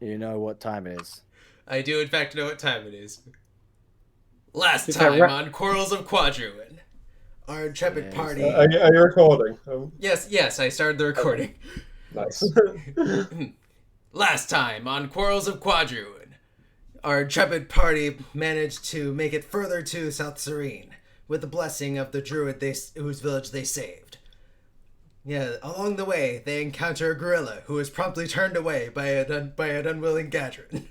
You know what time it is. I do, in fact, know what time it is. Last Is that time right? on Quarrels of Quadruin, our intrepid Yes. party. Are you recording? Yes, I started the recording. Nice. Last time on Quarrels of Quadruin, our intrepid party managed to make it further to South Serene with the blessing of the druid whose village they saved. Yeah, along the way, they encounter a gorilla who is promptly turned away by an unwilling Gadrin.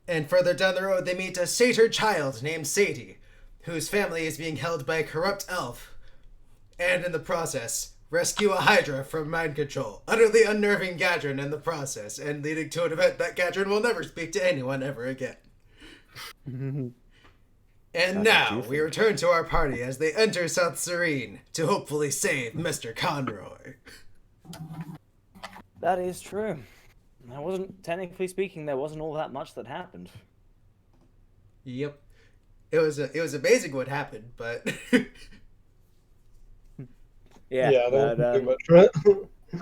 And further down the road, they meet a satyr child named Sadie, whose family is being held by a corrupt elf, and in the process, rescue a Hydra from mind control, utterly unnerving Gadrin in the process, and leading to an event that Gadrin will never speak to anyone ever again. And now, we return to our party as they enter South Serene to hopefully save Mr. Conroy. That is true. That wasn't, technically speaking, there wasn't all that much that happened. Yep. It was amazing what happened, but... Yeah, that wasn't too much, right?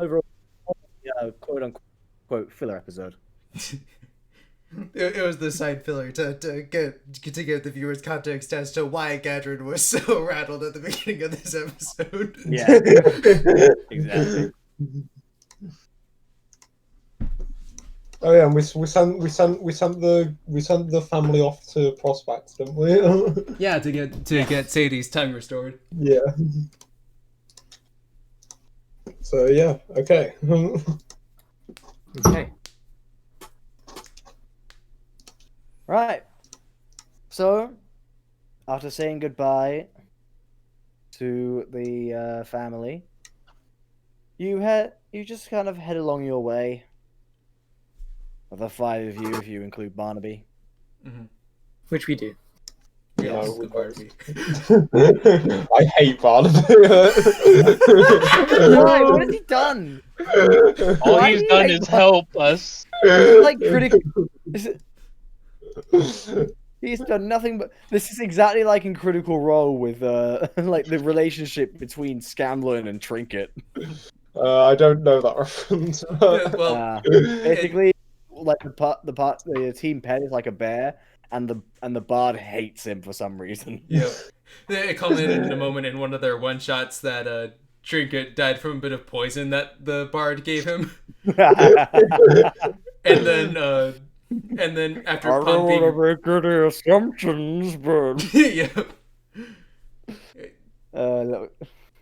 Overall, quote-unquote filler episode. It was the side filler to give the viewers context as to why Gadrin was so rattled at the beginning of this episode. Yeah, exactly. Oh yeah, and we sent the family off to Prospect, didn't we? Yeah, to get Sadie's tongue restored. Yeah. So yeah, okay. Okay. Right. So, after saying goodbye to the family, you just kind of head along your way. The five of you, if you include Barnaby. Mm-hmm. Which we do. Yes, No, the party. I hate Barnaby. Why? What has he done? All Why he's do you done hate is help us. Like critical. He's done nothing but. This is exactly like in Critical Role with like the relationship between Scamlin and Trinket. I don't know that reference. Yeah, well, Basically, like the team pet is like a bear, and the bard hates him for some reason. yeah. It culminated in a moment in one of their one shots that Trinket died from a bit of poison that the bard gave him, and then after I don't pumping, want to make any assumptions, but yeah.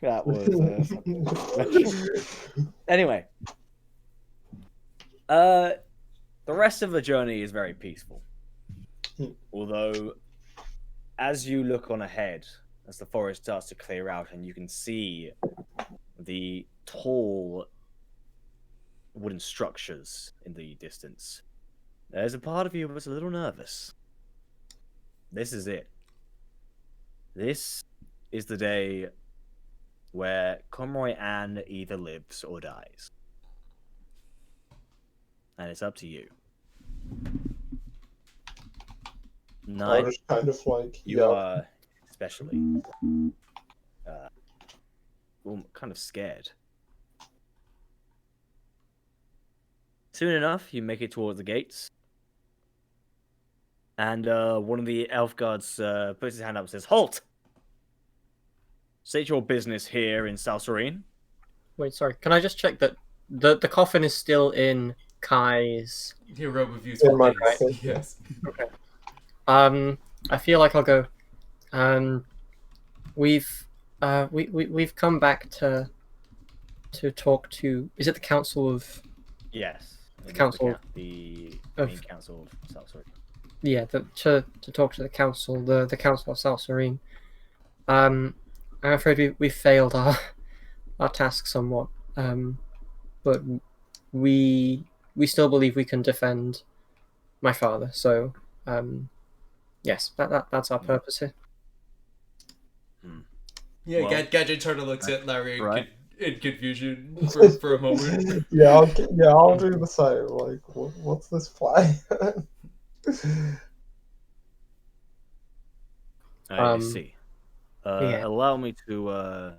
that was anyway. The rest of the journey is very peaceful. Although, as you look on ahead, as the forest starts to clear out and you can see the tall wooden structures in the distance, there's a part of you that's a little nervous. This is it. This is the day where Conroy Ann either lives or dies. And it's up to you. I was kind of like, You are especially kind of scared. Soon enough, you make it towards the gates. And one of the elf guards puts his hand up and says, "Halt! State your business here in South Serene." Wait, sorry. Can I just check that the coffin is still in Kai's? Your robe of use. In my Yes. coffin. Yes. Okay. I feel like I'll go. We've come back to talk to. Is it the council of? Yes. The council. The Of- main council of South Serene. Yeah, to talk to the council, the council of South Serene. I'm afraid we failed our task somewhat. But we still believe we can defend my father. So, yes, that's our purpose here. Yeah, Well, Gadget sort of looks at Larry right. in confusion for a moment. yeah, I'll do the same. Like, what's this play? I see. Yeah. Allow me to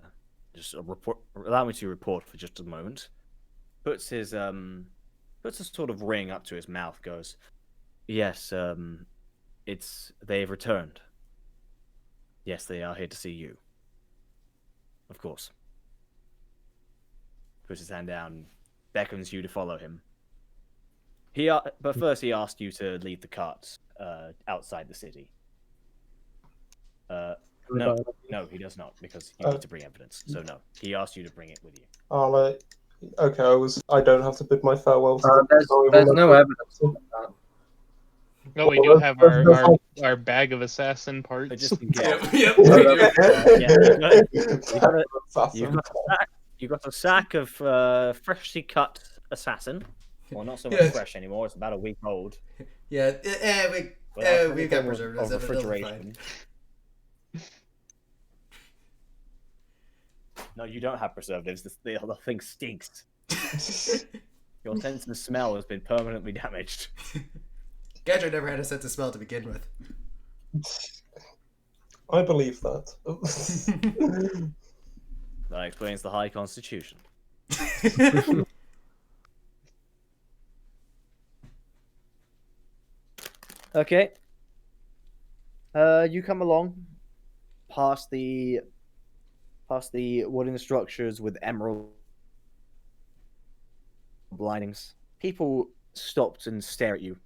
report for just a moment. Puts his puts a sort of ring up to his mouth, goes, "Yes, they've returned. Yes, they are here to see you. Of course." Puts his hand down, beckons you to follow him. But first he asked you to leave the cart outside the city. No, he does not, because you need to bring evidence. So no, he asked you to bring it with you. Okay, I don't have to bid my farewell to them. There's no evidence of that. No, we do have our bag of assassin parts. But just in case. Yep, we do. You've got a sack of freshly cut assassin. Well, not so much fresh anymore. It's about a week old. Yeah, we've got preservatives. Of refrigeration. No, you don't have preservatives. The thing stinks. Your sense of smell has been permanently damaged. Gadget never had a sense of smell to begin with. I believe that. That explains the high constitution. Okay. You come along past the wooden structures with emerald blindings. People stopped and stare at you.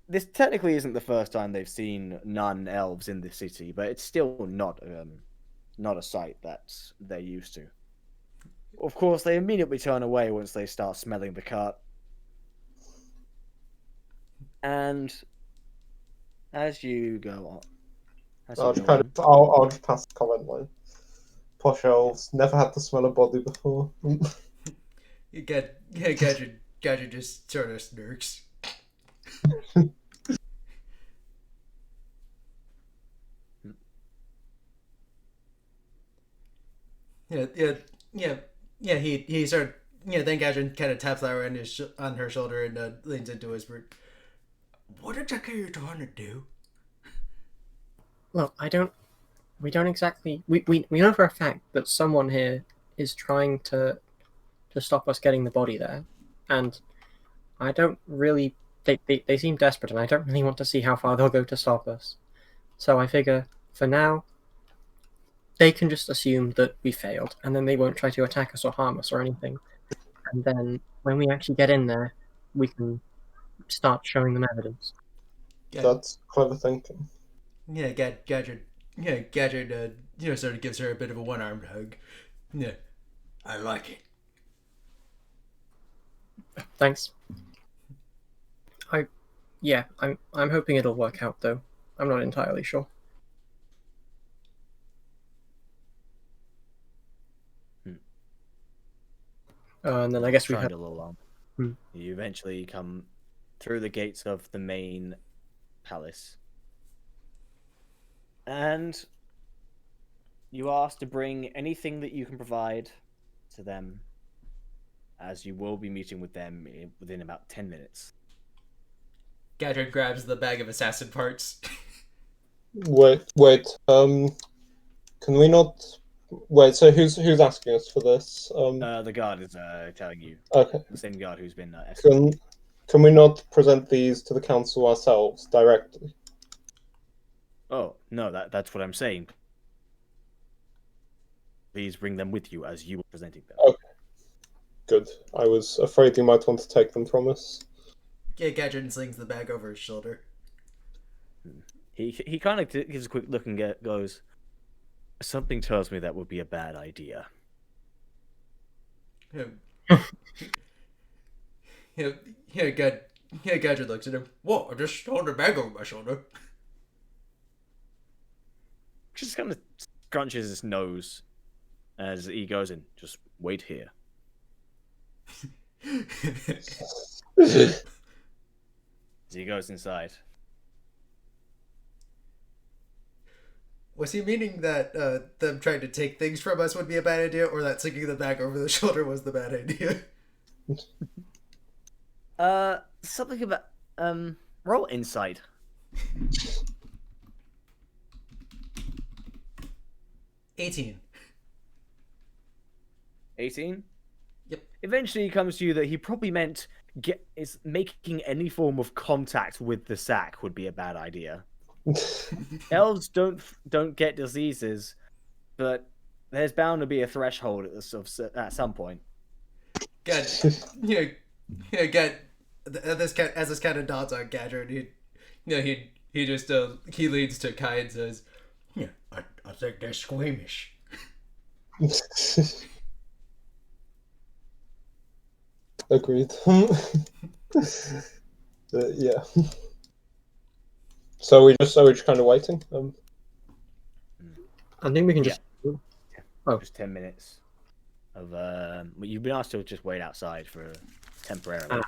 This technically isn't the first time they've seen non-elves in the city, but it's still not a sight that they're used to. Of course, they immediately turn away once they start smelling the cart. And as you go on, I'll just pass the comment line. Posh elves never had to smell a body before. Gadget just sort of smirks. Yeah. He sort of, then Gadget kind of taps Lara on her shoulder and leans into whisper, "What exactly are you trying to do?" Look, we don't exactly, we know for a fact that someone here is trying to stop us getting the body there, and I don't really, they seem desperate, and I don't really want to see how far they'll go to stop us. So I figure, for now, they can just assume that we failed, and then they won't try to attack us or harm us or anything. And then when we actually get in there, we can start showing them evidence. That's clever thinking. Yeah, Gadget sort of gives her a bit of a one-armed hug. Yeah, I like it. Thanks. I'm hoping it'll work out, though. I'm not entirely sure. And then I guess we tried have a little long. Hmm. You eventually come through the gates of the main palace, and you ask to bring anything that you can provide to them, as you will be meeting with them within about 10 minutes. Gadget grabs the bag of assassin parts. Wait. Can we not? Wait. So who's asking us for this? The guard is telling you. Okay. The same guard who's been escorting. Can we not present these to the council ourselves directly? Oh no, that's what I'm saying. Please bring them with you as you were presenting them. Okay. Good. I was afraid you might want to take them from us. Yeah, Gadget slings the bag over his shoulder. He kind of gives a quick look and goes, "Something tells me that would be a bad idea." Gadget looks at him. What? I just holding a bag over my shoulder. Just kind of scrunches his nose as he goes in. Just wait here. As he goes inside. Was he meaning that them trying to take things from us would be a bad idea, or that slinging the bag over the shoulder was the bad idea? Something about roll insight. 18. 18. Yep. Eventually, it comes to you that he probably meant making any form of contact with the sack would be a bad idea. Elves don't get diseases, but there's bound to be a threshold at some point. God, God. As this kind of nods on Gadget, he just he leads to Kai and says, "Yeah, I think they're squeamish." Agreed. Yeah. So we're just kind of waiting. I think we can just. Just 10 minutes of you've been asked to just wait outside for temporarily.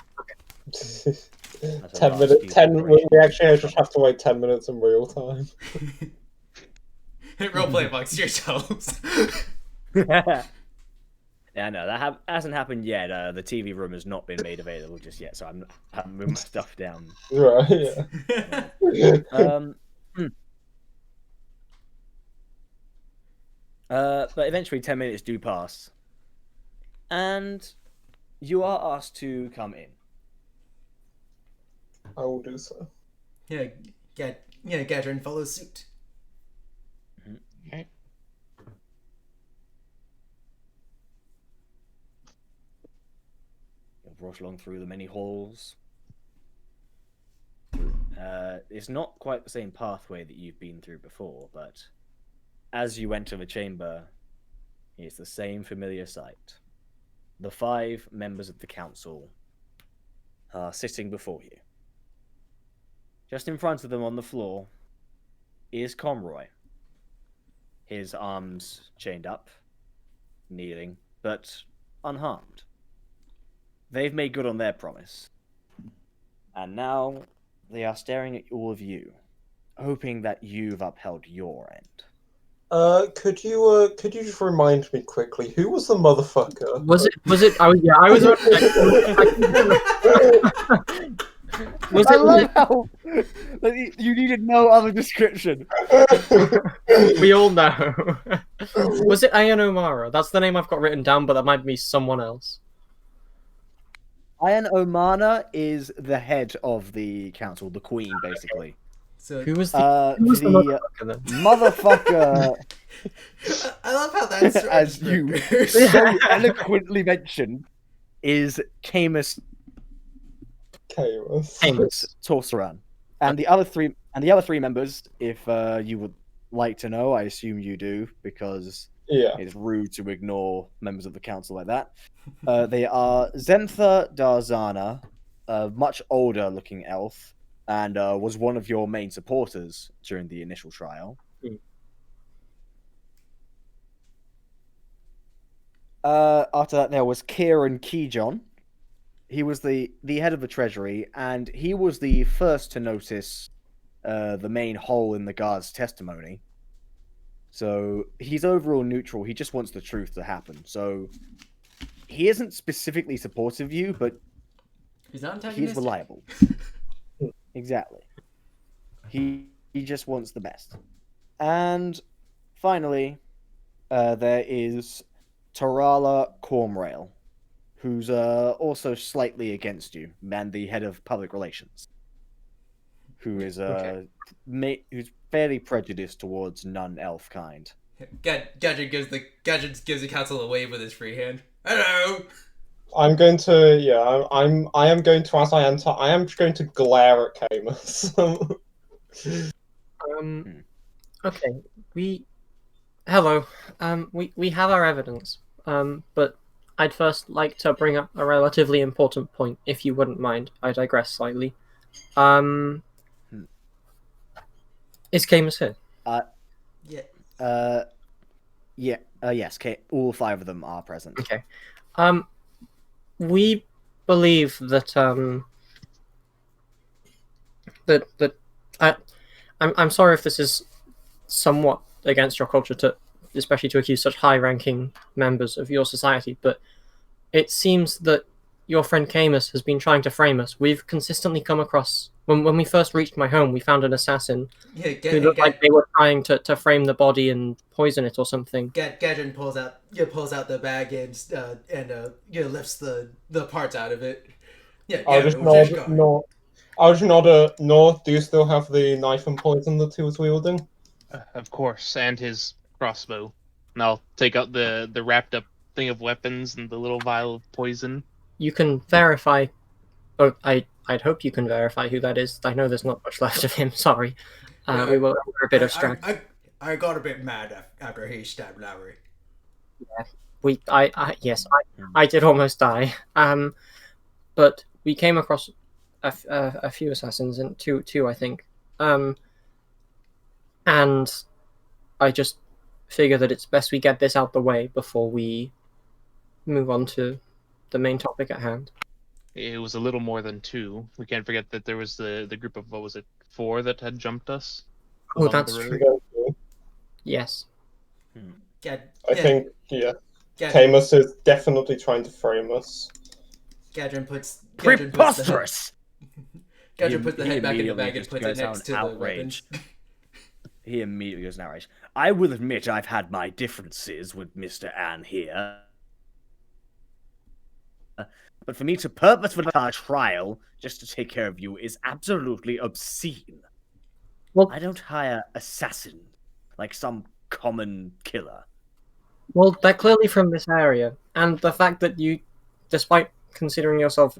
10 minutes. 10. We actually just have to wait 10 minutes in real time. Roleplay amongst yourselves. Yeah, no, that hasn't happened yet. The TV room has not been made available just yet, so I haven't moved my stuff down. Right. Yeah. But eventually 10 minutes do pass. And you are asked to come in. I will do so. Gadrin follows suit. Okay. You'll rush along through the many halls. It's not quite the same pathway that you've been through before, but as you enter the chamber, it's the same familiar sight. The 5 members of the council are sitting before you. Just in front of them on the floor is Conroy. His arms chained up, kneeling, but unharmed. They've made good on their promise. And now they are staring at all of you, hoping that you've upheld your end. Could you just remind me quickly, who was the motherfucker? Was it? I was. Was I it? love how you needed no other description. We all know. Was it Ayan O'Mara? That's the name I've got written down, but that might be someone else. Ayan O'Mara is the head of the council, the queen, basically. So Who was the motherfucker then? Motherfucker, I love how that's as you so eloquently mentioned, is Camus Torsaran, and the other three members, if you would like to know, I assume you do, because it's rude to ignore members of the council like that. They are Zentha Darzana, a much older looking elf, and was one of your main supporters during the initial trial. After that, there was Kieran Keyjohn. He was the head of the treasury, and he was the first to notice the main hole in the guard's testimony. So he's overall neutral. He just wants the truth to happen. So he isn't specifically supportive of you, but he's reliable. Exactly. He just wants the best. And finally, there is Tarala Cormrail, who's also slightly against you, and the head of public relations, who is who's fairly prejudiced towards non-elf kind. Gadget gives the council a wave with his free hand. Hello. I'm going to I am going to, as I enter, I am going to glare at Camus. Okay. Hello. We have our evidence. But I'd first like to bring up a relatively important point, if you wouldn't mind. I digress slightly. Is Camus here? Yes. All 5 of them are present. Okay. We believe that I'm sorry if this is somewhat against your culture, especially to accuse such high-ranking members of your society, but it seems that your friend Camus has been trying to frame us. We've consistently come across when we first reached my home, we found an assassin Yeah, who looked like they were trying to frame the body and poison it or something. Gadrin pulls out the bag and lifts the parts out of it. Yeah, I'll it just was his nod. guard. No, I'll just nod. No, do you still have the knife and poison that he was wielding? Of course, and his crossbow. And I'll take out the wrapped up thing of weapons and the little vial of poison. You can verify. Oh, I'd hope you can verify who that is. I know there's not much left of him. Sorry, we were a bit abstract. I got a bit mad after he stabbed Lowry. Yes, I did almost die. But we came across a few assassins, and two I think. And I just figure that it's best we get this out the way before we move on to the main topic at hand. It was a little more than 2. We can't forget that there was the group of, what was it, 4 that had jumped us. Oh, along that's the road. true. Yes. I think, yeah. Camus is definitely trying to frame us. Gadrin puts Preposterous! Gadrin puts the He head back in the immediately bag and just puts it goes next to out the weapons. He immediately goes in outrage. I will admit I've had my differences with Mr. Ann here. But for me to purposefully a trial just to take care of you is absolutely obscene. Well, I don't hire assassins like some common killer. Well, they're clearly from this area, and the fact that you, despite considering yourself,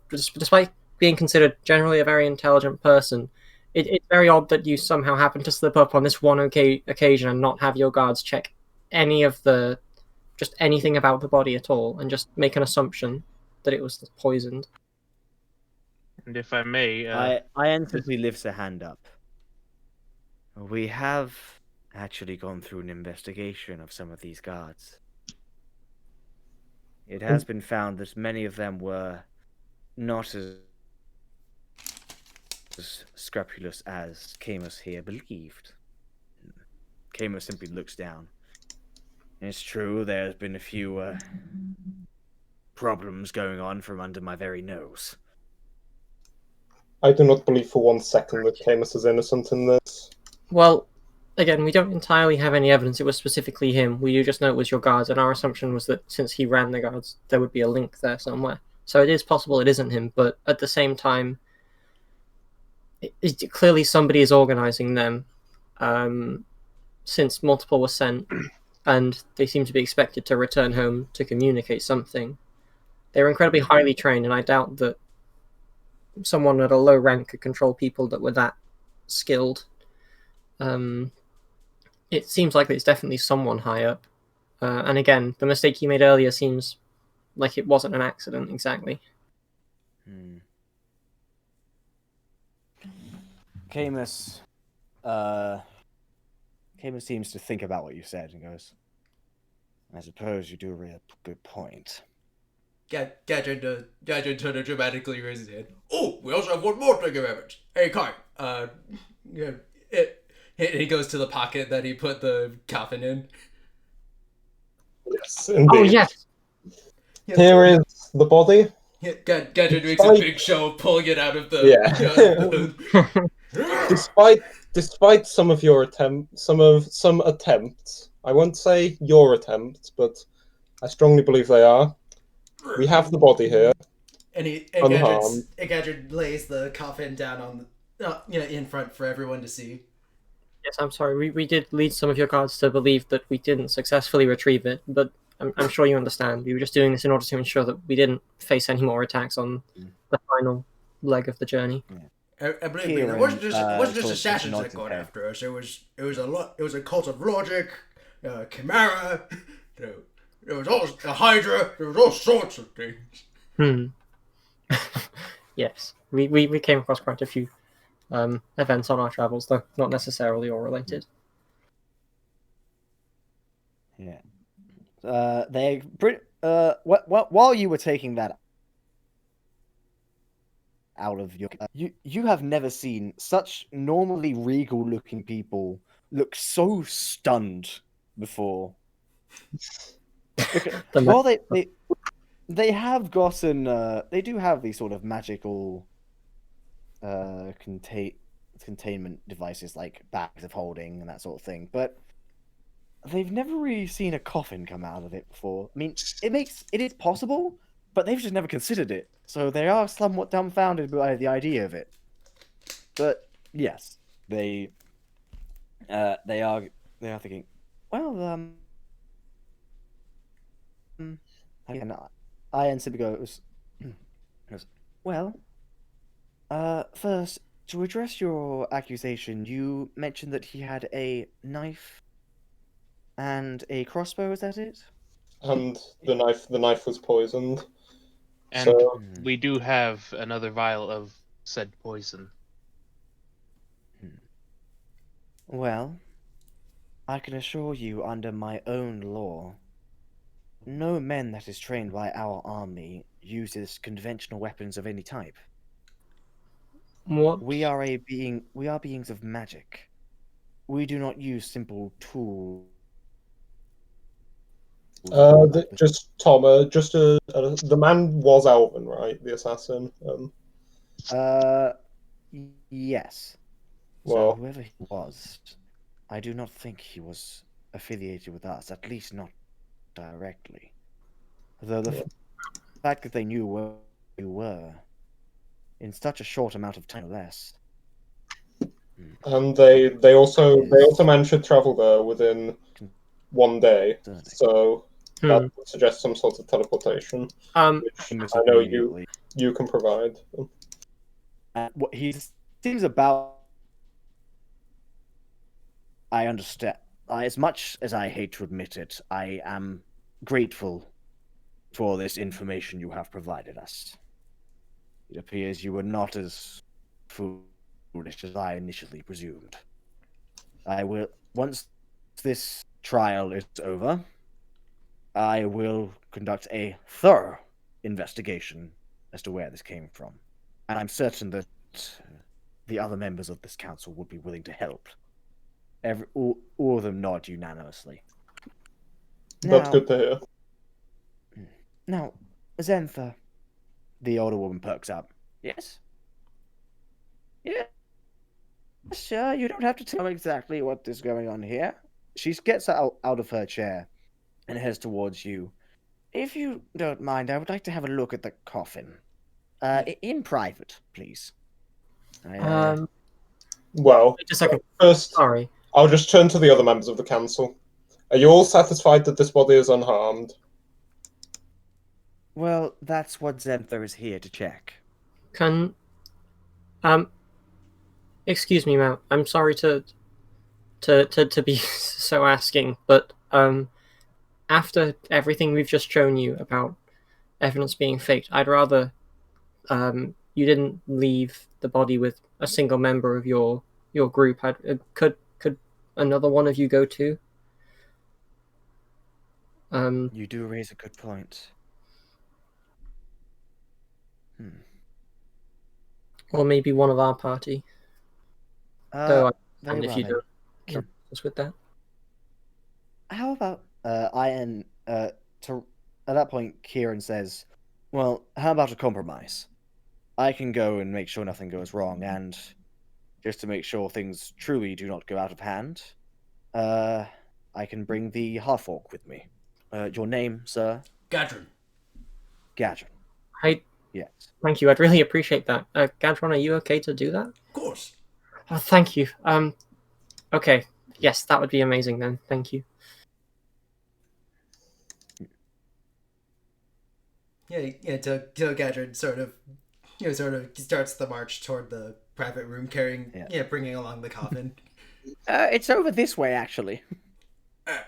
despite being considered generally a very intelligent person, it's very odd that you somehow happen to slip up on this one occasion and not have your guards check just anything about the body at all, and just make an assumption that it was poisoned. And if I may, I instantly lifts a hand up. We have actually gone through an investigation of some of these guards. It has been found that many of them were not as scrupulous as Camus here believed. Camus simply looks down. It's true, there's been a few problems going on from under my very nose. I do not believe for 1 second that Camus is innocent in this. Well, again, we don't entirely have any evidence it was specifically him. We do just know it was your guards, and our assumption was that since he ran the guards, there would be a link there somewhere. So it is possible it isn't him, but at the same time, clearly somebody is organizing them, since multiple were sent, and they seem to be expected to return home to communicate something. They're incredibly highly trained, and I doubt that someone at a low rank could control people that were that skilled. It seems like it's definitely someone high up. And again, the mistake you made earlier seems like it wasn't an accident exactly. Camus seems to think about what you said and goes, I suppose you do a real good point. Gadrin turned to dramatically raise his hand. Oh, we also have one more thing of evidence. Hey, Kai. He goes to the pocket that he put the coffin in. Yes, indeed. Oh, yes. Here is the body. Gadrin makes a big show of pulling it out of the... Despite some of your attempts, some attempts, I won't say your attempts, but I strongly believe they are. We have the body here. And unharmed. Gadrin lays the coffin down on in front for everyone to see. Yes, I'm sorry. We did lead some of your guards to believe that we didn't successfully retrieve it, but I'm sure you understand. We were just doing this in order to ensure that we didn't face any more attacks on the final leg of the journey. I believe me, it wasn't just assassins that got after us. It was a cult of logic, chimera. There was all a hydra. There was all sorts of things. Yes, we came across quite a few events on our travels, though not necessarily all related. Yeah. While you were taking that out of your, you have never seen such normally regal-looking people look so stunned before. Well, they have gotten they do have these sort of magical containment devices like bags of holding and that sort of thing, but they've never really seen a coffin come out of it before. I mean, it is possible, but they've just never considered it, so they are somewhat dumbfounded by the idea of it. But yes, they are thinking, well, and Ian simply goes, well, first, to address your accusation, you mentioned that he had a knife and a crossbow, is that it? And the knife was poisoned. And So we do have another vial of said poison. Well, I can assure you under my own law, no man that is trained by our army uses conventional weapons of any type. What? We are beings of magic. We do not use simple tools. just Tom, the man was Alvin, right? The assassin. Uh, yes. So Well, whoever he was, I do not think he was affiliated with us, at least not directly. Though the fact that they knew where we were, in such a short amount of time, or less. and they also Is managed to travel there within one day. concerning. So Hmm. that would suggest some sort of teleportation, which Almost I know immediately. you can provide. What he seems about. I understand. As much as I hate to admit it, I am grateful for this information you have provided us. It appears you were not as foolish as I initially presumed. I will, once this trial is over, I will conduct a thorough investigation as to where this came from. And I'm certain that the other members of this council would be willing to help. All of them nod unanimously. That's good to hear. Now, Xantha, the older woman perks up. Yes? Yes, sure, you don't have to tell me exactly what is going on here. She gets out of her chair and heads towards you. If you don't mind, I would like to have a look at the coffin. In private, please. Well, Wait a second. first, Sorry. I'll just turn to the other members of the council. Are you all satisfied that this body is unharmed? Well, that's what Xantha is here to check. Can excuse me, ma'am. I'm sorry to be so asking, but after everything we've just shown you about evidence being faked, I'd rather you didn't leave the body with a single member of your group. Could another one of you go too? You do raise a good point. Or maybe one of our party. Though I Very if well you then. don't help us with that. How about Ian? To at that point, Kieran says, "Well, how about a compromise? I can go and make sure nothing goes wrong, and just to make sure things truly do not go out of hand, I can bring the half-orc with me. Your name, sir? Quadruin. Gadget. Yes. Thank you. I'd really appreciate that. Gadron, are you okay to do that? Of course. Oh, thank you. Okay. Yes, that would be amazing then. Thank you. Yeah. Till Gadrin sort of starts the march toward the private room, carrying, bringing along the coffin. It's over this way, actually.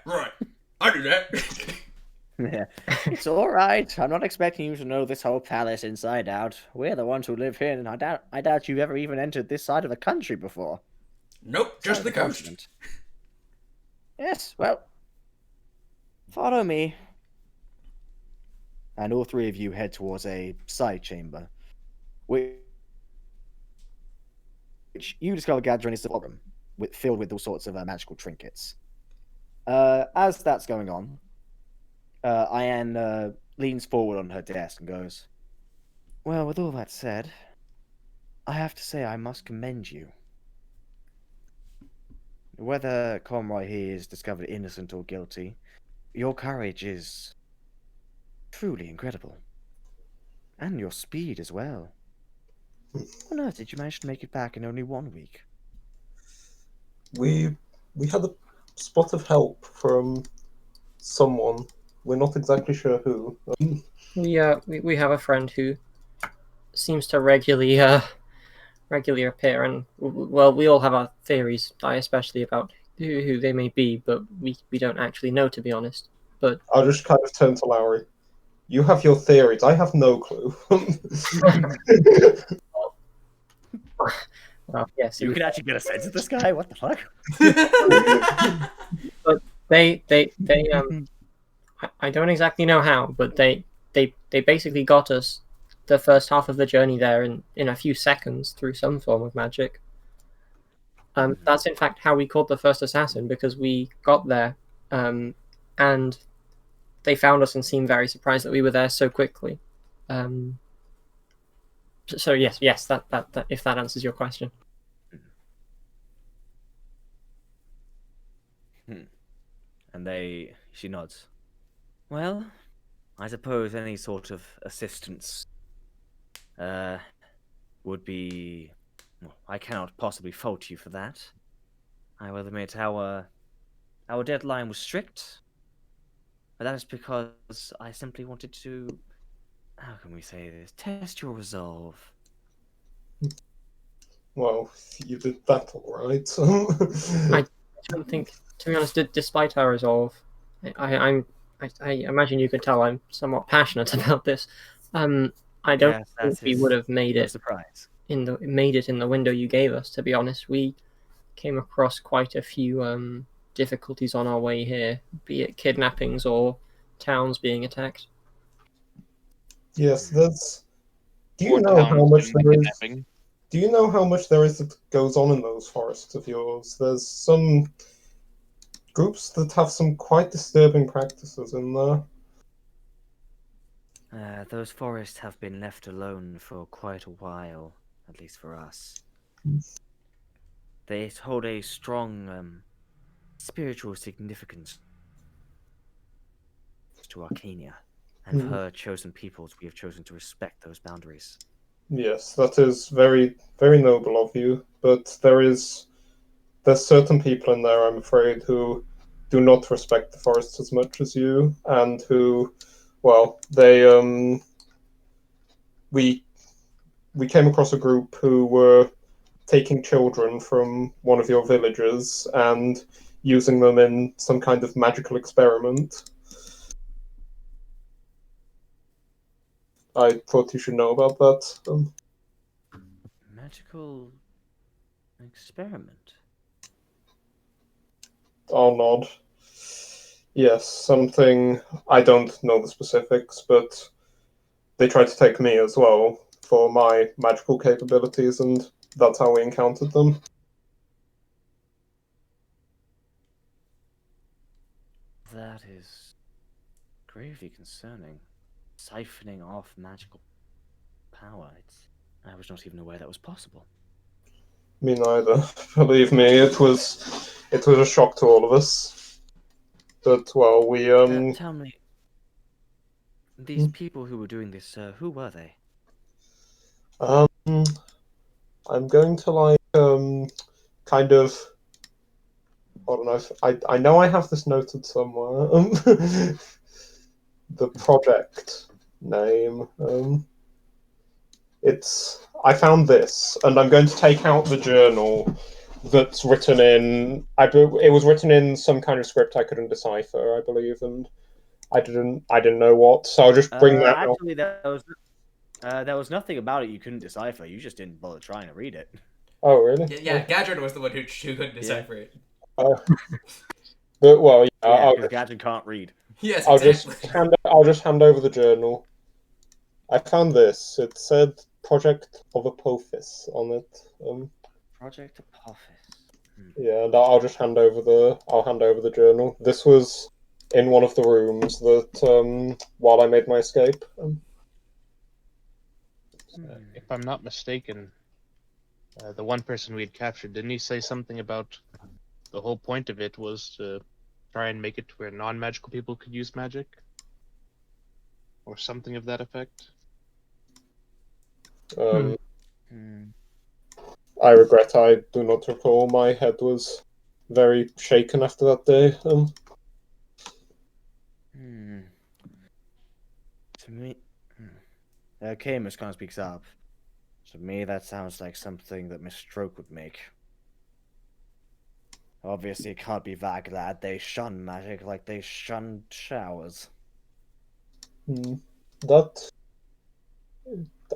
Right. I do that. Yeah. It's all right. I'm not expecting you to know this whole palace inside out. We're the ones who live here, and I doubt you've ever even entered this side of the country before. Nope, just the coast. Continent. Yes, well, follow me. And all three of you head towards a side chamber, which you discover Gadron is the forum, filled with all sorts of magical trinkets. As that's going on, Ian leans forward on her desk and goes, "Well, with all that said, I have to say, I must commend you. Whether Conroy here is discovered innocent or guilty, your courage is truly incredible. And your speed as well. How on earth did you manage to make it back in only 1 week? We had a spot of help from someone. We're not exactly sure who. We have a friend who seems to regularly appear, and well, we all have our theories, especially about who they may be, but we don't actually know, to be honest. But I'll just kind of turn to Lowry. You have your theories. I have no clue. well, yes, You can actually get a sense of this guy? What the fuck? but they I don't exactly know how, but they basically got us the first half of the journey there in a few seconds through some form of magic. That's in fact how we caught the first assassin, because we got there, and they found us and seemed very surprised that we were there so quickly. So yes, that if that answers your question. And she nods. Well, I suppose any sort of assistance would be... Well, I cannot possibly fault you for that. I will admit our deadline was strict, but that is because I simply wanted to... How can we say this? Test your resolve. Well, you did that all right. I don't think, to be honest, despite our resolve, I imagine you could tell I'm somewhat passionate about this. I don't Yes, think that we is would have made no it surprise. in the window you gave us. To be honest, we came across quite a few difficulties on our way here, be it kidnappings or towns being attacked. Yes, there's. Do you Or know how towns much doing the there is? kidnapping. Do you know how much there is that goes on in those forests of yours? There's some groups that have some quite disturbing practices in there. Those forests have been left alone for quite a while, at least for us. They hold a strong spiritual significance to Arcania, and for her chosen peoples, we have chosen to respect those boundaries. Yes, that is very, very noble of you. But there's certain people in there, I'm afraid, who do not respect the forests as much as you, and who, well, we came across a group who were taking children from one of your villages and using them in some kind of magical experiment. I thought you should know about that. Magical experiment? I'll nod. Yes, something. I don't know the specifics, but they tried to take me as well for my magical capabilities, and that's how we encountered them. That is gravely concerning. Siphoning off magical power. I was not even aware that was possible. Me neither. Believe me, it was a shock to all of us. But well, we Tell me, these people who were doing this, who were they? um I'm going to kind of, I don't know if I know I have this noted somewhere. The project name. I found this, and I'm going to take out the journal that's written in. It was written in some kind of script I couldn't decipher, I believe, and I didn't know what. So I'll just bring that out. Actually, there was nothing about it you couldn't decipher. You just didn't bother trying to read it. Oh, really? Yeah, Gadrin was the one who couldn't decipher it. But well, yeah, Yeah, because Gadget can't read. Yes, I'll exactly. I'll just hand over the journal. I found this. It said Project of Apophis on it. Project Apophis. Yeah, and I'll just hand over the journal. This was in one of the rooms that while I made my escape. If I'm not mistaken, the one person we had captured, didn't he say something about the whole point of it was to try and make it to where non-magical people could use magic? Or something of that effect? Um, Hmm. I regret I do not recall. My head was very shaken after that day. Hmm. To me, Camus kind of speaks up. To me, that sounds like something that Miss Stroke would make. Obviously, it can't be that glad they shun magic like they shun showers. That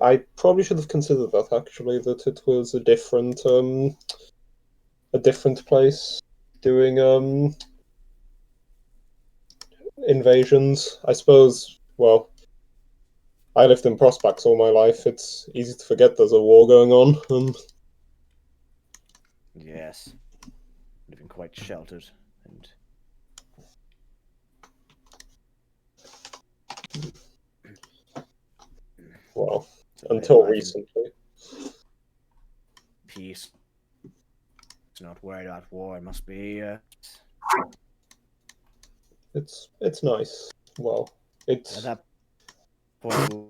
I probably should have considered that actually. That it was a different place doing invasions. I suppose. Well, I lived in Prospects all my life. It's easy to forget there's a war going on. Yes. Living quite sheltered and Well, to live until life in recently. peace. Not worried about war. It must be. It's nice. Well, At it's that point,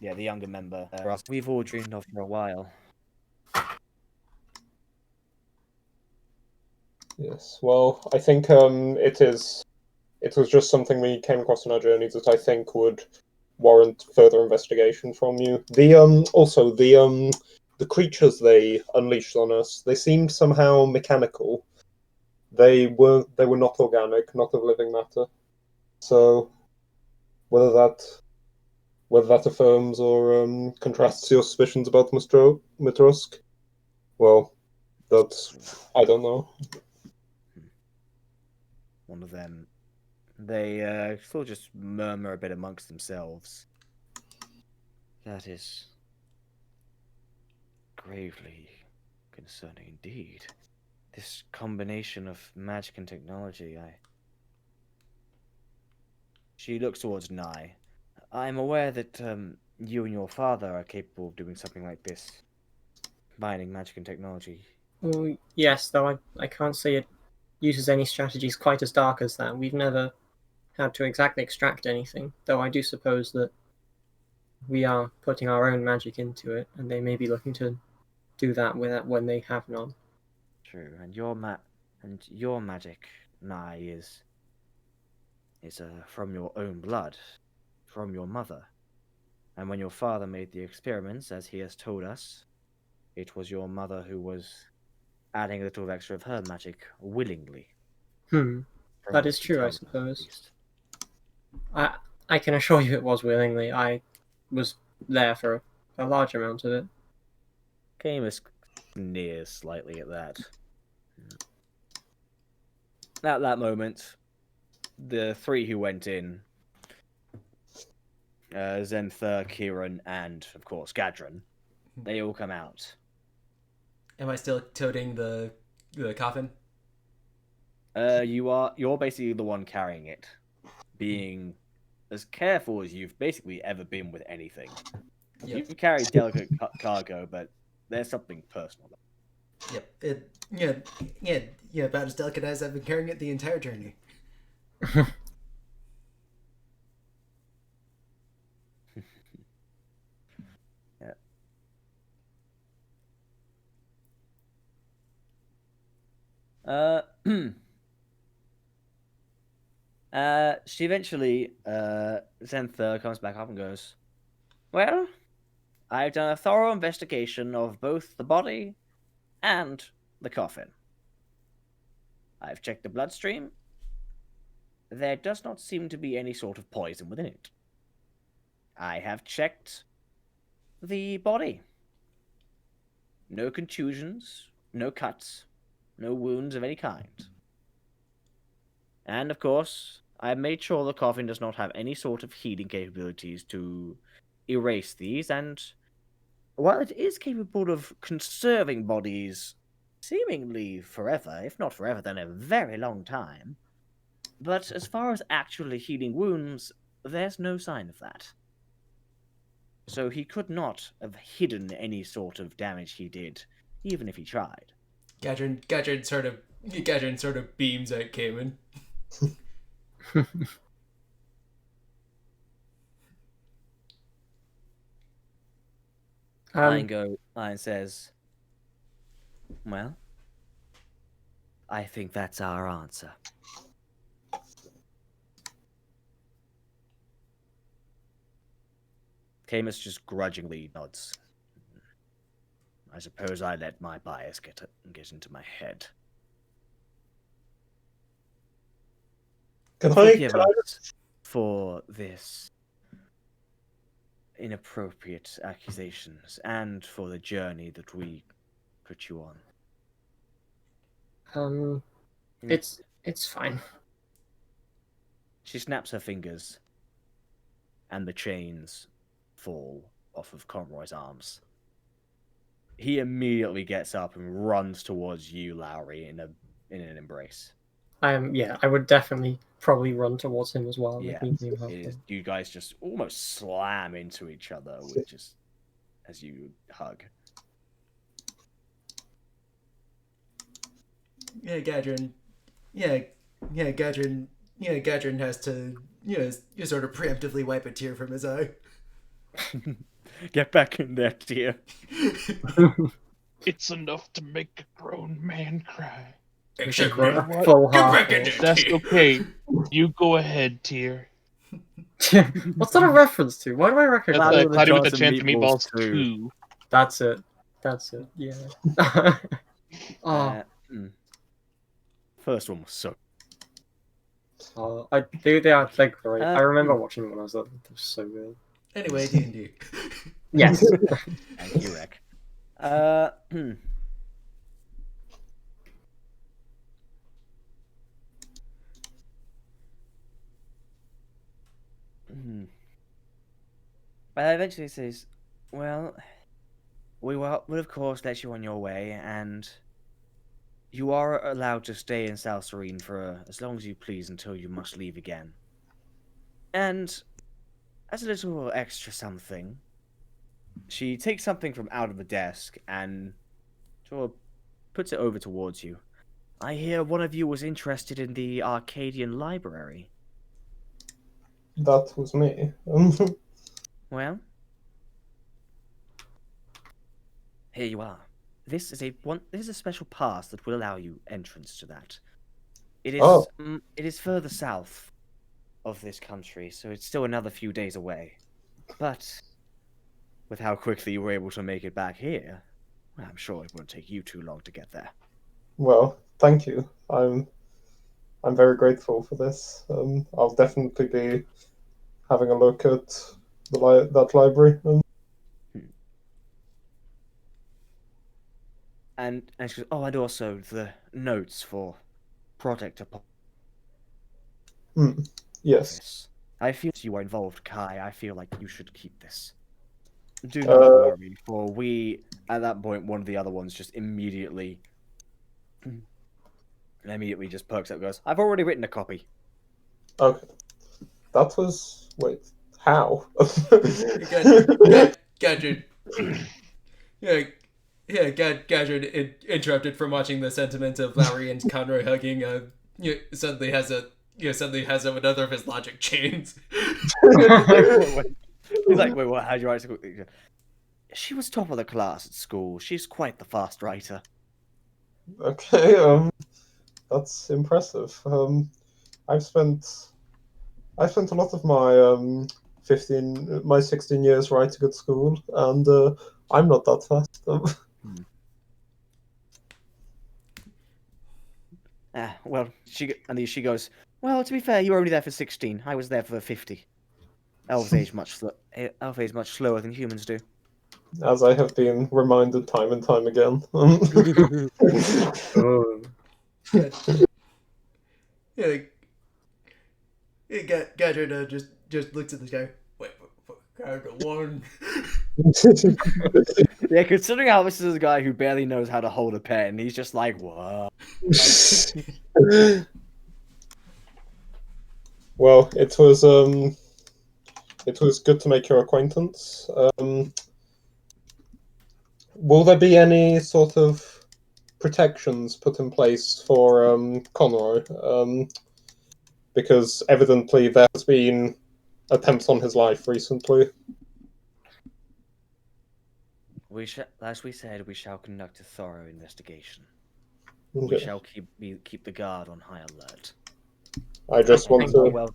yeah, the younger member. We've all dreamed of for a while. yes. Well, I think it is. It was just something we came across in our journeys that I think would warrant further investigation from you. The creatures they unleashed on us, they seemed somehow mechanical. They were not organic, not of living matter. So whether that whether that affirms or contrasts your suspicions about Mitrusk, well, that's I don't know. One of them. They sort of just murmur a bit amongst themselves. That is gravely concerning indeed. This combination of magic and technology, She looks towards Nye. I'm aware that you and your father are capable of doing something like this, combining magic and technology. Well, yes, though I can't say it uses any strategies quite as dark as that. We've never had to exactly extract anything, though I do suppose that we are putting our own magic into it, and they may be looking to do that with it when they have none. True, and your magic, Nye, is from your own blood, from your mother. And when your father made the experiments, as he has told us, it was your mother who was adding a little extra of her magic willingly. From That what is she true, I tells us, at suppose. least. I can assure you it was willingly. I was there for a large amount of it. Camus sneers slightly at that. At that moment, the three who went in, Zenther, Kieran, and of course Gadron, they all come out. Am I still toting the coffin? You're basically the one carrying it, being as careful as you've basically ever been with anything. Yep. You carry delicate cargo, but there's something personal. Yep. Yeah. About as delicate as I've been carrying it the entire journey. Yeah. She eventually, Zenther comes back up and goes, well, I've done a thorough investigation of both the body and the coffin. I've checked the bloodstream. There does not seem to be any sort of poison within it. I have checked the body. No contusions, no cuts, no wounds of any kind. And, of course, I have made sure the coffin does not have any sort of healing capabilities to erase these, and while it is capable of conserving bodies seemingly forever, if not forever, then a very long time, but as far as actually healing wounds, there's no sign of that. so he could not have hidden any sort of damage he did, even if he tried. Gadrin sort of beams at Cayman. Lion says, well, I think that's our answer. Camus just grudgingly nods. I suppose I let my bias get into my head. Forgive us for this inappropriate accusations and for the journey that we put you on. It's fine. She snaps her fingers, and the chains fall off of Conroy's arms. He immediately gets up and runs towards you, Lowry, in an embrace. I would definitely probably run towards him as well. Yeah, you guys just almost slam into each other, as you hug. Gadrin has to, you sort of preemptively wipe a tear from his eye. Get back in there, dear. It's enough to make a grown man cry. Except full heart. That's okay. You go ahead, Tyr. What's that a reference to? Why do I recognize That's that? Cloudy with a Chance of Meatballs 2. That's it. Yeah. First one was so. They are like great. I remember watching them when I was little. It was so good. Anyway, D&D. Yes. Thank you, Rick. But eventually says, well, we will of course let you on your way, and you are allowed to stay in South Serene for as long as you please until you must leave again. And as a little extra something, she takes something from out of the desk and sort of puts it over towards you. I hear one of you was interested in the Arcadian library. That was me. Well, here you are. This is a special pass that will allow you entrance to that. It is further south of this country, so it's still another few days away. But with how quickly you were able to make it back here, I'm sure it won't take you too long to get there. Well, thank you. I'm very grateful for this. I'll definitely be having a look at that library. And she goes, and also the notes for Project Yes. I feel you are involved, Kai. I feel like you should keep this. Do not worry, for at that point, one of the other ones just immediately just perks up and goes, I've already written a copy. Okay. That was... Wait, how? Gadrin. Gadrin interrupted from watching the sentiment of Lowry and Conroy hugging. Suddenly has another of his logic chains. He's like, wait, what? How'd you write so quickly? She was top of the class at school. She's quite the fast writer. Okay, that's impressive. I've spent a lot of my 16 years writing at school, and I'm not that fast. Well, she goes, well, to be fair, you were only there for 16. I was there for 50. Elves age much slower than humans do. As I have been reminded time and time again. Gadrin just looks at this guy. Wait, one. Yeah, considering how this is a guy who barely knows how to hold a pen, he's just like, what? Well, it was It was good to make your acquaintance. Will there be any sort of protections put in place for Conroy? Because evidently there has been attempts on his life recently. As we said, we shall conduct a thorough investigation. Okay. We shall keep the guard on high alert. I just want to.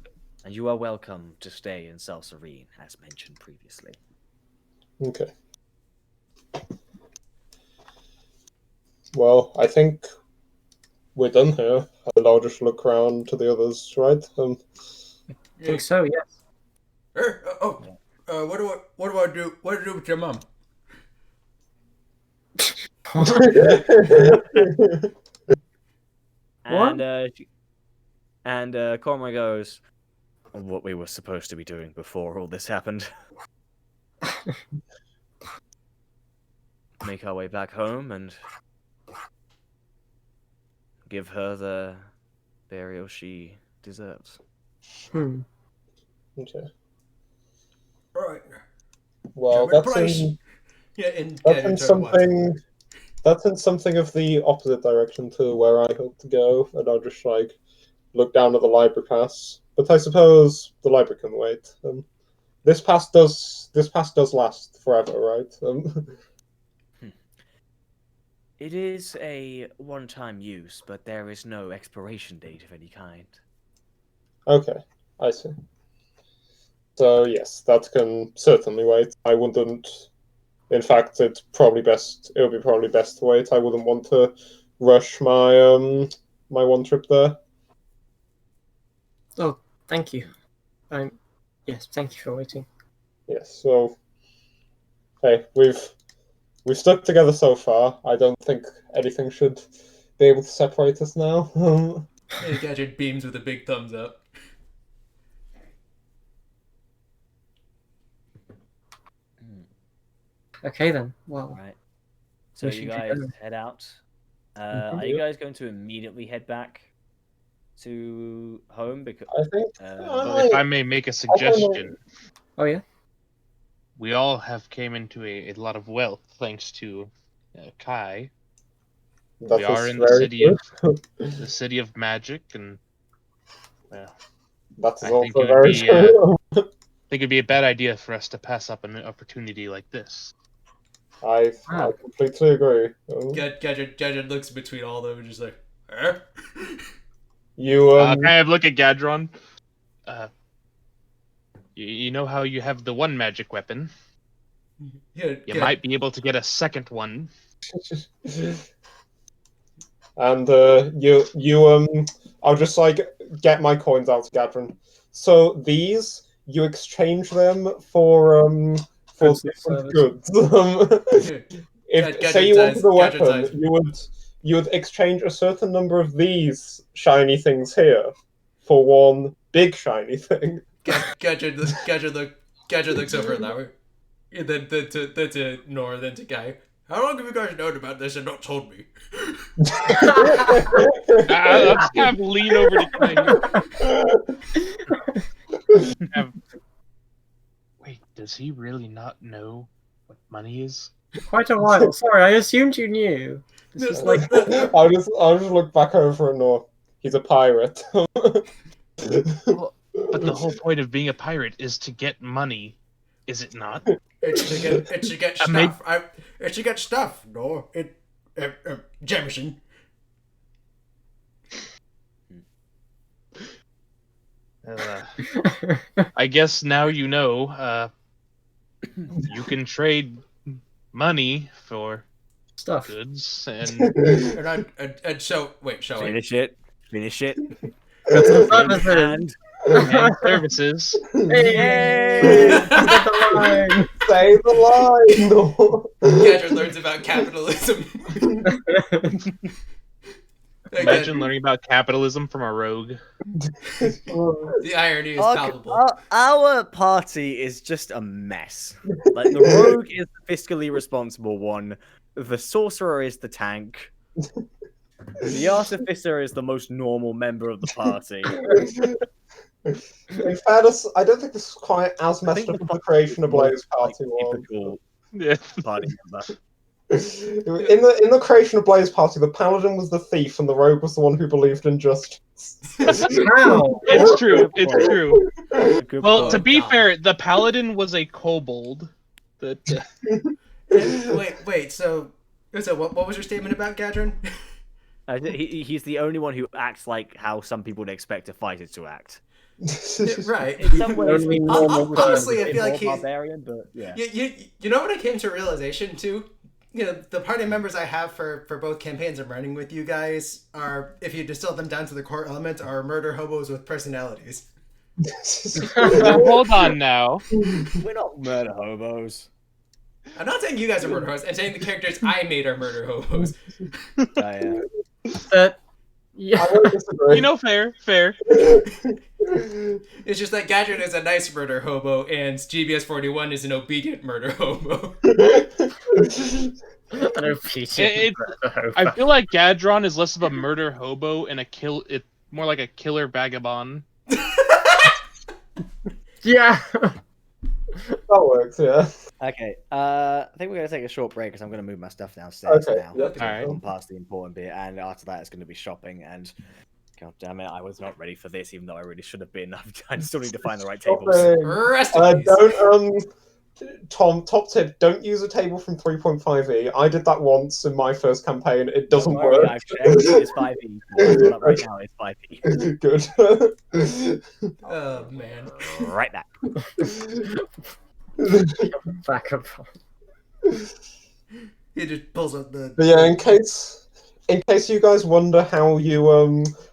And you are welcome to stay in South Serene, as mentioned previously. Okay. Well, I think we're done here, and I'll just look around to the others, right? I think so, yes. What do I do? What do I do with your mom? And Conroy goes, what we were supposed to be doing before all this happened. Make our way back home and give her the burial she deserves. Okay. Right. Well, that's in something. That's in something of the opposite direction to where I hope to go, and I'll just like look down at the library pass. But I suppose the library can wait. This pass does last forever, right? It is a one-time use, but there is no expiration date of any kind. Okay, I see. So yes, that can certainly wait. I wouldn't. In fact, it's probably best. It would be probably best to wait. I wouldn't want to rush my my one trip there. Oh, thank you. Yes, thank you for waiting. Yes. So, hey, we've stuck together so far. I don't think anything should be able to separate us now. Yeah, Gadget beams with a big thumbs up. Okay then. Well, all right. So you guys head out. Are you guys going to immediately head back to home? Because I think. If I may make a suggestion. Oh yeah. We all have came into a lot of wealth thanks to Kai. We are in the city of magic, and well, that's I also think it would very be. true. I think it'd be a bad idea for us to pass up an opportunity like this. I completely agree. Gadget looks between all of them and just like, eh? You kind of look at Gadron. You know how you have the one magic weapon? Yeah, you might be able to get a second one. And I'll just like get my coins out, Gadron. So these you exchange them for different goods. If say you wanted a weapon, you would exchange a certain number of these shiny things here for one big shiny thing. Gadget looks over at Lauer. And then to Nora, then to Guy. How long have you guys known about this and not told me? I'll just have lean over to Guy. Wait, does he really not know what money is? Quite a while. Sorry, I assumed you knew. This is like I'll just look back over at Nora. He's a pirate. But the whole point of being a pirate is to get money, is it not? It's to get stuff. It's to get stuff. No, Jameson. I guess now you know. You can trade money for stuff, goods, and so wait, shall finish it? Finish it. And services. Hey! Say the line. Gadget learns about capitalism. Imagine learning about capitalism from a rogue. The irony is palpable. Our party is just a mess. Like, the rogue is the fiscally responsible one. The sorcerer is the tank. The artificer is the most normal member of the party. In fairness, I don't think this is quite as messed up as the creation of Blaze party was. Typical Yeah. party member. In the creation of Blaze party, the paladin was the thief and the rogue was the one who believed in justice. How? It's true. It's true. Good Well, point. to be God. fair, the paladin was a kobold. That Wait. So what was your statement about Quadruin? He's the only one who acts like how some people would expect a fighter to act. Right. In some ways, Only he's normal honestly, I a bit feel like more he's- barbarian, but yeah. You know what I came to a realization too? You know, the party members I have for both campaigns I'm running with you guys are, if you distill them down to the core elements, are murder hobos with personalities. Now, hold on now. We're not murder hobos. I'm not saying you guys are murder hobos. I'm saying the characters I made are murder hobos. Yeah. Yeah. I won't disagree. You know, fair. It's just that Gadget is a nice murder hobo and GBS 41 is an obedient murder hobo. I feel like Gadron is less of a murder hobo and more like a killer vagabond. Yeah. That works, yeah. Okay. I think we're gonna take a short break because I'm gonna move my stuff downstairs Okay. now. Yep. Alright. I'm past the important bit, and after that, it's gonna be shopping. And god damn it, I was not ready for this, even though I really should have been. I still need to find the right tables. Rest in peace. Don't Tom, top tip, don't use a table from 3.5e. I did that once in my first campaign. It doesn't Don't worry, work. I've checked. It's 5e. Well, right now, it's 5e. Good. Oh man. Right back. Back up. He just pulls up the. But yeah, in case you guys wonder how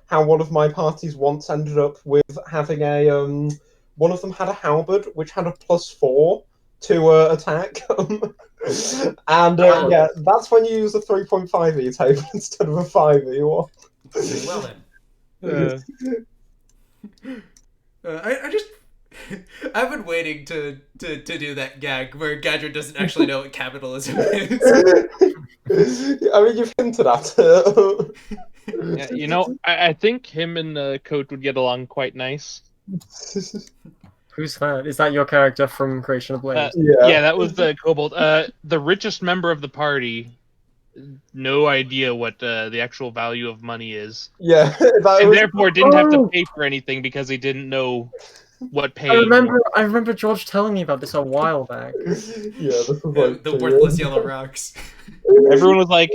how one of my parties once ended up with having a one of them had a halberd which had a +4 to attack. And yeah, that's when you use a 3.5e table instead of a 5e one. Well then. I just. I've been waiting to do that gag where Gadget doesn't actually know what capitalism is. I mean, you've hinted at it. Yeah, you know, I think him and Coat would get along quite nice. Who's that? Is that your character from Creation of Blaze? Yeah, that was the kobold. The richest member of the party, no idea what the actual value of money is, Yeah, and therefore didn't have to pay for anything because he didn't know what pay. I remember George telling me about this a while back. Yeah, this is like The worthless yellow rocks. Everyone was like,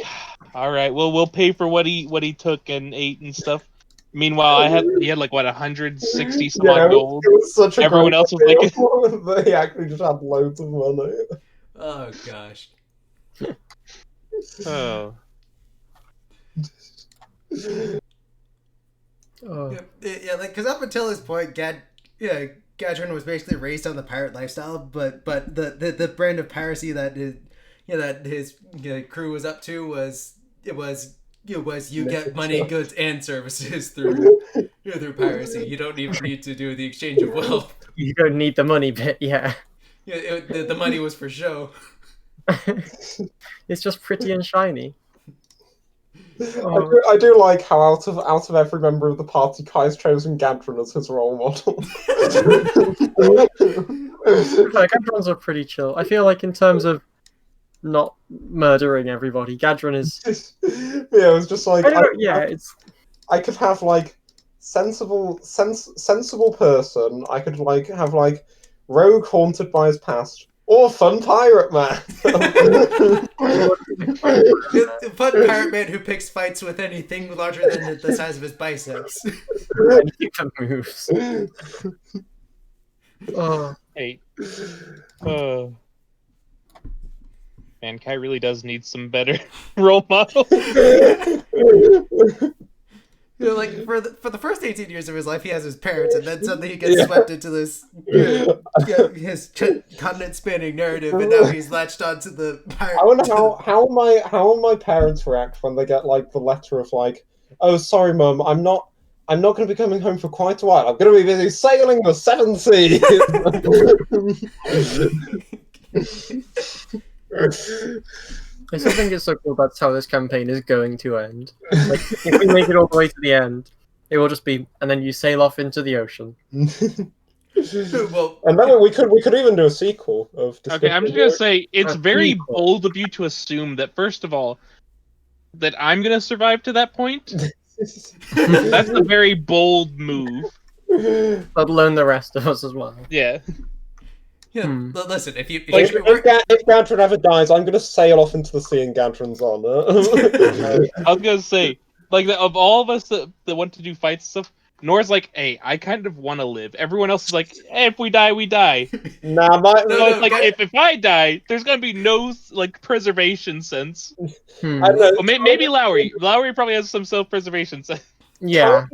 "All right, well, we'll pay for what he took and ate and stuff." Meanwhile, he had like what 160 some odd gold. It was such a Everyone great else was like, deal, but he actually just had loads of money. Oh gosh. "Oh, Oh. Yeah, like because up until this point, Gadrin was basically raised on the pirate lifestyle, but the brand of piracy that his crew was up to was you get money, goods, and services through piracy. You don't even need to do the exchange of wealth. You don't need the money bit, yeah. The money was for show. It's just pretty and shiny. I do like how out of every member of the party, Kai's chosen Gadron as his role model. Gadrons are pretty chill. I feel like in terms of not murdering everybody, Gadron is. Yeah, it was just like I could have like sensible person. I could like have like rogue haunted by his past. Or fun pirate man. Fun pirate man who picks fights with anything larger than the size of his biceps. Anything that moves. Oh. hey, man, Kai really does need some better role models." Like for the first 18 years of his life, he has his parents, and then suddenly he gets swept into this his continent spanning narrative, and now he's latched onto the pirate. I wonder how will my parents react when they get like the letter of like, oh sorry mum, I'm not going to be coming home for quite a while. I'm going to be busy sailing the 7 seas. I still think it's so cool that's how this campaign is going to end. Like, if we make it all the way to the end, It will just be, and then you sail off into the ocean. Well, and then we could even do a sequel of. Okay, I'm just gonna say it's A very prequel. bold of you to assume that first of all that I'm gonna survive to that point. That's a very bold move. Let alone the rest of us as well. Yeah. Yeah, Hmm. listen, if If Gantron ever dies, I'm gonna sail off into the sea in Gantron's honor. I was gonna say, like, of all of us that want to do fights stuff, Nora's like, hey, I kind of want to live. Everyone else is like, hey, if we die, we die. Nah, So it's like, if I die, there's gonna be no like preservation sense. Hmm. I don't know, Well, maybe Lowry. Lowry probably has some self-preservation sense. Yeah.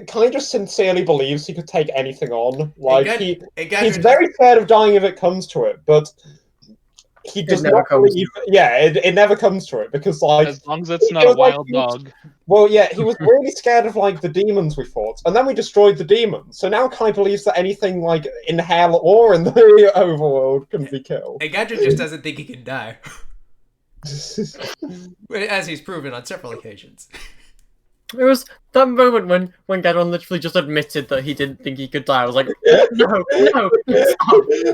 Kind of sincerely believes he could take anything on. Like he's Gadget, very scared of dying if it comes to it, but he does never not comes believe. Yeah, it never comes to it because like As long as it's not it a was like wild he was- dog. Well, yeah, he was really scared of like the demons we fought, and then we destroyed the demons. So now Kai believes that anything like in hell or in the overworld can be killed. Gadget just doesn't think he can die, as he's proven on several occasions. It was that moment when Gadron literally just admitted that he didn't think he could die. I was like, no, stop.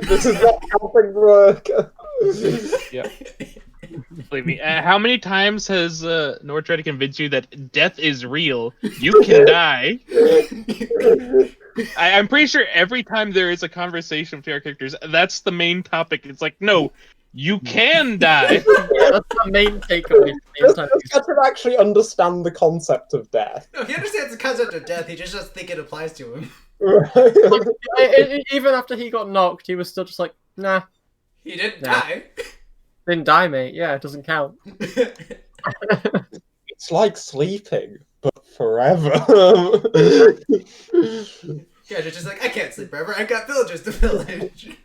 This is not how things work. Yep. Believe me. How many times has Nora tried to convince you that death is real? You can die. I'm pretty sure every time there is a conversation with our characters, that's the main topic. It's like, no, you can die. Yeah, that's the main takeaway. Does Gantron actually understand the concept of death? No, he understands the concept of death. He just doesn't think it applies to him. Even after he got knocked, he was still just like, nah, He didn't Nah. die. didn't die, mate. Yeah, it doesn't count. It's like sleeping, but forever. Gadget's just like, I can't sleep forever. I've got villagers to village.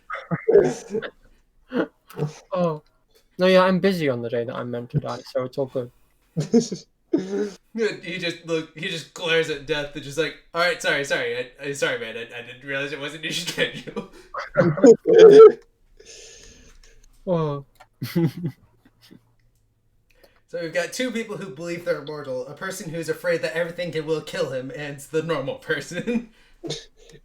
Oh. No, yeah, I'm busy on the day that I'm meant to die, so it's all good. He just glares at death and just like, all right, sorry, sorry, man. I didn't realize it wasn't your schedule. Oh. So we've got two people who believe they're immortal, a person who's afraid that everything will kill him, and the normal person.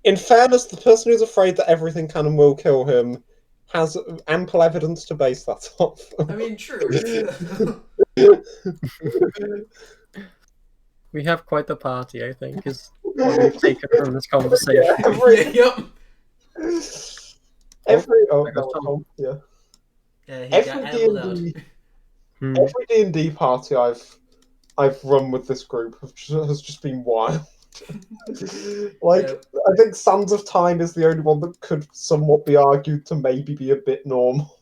In fairness, the person who's afraid that everything can and will kill him has ample evidence to base that off. I mean, true. We have quite the party, I think, is what we've taken from this conversation. Yep. Yeah. He got Every edibled out. every D&D party I've run with this group has just been wild. Like, Yeah. I think Sands of Time is the only one that could somewhat be argued to maybe be a bit normal.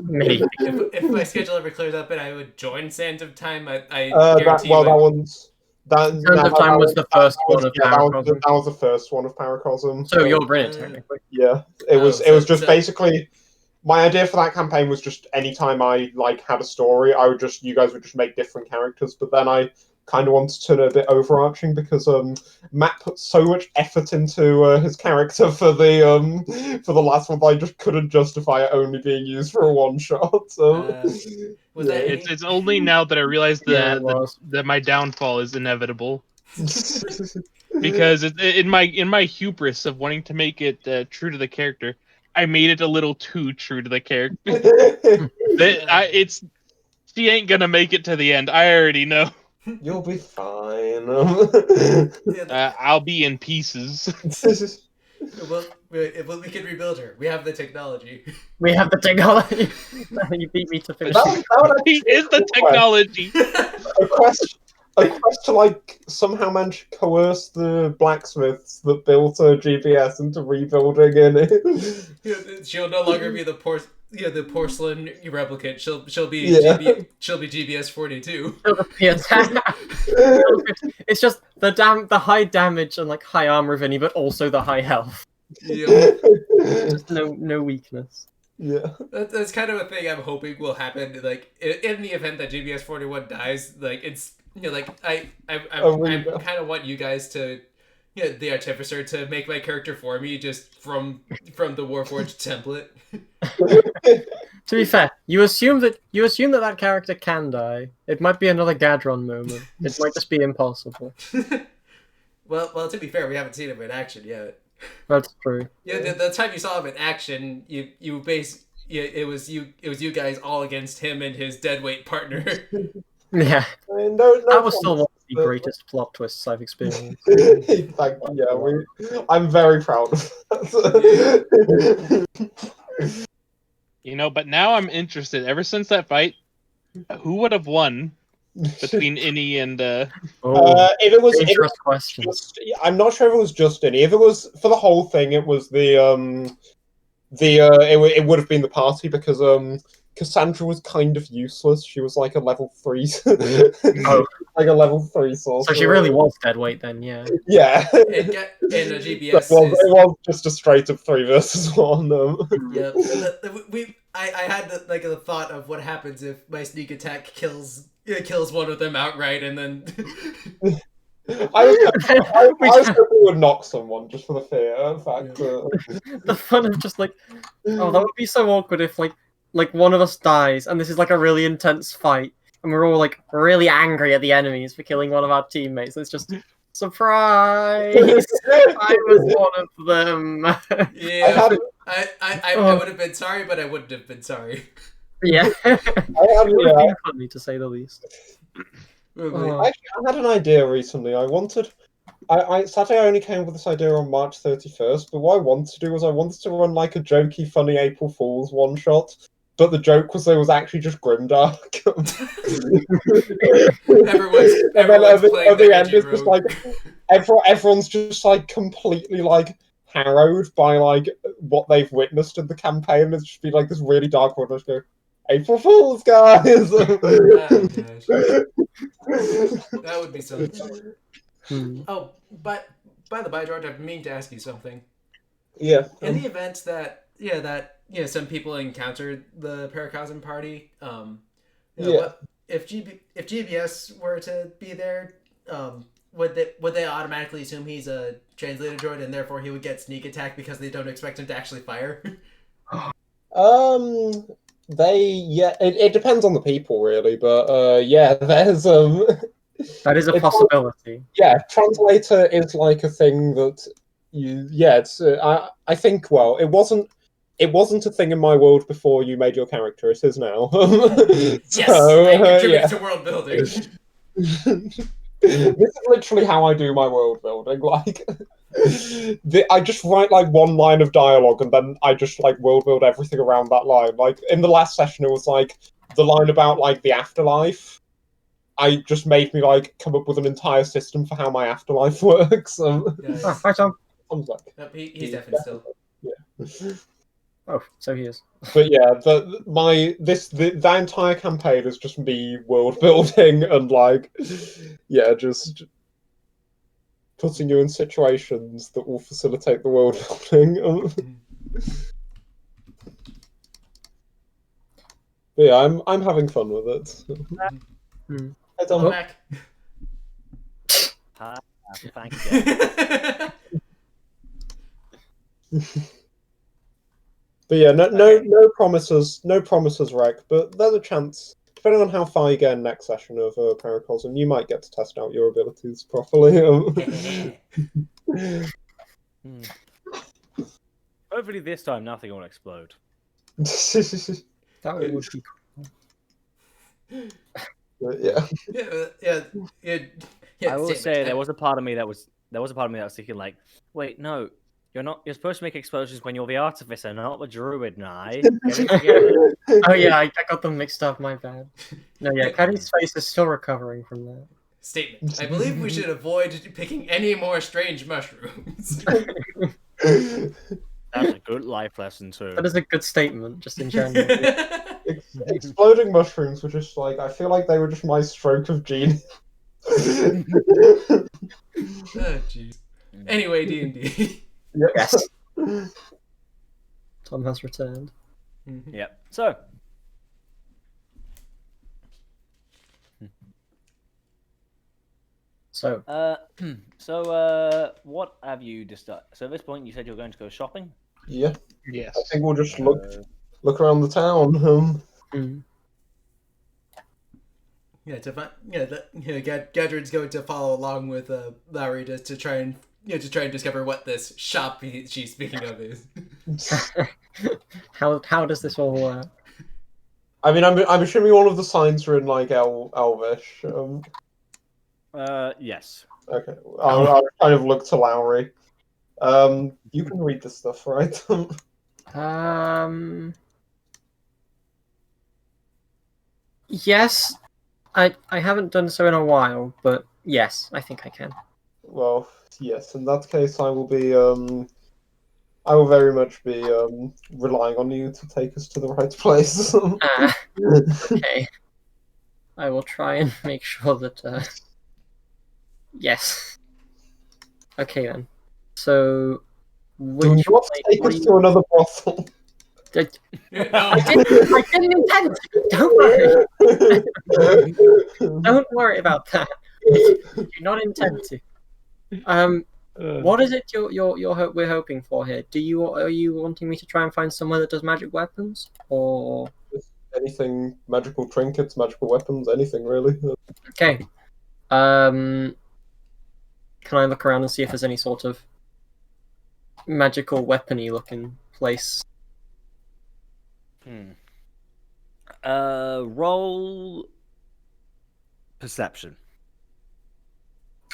Maybe. If my schedule ever clears up and I would join Sands of Time, I That guarantee you. one's Sands of Time was the first one of Paracosm. That was the first one of Paracosm. So you're in it, technically. Yeah, it was just so- basically my idea for that campaign was just anytime I like had a story, you guys would just make different characters. But then I kind of wanted to turn it a bit overarching because Matt put so much effort into his character for the last one that I just couldn't justify it only being used for a one shot. So Was that any? It's only now that I realize Yeah, it was. that my downfall is inevitable. Because in my hubris of wanting to make it true to the character, I made it a little too true to the character. She ain't gonna make it to the end. I already know. You'll be fine. I'll be in pieces. Well, we can rebuild her. We have the technology. We have the technology. You beat me to finish. That would He is the technology. a quest to like somehow manage to coerce the blacksmiths that built a GPS into rebuilding it. She'll no longer be the porcelain replicant. She'll be she'll be GBS 42. It's just the high damage and like high armor of any, but also the high health. Yeah. Just no weakness. Yeah, That's kind of a thing I'm hoping will happen. Like in the event that GBS 41 dies, like it's like I kind of want you guys to. Yeah, the artificer to make my character for me just from the Warforged template. To be fair, you assume that character can die. It might be another Gadron moment. It might just be impossible. Well, to be fair, we haven't seen him in action yet. That's true. Yeah, the time you saw him in action, it was you guys all against him and his deadweight partner. Yeah. I mean, no That was still one of the but- greatest plot twists I've experienced. Thank you. Yeah, I'm very proud of that. But now I'm interested. Ever since that fight, who would have won between Innie and If it was, Dangerous question. I'm not sure if it was just any. If it was for the whole thing, it was it would have been the party because Cassandra was kind of useless. She was like a level 3, Oh. like a level 3 sorcerer. So she really was deadweight then, yeah. Yeah. And a GBS. It was just a straight up 3 versus 1. Yeah, I had the thought of what happens if my sneak attack kills one of them outright, and then I was hoping we would knock someone just for the fear. In fact, The fun of just like, oh, that would be so awkward if like one of us dies and this is like a really intense fight and we're all like really angry at the enemies for killing one of our teammates. It's just surprise! I was one of them. yeah, I would have been sorry, but I wouldn't have been sorry. Yeah, it would have been funny to say the least. Actually, I had an idea recently. Sadly, I only came up with this idea on March 31st, but what I wanted to do was I wanted to run like a jokey, funny April Fool's one-shot, but the joke was there was actually just Grimdark. Everyone's playing at the end, it's rogue. just like everyone's just like completely like harrowed by like what they've witnessed in the campaign. It's just be like this really dark one. Just go, April Fools, guys! Oh, gosh. That would be something. Oh, but by the by, George, I've been meaning to ask you something. Yeah. In the event that some people encountered the Paracosm party, if GBS were to be there, would they automatically assume he's a translator droid and therefore he would get sneak attack because they don't expect him to actually fire? It depends on the people really, but there's That is a possibility. Translator is like a thing that I think it wasn't a thing in my world before you made your character. It is now. Yes, I contribute to world building. This is literally how I do my world building. Like, I just write like one line of dialogue and then I just like world build everything around that line. Like in the last session, it was like the line about like the afterlife. I just made me like come up with an entire system for how my afterlife works. Hi, Tom. Tom's back. Nope, he's definitely still. Yeah. Oh, so he is. But yeah, that entire campaign is just me world building and like, just putting you in situations that will facilitate the world building. But yeah, I'm having fun with it. I don't Welcome back. Thank you. But yeah, no promises, Rec. But there's a chance, depending on how far you get in next session of Paracosm, you might get to test out your abilities properly. Hopefully this time nothing will explode. That would be Yeah. I will say there was a part of me that was thinking like, wait, no, you're supposed to make explosions when you're the artificer, not the druid. Nye. Oh yeah, I got them mixed up. My bad. No, yeah, Caddy's face is still recovering from that. Statement. I believe we should avoid picking any more strange mushrooms. That's a good life lesson too. That is a good statement, just in general. Exploding mushrooms were just like, I feel like they were just my stroke of genius. Oh jeez. Anyway, D&D. Yes. Tom has returned. Yep. So. What have you decided? So at this point, you said you were going to go shopping. Yeah. Yes. I think we'll just look around the town. Gadrin's going to follow along with Lowry just to try and discover what this shop she's speaking of is. How does this all work? I mean, I'm assuming all of the signs are in like Elvish. Yes. Okay, I'll kind of look to Lowry. You can read this stuff, right? Yes. I haven't done so in a while, but yes, I think I can. Well, yes. In that case, I will very much be relying on you to take us to the right place. Okay. I will try and make sure that. Yes. Okay then. So, Do not take us to another brothel. I didn't intend to. Don't worry. Don't worry about that. I do not intend to. What is it we're hoping for here? Are you wanting me to try and find somewhere that does magic weapons, or anything, magical trinkets, magical weapons, anything really? okay? Can I look around and see if there's any sort of magical weapony looking place? Roll perception.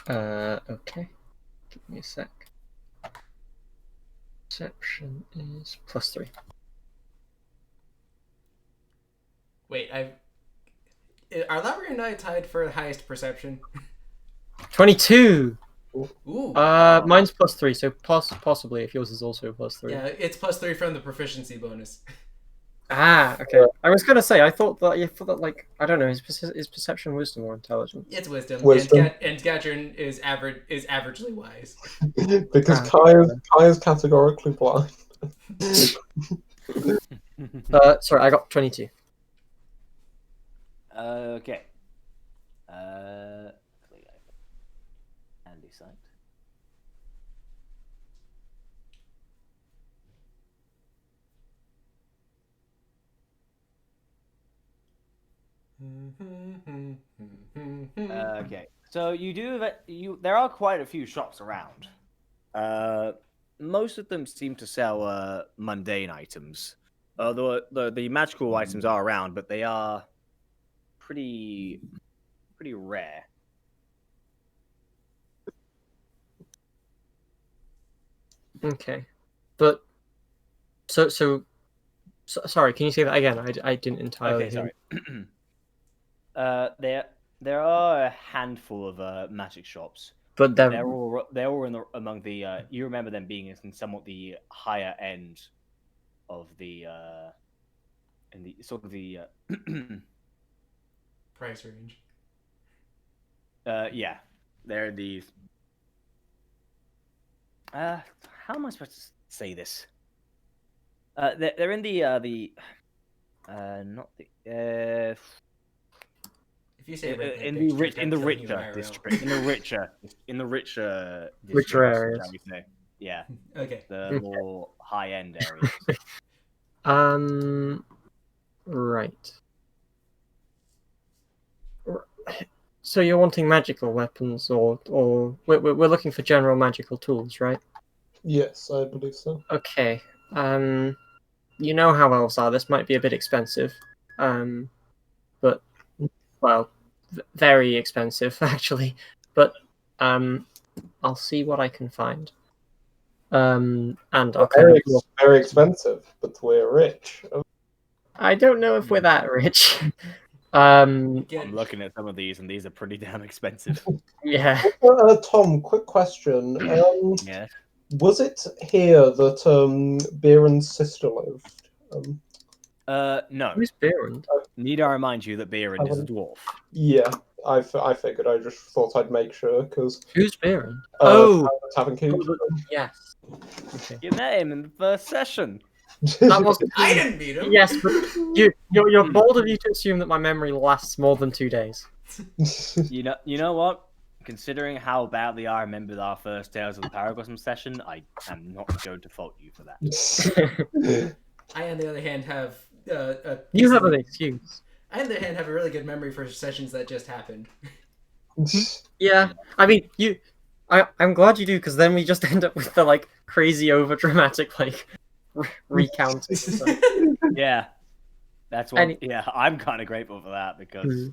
Okay. Give me a sec. Perception is +3. Wait, are Lowry and I tied for highest perception? 22. Ooh. Mine's +3, so possibly if yours is also +3. Yeah, it's +3 from the proficiency bonus. Ah, okay. I was gonna say I thought that like I don't know, is perception wisdom or intelligence? It's wisdom. Wisdom. And Gadrin is averagely wise. Because Kai is categorically blind. Sorry, I got 22. Okay. Handy sight. Okay, so there are quite a few shops around. Most of them seem to sell mundane items. The magical items are around, but they are pretty rare. Okay, but so sorry. Can you say that again? I didn't entirely. Okay, sorry. There are a handful of magic shops, but they're all among the. You remember them being in somewhat the higher end of the in the sort of the price range. Yeah, they're the. How am I supposed to say this? They're in the not the If you say in the richer district, in the richer areas. shall we say? Yeah. Okay. The more high end areas. Right. So you're wanting magical weapons, or we're looking for general magical tools, right? Yes, I believe so. Okay. You know how elves are. This might be a bit expensive, but well, very expensive actually. But I'll see what I can find. And I'll kind of very expensive, but we're rich. I don't know if we're that rich. I'm looking at some of these, and these are pretty damn expensive. Yeah. Tom, quick question. Yeah. Was it here that Beeren's sister lived? No. Who's Beeren? Need I remind you that Beeren is a dwarf? Yeah, I figured. I just thought I'd make sure because. Who's Beeren? Tavern Keys. Yes. Okay. You met him in the first session. That wasn't. I didn't meet him. Yes, but you're bold of you to assume that my memory lasts more than 2 days. You know what? Considering how badly I remembered our first Tales of the Paragosm session, I am not going to fault you for that. I, on the other hand, have you have an excuse. I, on the other hand, have a really good memory for sessions that just happened. Yeah, I mean, I'm glad you do, because then we just end up with the like crazy over dramatic like recounting. So. Yeah, that's what. Yeah, I'm kind of grateful for that because.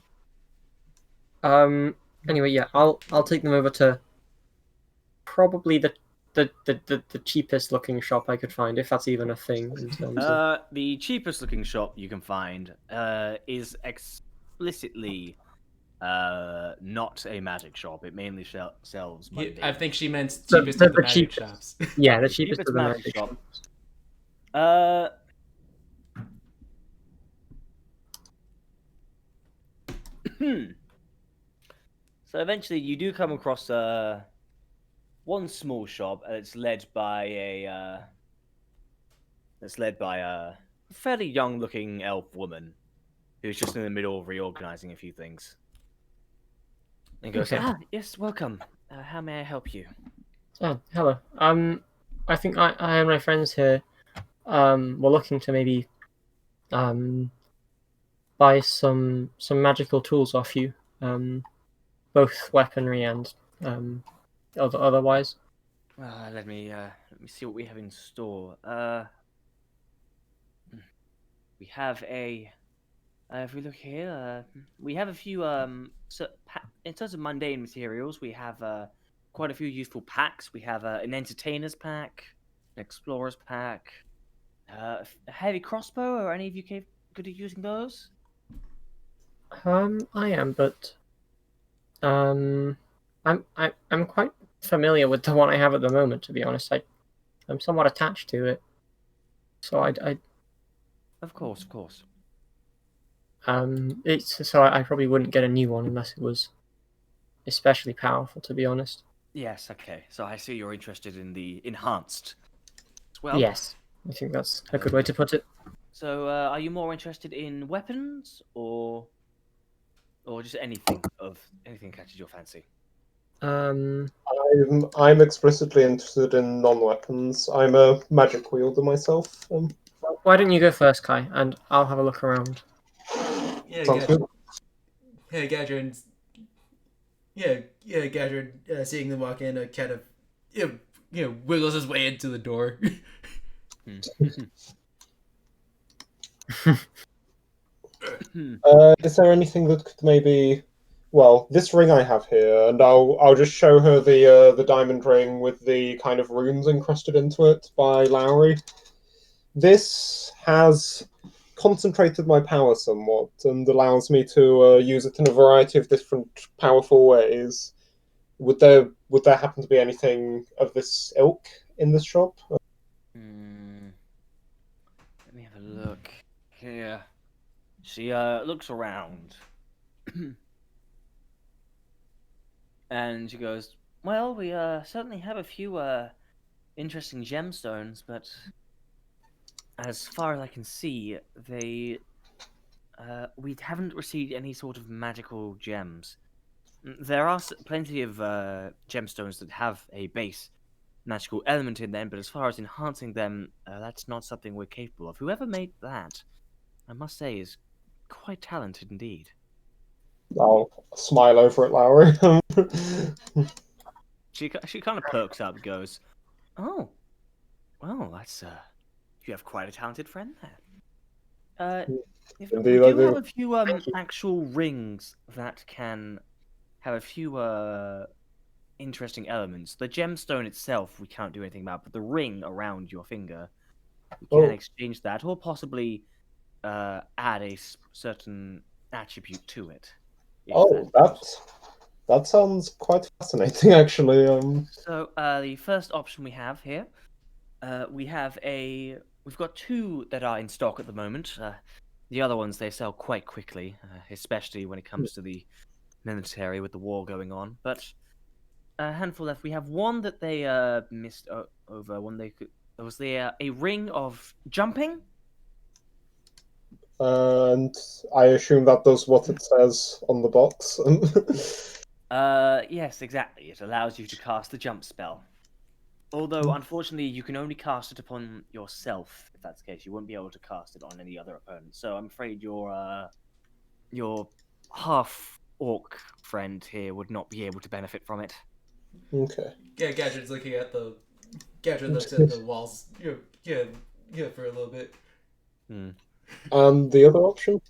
Anyway, yeah, I'll take them over to probably the cheapest looking shop I could find, if that's even a thing in terms of. The cheapest looking shop you can find is explicitly not a magic shop. It mainly sells mundane. I think she meant cheapest of the magic shops. Yeah, the cheapest of the magic shop. So eventually you do come across one small shop. It's led by a fairly young-looking elf woman who's just in the middle of reorganizing a few things. And goes, Okay. Yes, welcome. How may I help you? Oh, hello. I think I and my friends here, were looking to maybe, buy some magical tools off you, both weaponry and otherwise. Let me see what we have in store. We have if we look here, we have a few in terms of mundane materials, we have quite a few useful packs. We have an entertainer's pack, an explorer's pack, a heavy crossbow. Are any of you good at using those? I am, but I'm quite familiar with the one I have at the moment. To be honest, I'm somewhat attached to it. So I Of course. it's so I probably wouldn't get a new one unless it was especially powerful. To be honest. Yes. Okay. So I see you're interested in the enhanced as well. Yes, I think that's a good way to put it. So, are you more interested in weapons or just anything catches your fancy? I'm explicitly interested in non-weapons. I'm a magic wielder myself. Why don't you go first, Kai, and I'll have a look around. Yeah, Sounds good. Yeah, Gadrin. Yeah, Gadrin, seeing them walk in, kind of, wiggles his way into the door. Is there anything that could maybe? Well, this ring I have here, and I'll just show her the diamond ring with the kind of runes encrusted into it by Lowry. This has concentrated my power somewhat and allows me to use it in a variety of different powerful ways. Would there happen to be anything of this ilk in this shop? Let me have a look here. She looks around, and she goes, "Well, we certainly have a few interesting gemstones, but as far as I can see, we haven't received any sort of magical gems. There are plenty of gemstones that have a base magical element in them, but as far as enhancing them, that's not something we're capable of. Whoever made that, I must say, is quite talented indeed." I'll smile over at Lowry. She kind of perks up, goes, "Oh, well, that's you have quite a talented friend there. Indeed, we I do do. have a few actual rings that can have a few interesting elements. The gemstone itself we can't do anything about, but the ring around your finger, we can exchange that, or possibly add a certain attribute to it. That sounds quite fascinating, actually. So the first option we have here, we've got two that are in stock at the moment. The other ones they sell quite quickly, especially when it comes to the military with the war going on. But a handful left. We have one that they missed over. One they could. There was a ring of jumping. And I assume that does what it says on the box. Yes, exactly. It allows you to cast the jump spell. Although, unfortunately, you can only cast it upon yourself. If that's the case, you won't be able to cast it on any other opponent. So I'm afraid you're your half orc friend here would not be able to benefit from it. Okay. Yeah, Gadget's looking at the. Gadget looks at the walls. Yeah, for a little bit. And the other option?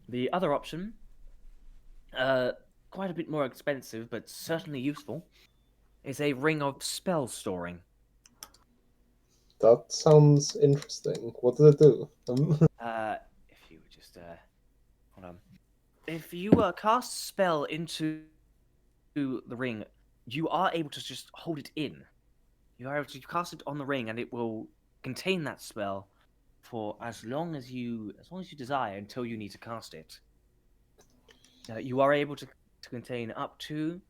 The other option, quite a bit more expensive, but certainly useful, is a ring of spell storing. That sounds interesting. What does it do? If you would just hold on. If you cast a spell into the ring, you are able to just hold it in. You are able to cast it on the ring, and it will contain that spell for as long as you desire until you need to cast it. You are able to contain up to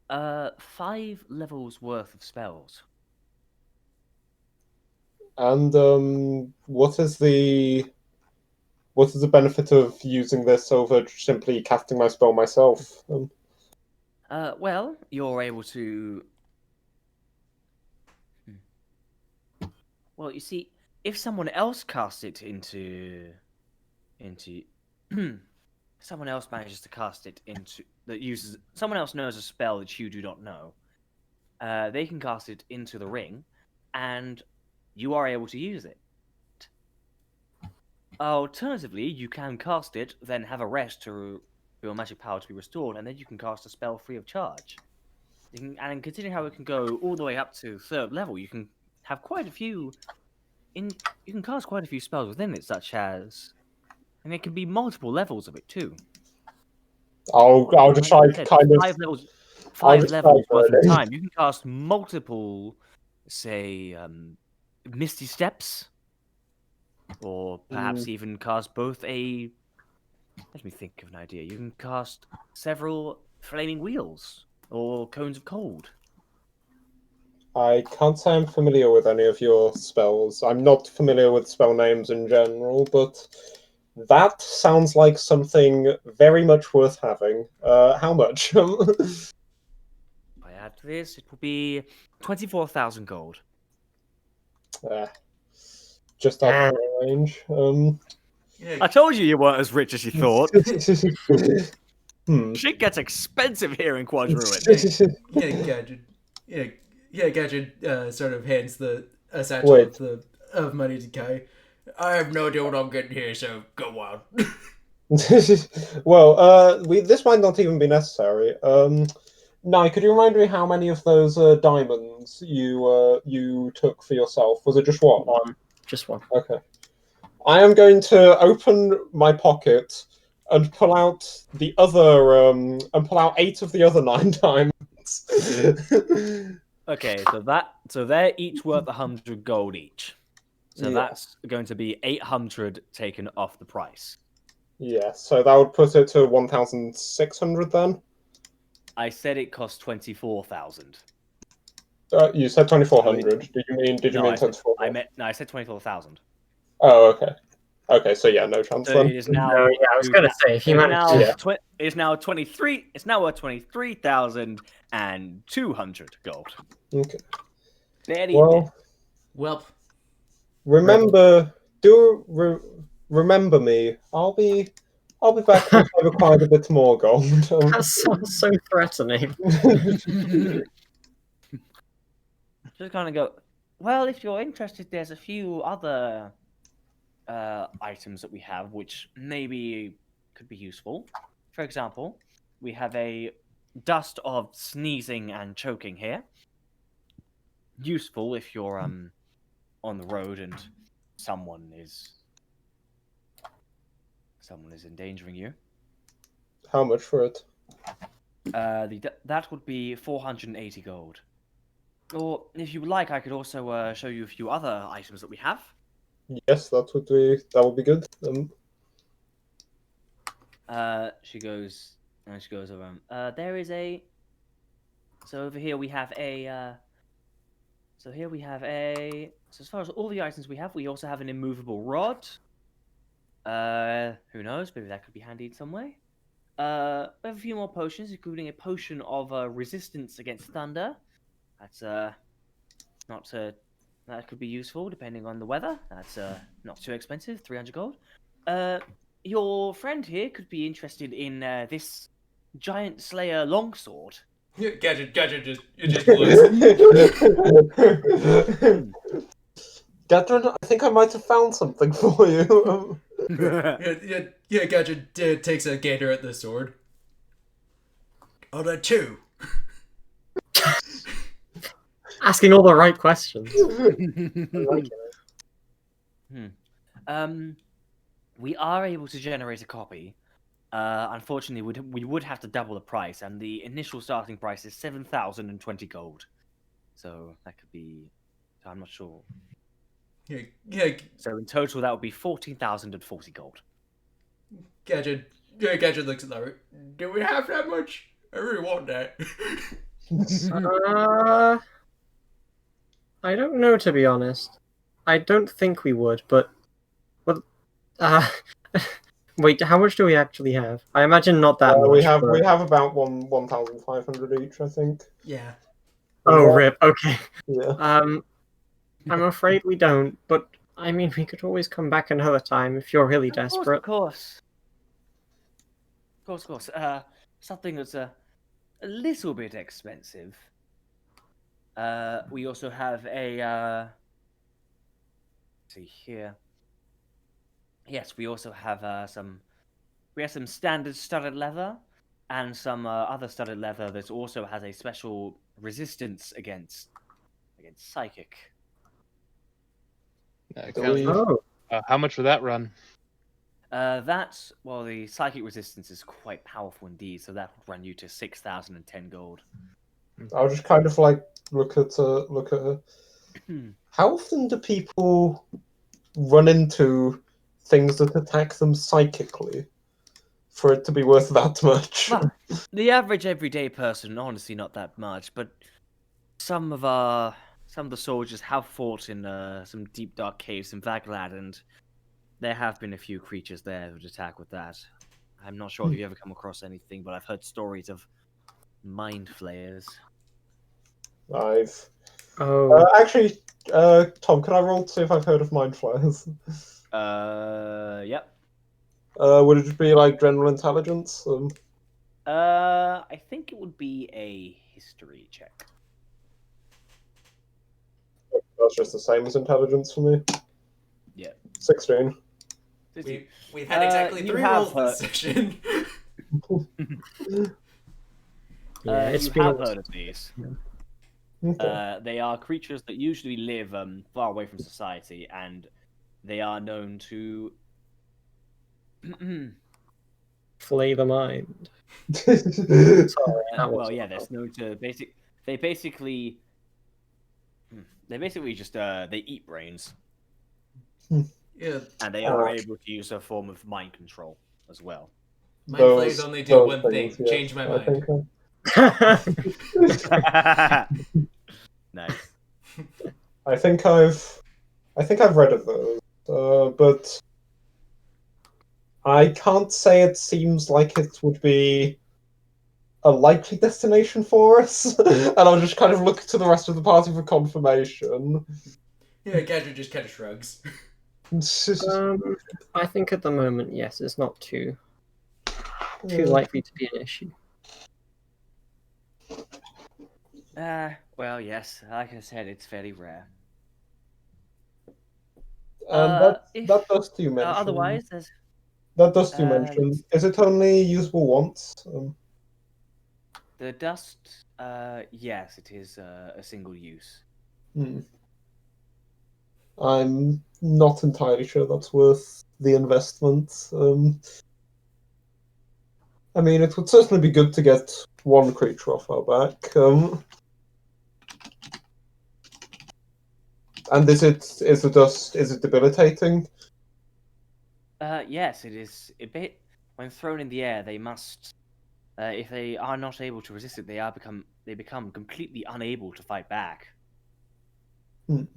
5 levels worth of spells. And what is the benefit of using this over simply casting my spell myself? Well, you're able to. Well, you see, if someone else casts it into, someone else manages to cast it into someone else knows a spell that you do not know. They can cast it into the ring, and you are able to use it. Alternatively, you can cast it, then have a rest for your magic power to be restored, and then you can cast a spell free of charge. And considering how it can go all the way up to 3rd level, you can have quite a few. You can cast quite a few spells within it, such as, and it can be multiple levels of it too. I'll just try kind of 5 levels. I'll 5 just levels try worth of burning. time. You can cast multiple, say, Misty Steps, or perhaps even cast both a. Let me think of an idea. You can cast several Flaming Wheels or Cones of Cold. I can't say I'm familiar with any of your spells. I'm not familiar with spell names in general, but that sounds like something very much worth having. How much? If I add to this, it will be 24,000 gold. Just out of my range. I told you weren't as rich as you thought. Hmm. Shit gets expensive here in Quadruin. Yeah, Gadget. Yeah, Gadget sort of hands a satchel Wait. of money to Kai. I have no idea what I'm getting here, so go on. Well, this might not even be necessary. Nye, could you remind me how many of those diamonds you took for yourself? Was it just one? One. Just one. Okay. I am going to open my pocket and pull out the other and pull out 8 of the other 9 diamonds. Okay, so they're each worth 100 gold each. So Yeah. that's going to be 800 taken off the price. Yeah, so that would put it to 1,600 then. I said it cost 24,000. You said 2,400. Did you mean 24,000? I said 24,000. Oh, okay. Okay, so yeah, no chance So then. it is now. No, yeah, I was going to say, if you managed to... It is now 23. It's now worth 23,200 gold. Okay. Well, remember me. I'll be back once I've acquired a bit more gold. That sounds so threatening. Just kind of go. Well, if you're interested, there's a few other items that we have which maybe could be useful. For example, we have a dust of sneezing and choking here. Useful if you're on the road and someone is endangering you. How much for it? That would be 480 gold. Or if you would like, I could also show you a few other items that we have. Yes, that would be good. She goes around. There is a. So over here we have a. So as far as all the items we also have an immovable rod. Who knows? Maybe that could be handy in some way. We have a few more potions, including a potion of resistance against thunder. That's that could be useful depending on the weather. That's not too expensive, 300 gold. your friend here could be interested in this giant slayer longsword. Gadget just looks. Gadrin, I think I might have found something for you. Gadget takes a gander at the sword. On a 2. Asking all the right questions. I like it. We are able to generate a copy. Unfortunately, we would have to double the price, and the initial starting price is 7,020 gold. So that could be. I'm not sure. Yeah. So in total, that would be 14,040 gold. Gadget looks at Larry. Do we have that much? I really want that. I don't know, to be honest. I don't think we would, but wait, how much do we actually have? I imagine not that much. We have about 1,500 each, I think. Yeah. Oh, rip. Okay. Yeah. I'm afraid we don't, but I mean, we could always come back another time if you're really desperate. Of course. Something that's a little bit expensive. We also have a. Let's see here. Yes, we also have some. We have some standard studded leather, and some other studded leather that also has a special resistance against psychic. How much would that run? The psychic resistance is quite powerful indeed, so that would run you to 6,010 gold. I'll just kind of like look at how often do people run into things that attack them psychically for it to be worth that much? Well, the average everyday person, honestly, not that much, but some of the soldiers have fought in some deep dark caves in Vaglad, and there have been a few creatures there who'd attack with that. I'm not sure if you've ever come across anything, but I've heard stories of mind flayers. Actually, Tom, can I roll to see if I've heard of mind flayers? Yep. Would it just be like general intelligence? I think it would be a history check. That's just the same as intelligence for me. Yeah. 16. We've had exactly 3 rolls this session. You have heard of these. Yeah. Okay. They are creatures that usually live far away from society, and they are known to flay the mind. They're known to they basically just they eat brains. Yeah. And they are able to use a form of mind control as well. Mind flayers only do one thing: change my mind. Nice. I think I've read of those, but I can't say it seems like it would be a likely destination for us. And I'll just kind of look to the rest of the party for confirmation. Yeah, Gadget just kind of shrugs. I think at the moment, yes, it's not too likely to be an issue. Well, yes, like I said, it's fairly rare. That does do mention. Otherwise, there's. That does do mention. Is it only usable once? The dust, yes, it is a single use. I'm not entirely sure that's worth the investment. I mean, it would certainly be good to get one creature off our back. And is it debilitating? Yes, it is. When thrown in the air, they must. If they are not able to resist it, they become completely unable to fight back. It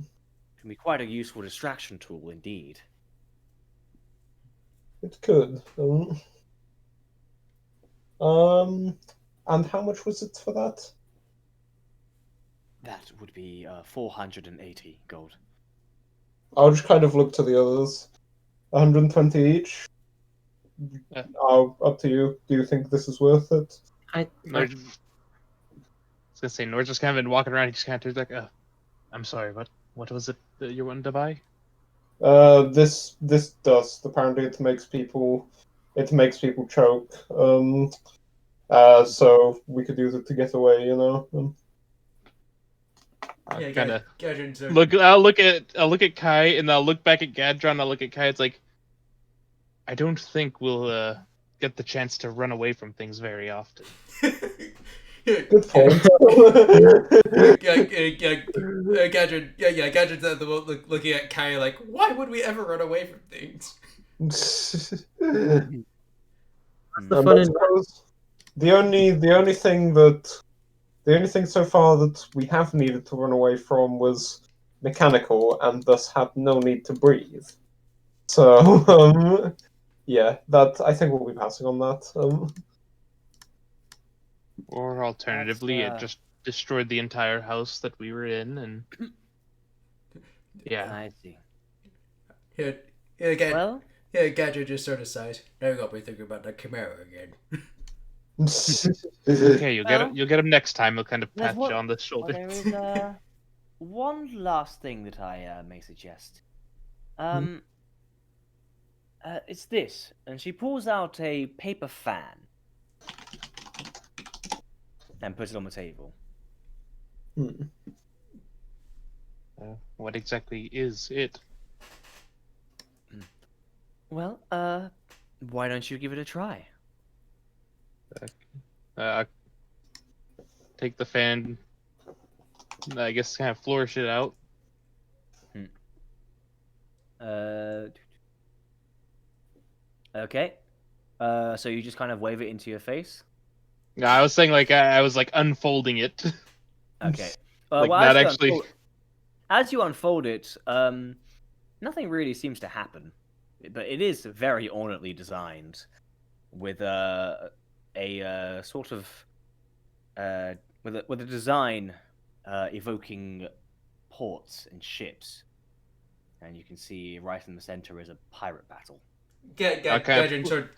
can be quite a useful distraction tool, indeed. It could. And how much was it for that? That would be 480 gold. I'll just kind of look to the others. 120 each. Up to you. Do you think this is worth it? I I was gonna say, Nord's just kind of been walking around. He just kind of turns like, I'm sorry, what was it that you wanted to buy? This dust. Apparently, it makes people choke. So we could use it to get away. I kind of Gadget's look. I'll look at Kai, and I'll look back at Gadron. I'll look at Kai. It's like, I don't think we'll get the chance to run away from things very often. Good point. Gadget's looking at Kai like, why would we ever run away from things? And I suppose the only thing so far that we have needed to run away from was mechanical, and thus had no need to breathe. So, yeah, that I think we'll be passing on that. Or alternatively, it just destroyed the entire house that we were in, and yeah. I see. Gadget just sort of sighs. Now you got me thinking about that Chimera again. Okay, you'll get him next time. He'll kind of pat you on the shoulder. There is one last thing that I may suggest. It's this, and she pulls out a paper fan and puts it on the table. What exactly is it? Well, why don't you give it a try? Take the fan. I guess kind of flourish it out. Okay. So you just kind of wave it into your face. No, I was saying like I was like unfolding it. Okay. Like not actually. As you unfold it, nothing really seems to happen, but it is very ornately designed, with a sort of with a design evoking ports and ships, and you can see right in the center is a pirate battle.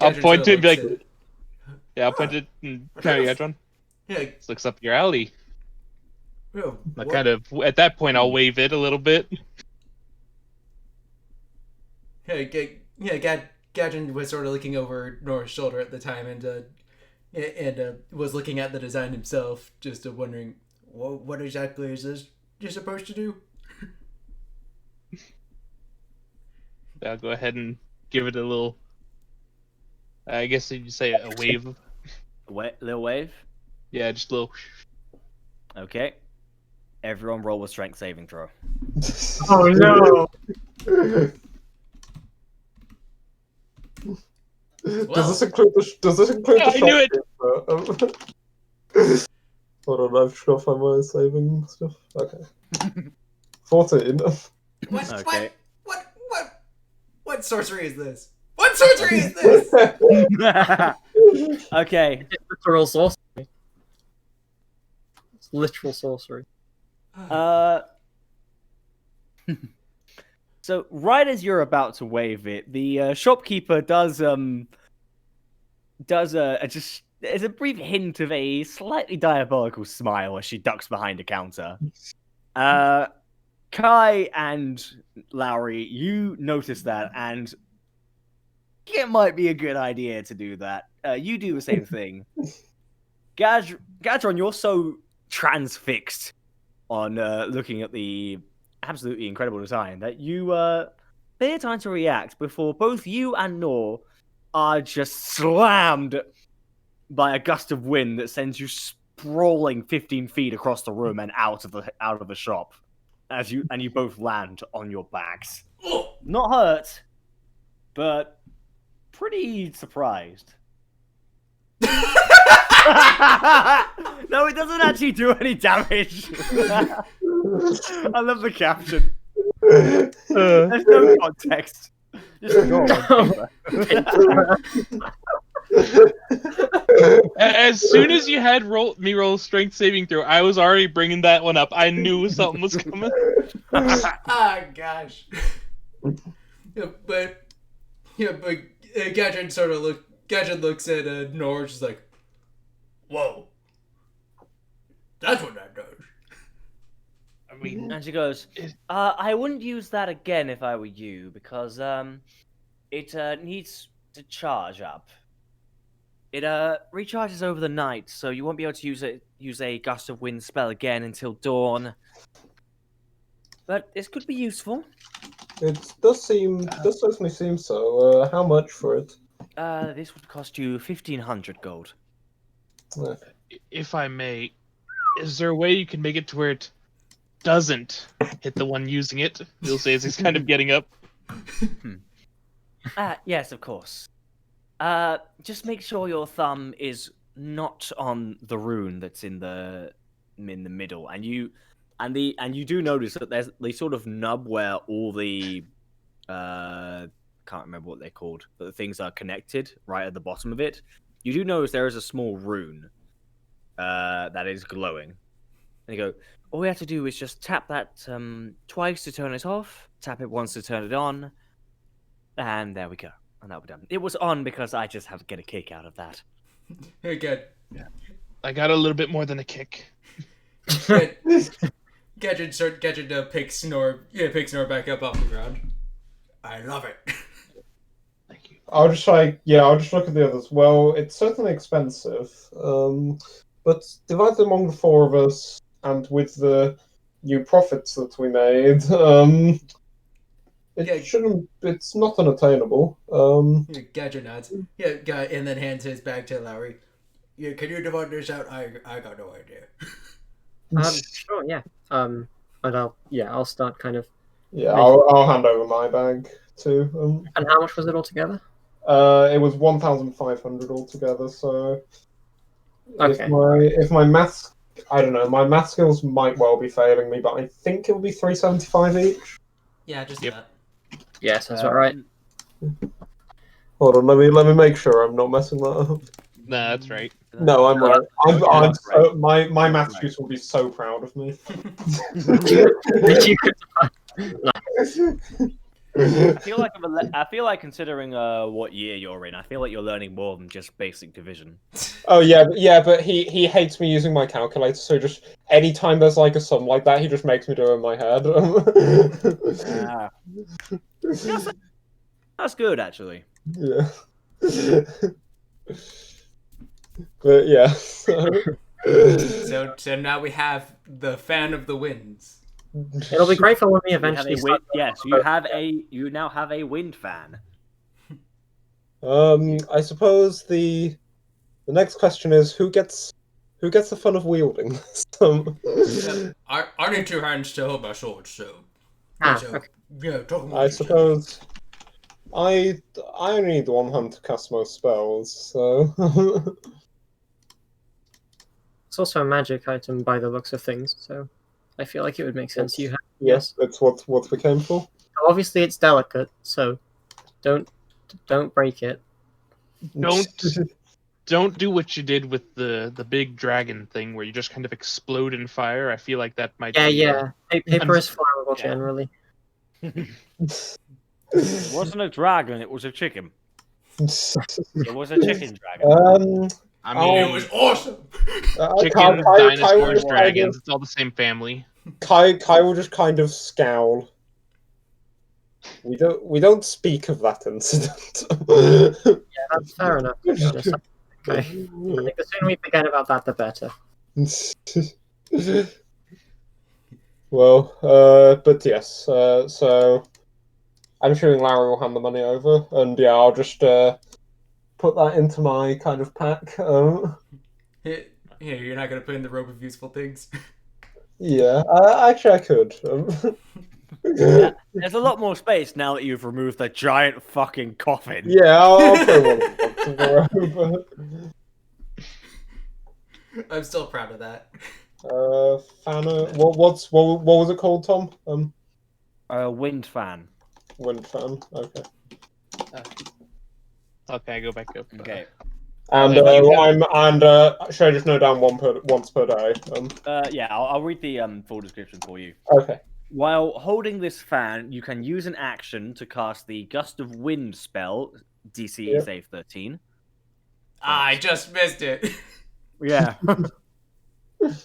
I'll point to it and be like, I'll point it and carry Gadron. Yeah, this looks up your alley. Oh, I kind of at that point I'll wave it a little bit. Gadron was sort of looking over Nora's shoulder at the time, and was looking at the design himself, just wondering, what exactly is this you're supposed to do? I'll go ahead and give it a little. I guess you'd say a wave. Little wave. Yeah, just a little. Okay. Everyone roll a strength saving throw. Oh no! Does this include the I knew it! Hold on, I've just got to find my saving stuff. Okay. 14. Okay. What sorcery is this? What sorcery is this? Okay. It's literal sorcery. It's literal sorcery. So right as you're about to wave it, the shopkeeper does just there's a brief hint of a slightly diabolical smile as she ducks behind a counter. Kai and Lowry, you notice that, and it might be a good idea to do that. You do the same thing. Gadron, you're so transfixed on looking at the absolutely incredible design that you pay time to react before both you and Nor are just slammed by a gust of wind that sends you sprawling 15 feet across the room and out of the shop. As you both land on your backs. Not hurt, but pretty surprised. No, it doesn't actually do any damage. I love the caption. There's no context. Just ignore it. As soon as you had me roll strength saving throw, I was already bringing that one up. I knew something was coming. Ah, gosh. But Gadget looks at Nora, just like, whoa. That's what that does. I mean, And she goes, I wouldn't use that again if I were you, because it needs to charge up. It recharges over the night, so you won't be able to use a gust of wind spell again until dawn. But this could be useful. It does certainly seem so. How much for it? This would cost you 1,500 gold. if I may, is there a way you can make it to where it doesn't hit the one using it? You'll say as he's kind of getting up. Yes, of course. Just make sure your thumb is not on the rune that's in the middle, and you do notice that there's the sort of nub where all the can't remember what they're called, but the things are connected right at the bottom of it. You do notice there is a small rune that is glowing, and you go, all we have to do is just tap that twice to turn it off, tap it once to turn it on, and there we go. And that'll be done. It was on because I just have to get a kick out of that. Hey, good. Yeah. I got a little bit more than a kick. Gadget picks Snore back up off the ground. I love it. Thank you. I'll just look at the others. Well, it's certainly expensive, but divide them among the four of us, and with the new profits that we made, it's not unattainable. Gadget nods. Yeah, guy, and then hands his bag to Lowry. Yeah, can you divide this out? I got no idea. Sure, yeah. And I'll start kind of. Yeah, I'll hand over my bag too. And how much was it altogether? It was 1,500 altogether. So, Okay. if my math, I don't know, my math skills might well be failing me, but I think it will be 375 each. Yeah, just that. Yes, that's about right. Hold on, let me make sure I'm not messing that up. Nah, that's right. No, I'm right. I'm so, right. my math juice will be so proud of me. I feel like considering what year you're in, I feel like you're learning more than just basic division. Oh yeah, but he hates me using my calculator, so just anytime there's like a sum like that, he just makes me do it in my head. That's good, actually. Yeah. But yeah. So now we have the fan of the winds. It'll be great for when we eventually start. Yes, you now have a wind fan. I suppose the next question is who gets the fun of wielding this? I need two hands to hold my sword, so Okay. yeah, talk about I suppose I only need one hand to cast most spells, so It's also a magic item by the looks of things, so I feel like it would make sense. You have yes, that's what we came for. Obviously, it's delicate, so don't break it. Don't do what you did with the big dragon thing where you just kind of explode in fire. I feel like that might Yeah. Paper is flammable generally. It wasn't a dragon, it was a chicken. It was a chicken dragon. I mean, it was awesome. Chickens, dinosaurs, dragons, it's all the same family. Kai will just kind of scowl. We don't speak of that incident. Yeah, that's fair enough. To be honest. Okay. I think the sooner we forget about that, the better. Well, but yes, so I'm assuming Larry will hand the money over, and yeah, I'll just put that into my kind of pack. Yeah, you're not gonna put in the robe of useful things. Yeah, actually I could. Yeah, there's a lot more space now that you've removed the giant fucking coffin. Yeah, I'll put one of the robe. I'm still proud of that. Fanner, what was it called, Tom? Wind fan. Wind fan. Okay. Okay, I go back up. Okay. And should I just note down once per day? Yeah, I'll read the full description for you. Okay. While holding this fan, you can use an action to cast the Gust of Wind spell, DC save 13. I just missed it. Yeah.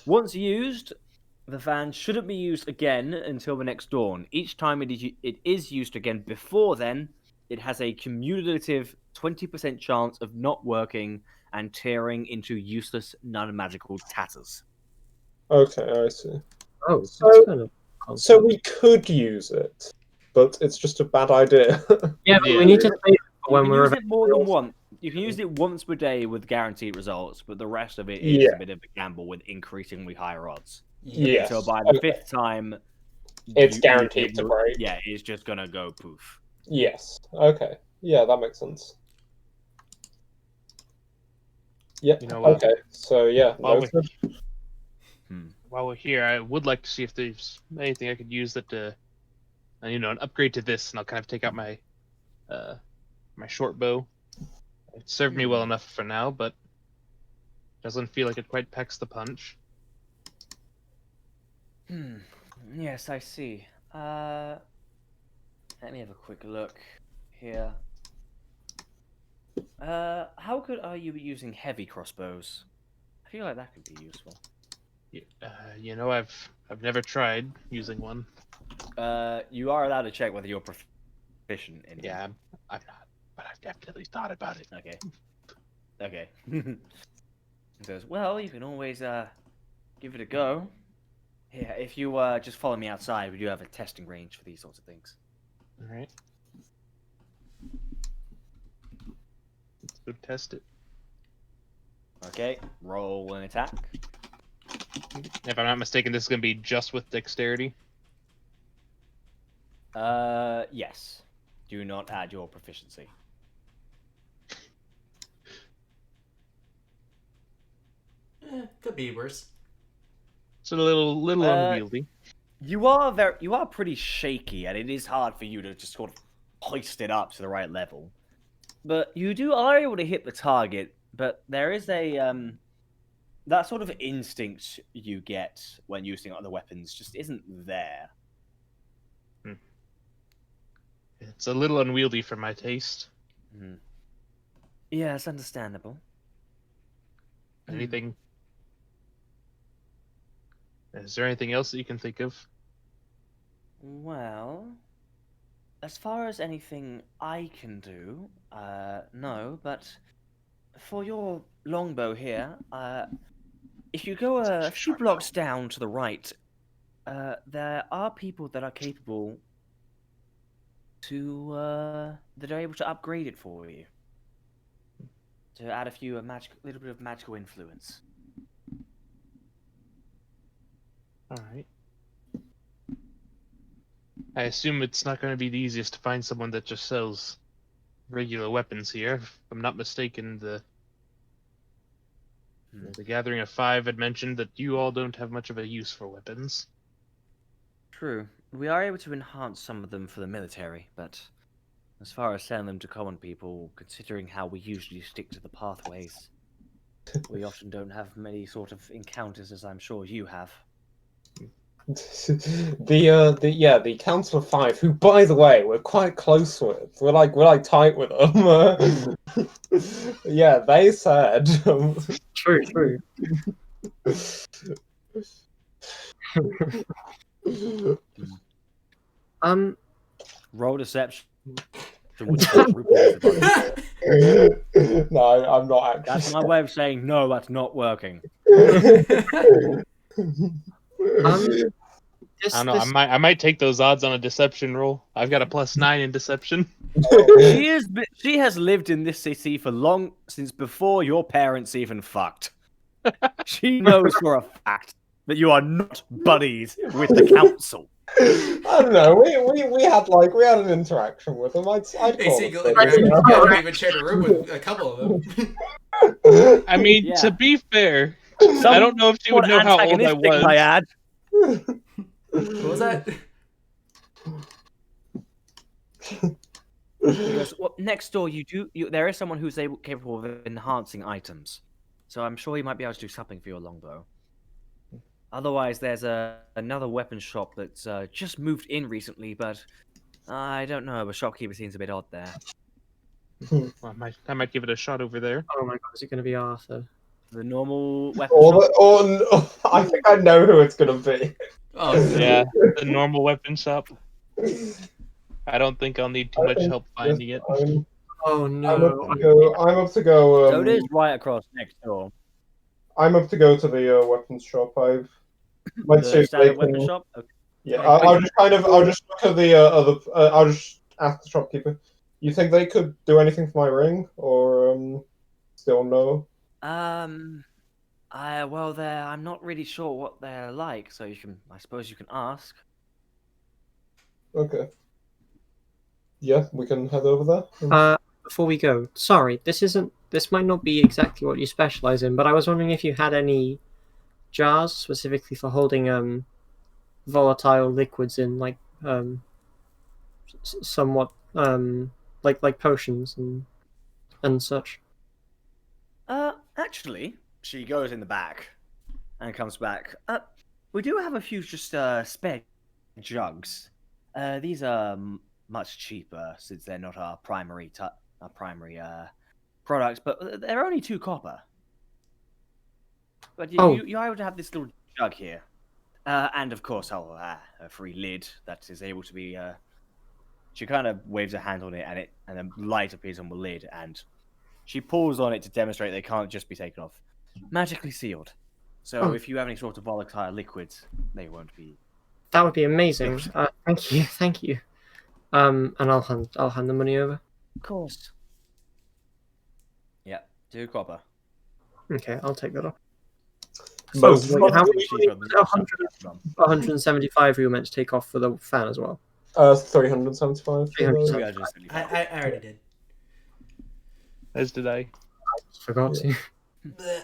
Once used, the fan shouldn't be used again until the next dawn. Each time it is used again before then, it has a cumulative 20% chance of not working and tearing into useless non-magical tatters. Okay, I see. Oh, So- that's kind of So concept. we could use it, but it's just a bad idea. Yeah, but Yeah. we need to save it for You when can we're use it more than once. You can use it once per day with guaranteed results, but the rest of it is Yeah. a bit of a gamble with increasingly higher odds. Yes. So by the Okay. fifth time, It's guaranteed it to will- break. Yeah, it's just gonna go poof. Yes. Okay. Yeah, that makes sense. Yeah. You know what? Okay. So yeah, While noted. While we're here, I would like to see if there's anything I could use that, an upgrade to this, and I'll kind of take out my, my short bow. It served me well enough for now, but doesn't feel like it quite packs the punch. Yes, I see. Let me have a quick look here. How good are you at using heavy crossbows? I feel like that could be useful. I've never tried using one. You are allowed to check whether you're proficient in. Yeah, I'm not, but I've definitely thought about it. Okay. Okay. He says, well, you can always give it a go. Yeah, if you just follow me outside, we do have a testing range for these sorts of things. All right. Let's go test it. Okay, roll an attack. If I'm not mistaken, this is going to be just with dexterity. Yes. Do not add your proficiency. Could be worse. It's a little unwieldy. You are pretty shaky, and it is hard for you to just sort of hoist it up to the right level. But you are able to hit the target, but there is a that sort of instinct you get when using other weapons just isn't there. It's a little unwieldy for my taste. Yeah, it's understandable. Anything? Is there anything else that you can think of? Well, as far as anything I can do, no, but for your longbow here, if you go a few blocks down to the right, there are people that are capable to, that are able to upgrade it for you. To add a little bit of magical influence. Alright. I assume it's not going to be the easiest to find someone that just sells regular weapons here. If I'm not mistaken, the Gathering of Five had mentioned that you all don't have much of a use for weapons. True. We are able to enhance some of them for the military, but as far as selling them to common people, considering how we usually stick to the pathways, we often don't have many sort of encounters, as I'm sure you have. The Council of Five, who, by the way, we're quite close with. We're like tight with them. Yeah, they said. True. Roll deception. No, I'm not actually. That's my way of saying no. That's not working. I don't know. I might take those odds on a deception roll. I've got a +9 in deception. She has lived in this city for long since before your parents even fucked. She knows for a fact that you are not buddies with the council. I don't know. We had an interaction with them. I'd call Basically, them. you haven't even shared a room with a couple of them. I mean, Yeah. to be fair, I don't know if she would know how old I Antagonistic, was. I add. What was that? He goes, well, next door, there is someone who's capable of enhancing items. So I'm sure you might be able to do something for your longbow. Otherwise, there's another weapon shop that's just moved in recently, but I don't know. The shopkeeper seems a bit odd there. Well, I might give it a shot over there. Oh my god, is it going to be Arthur? The normal weapon shop. I think I know who it's gonna be. Oh no. Yeah, the normal weapon shop. I don't think I'll need too much help finding it. Oh I'm no. up to go. So it is right across next door. I'm up to go to the weapons shop. Might see The if they standard weapon can. shop. Okay. Yeah, Okay, I'll just look at the other. I'll just ask the shopkeeper. You think they could do anything for my ring, or still no? Well, I'm not really sure what they're like, so I suppose you can ask. Okay. Yeah, we can head over there. Before we go, sorry, this might not be exactly what you specialize in, but I was wondering if you had any jars specifically for holding volatile liquids in, like somewhat like potions and such. Actually, she goes in the back and comes back. We do have a few just spare jugs. These are much cheaper since they're not our primary products, but they're only 2 copper. But you are able to have this little jug here, and of course, a free lid that is able to be. She kind of waves her hand on it, and then light appears on the lid, and she pulls on it to demonstrate they can't just be taken off. Magically sealed. So if you have any sort of volatile liquids, they won't be. That would be amazing. Thank you. And I'll hand the money over. Of course. Yeah, 2 copper. Okay, I'll take that off. So, So, wait, how much? Cheaper than 175 you were meant to take off for the fan as well. 375. 375. I already did. As did I. Forgot to. Bleh.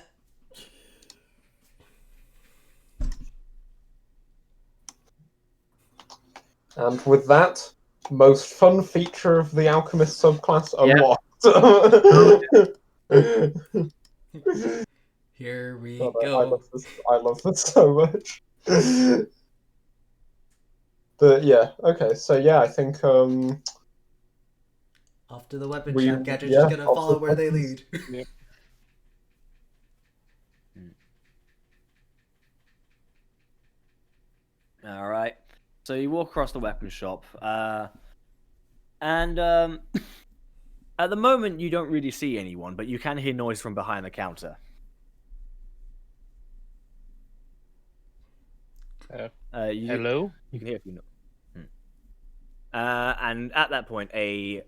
And with that, most fun feature of the alchemist subclass unlocked. Here we God, go. I love this so much. But yeah, okay, so yeah, I think Off to the weapon We- shop. Gadget's yeah, just gonna off follow the where they weapons. lead. Yep. All right. So you walk across the weapon shop, and at the moment you don't really see anyone, but you can hear noise from behind the counter. Hello? You can hear a few. And at that point, a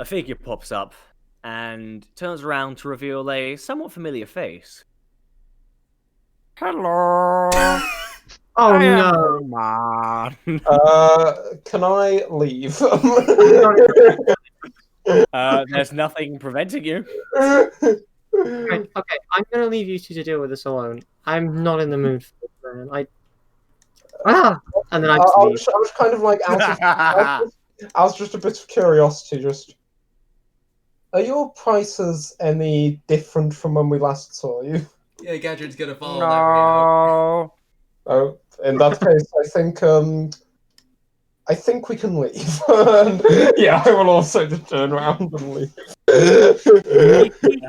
figure pops up and turns around to reveal a somewhat familiar face. Hello. Oh I am no! Roman. can I leave? There's nothing preventing you. Okay, I'm gonna leave you two to deal with this alone. I'm not in the mood for this, man. And then I just leave. I was kind of like I was just a bit of curiosity. Just, are your prices any different from when we last saw you? Yeah, Gadget's gonna follow that way out. No. Oh, in that case, I think we can leave. Yeah, I will also just turn around and leave.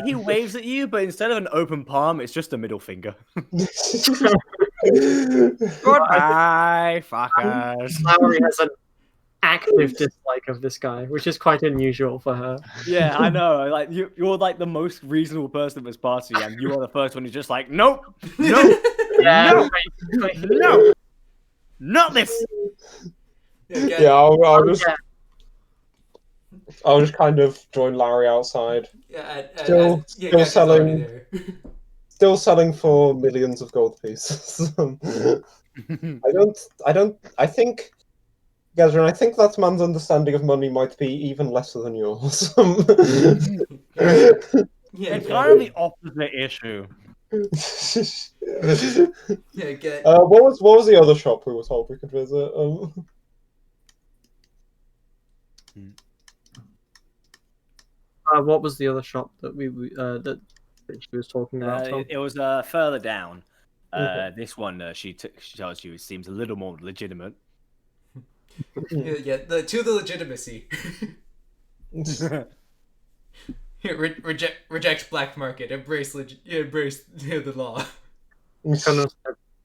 He waves at you, but instead of an open palm, it's just a middle finger. Goodbye, fuckers. Lowry has an active dislike of this guy, which is quite unusual for her. Yeah, I know. Like you're like the most reasonable person at this party, and you are the first one who's just like, nope, nope, no, no, not this. Yeah, I'll just kind of join Larry outside. Still selling. Still selling for millions of gold pieces. I think, Gazrin, I think that man's understanding of money might be even lesser than yours. It's kind of the opposite issue. What was the other shop we were told we could visit? What was the other shop that that she was talking about? Tom? It was further down. This one, she tells you, it seems a little more legitimate. Yeah, to the legitimacy. Rejects black market. Embrace the law. Kind of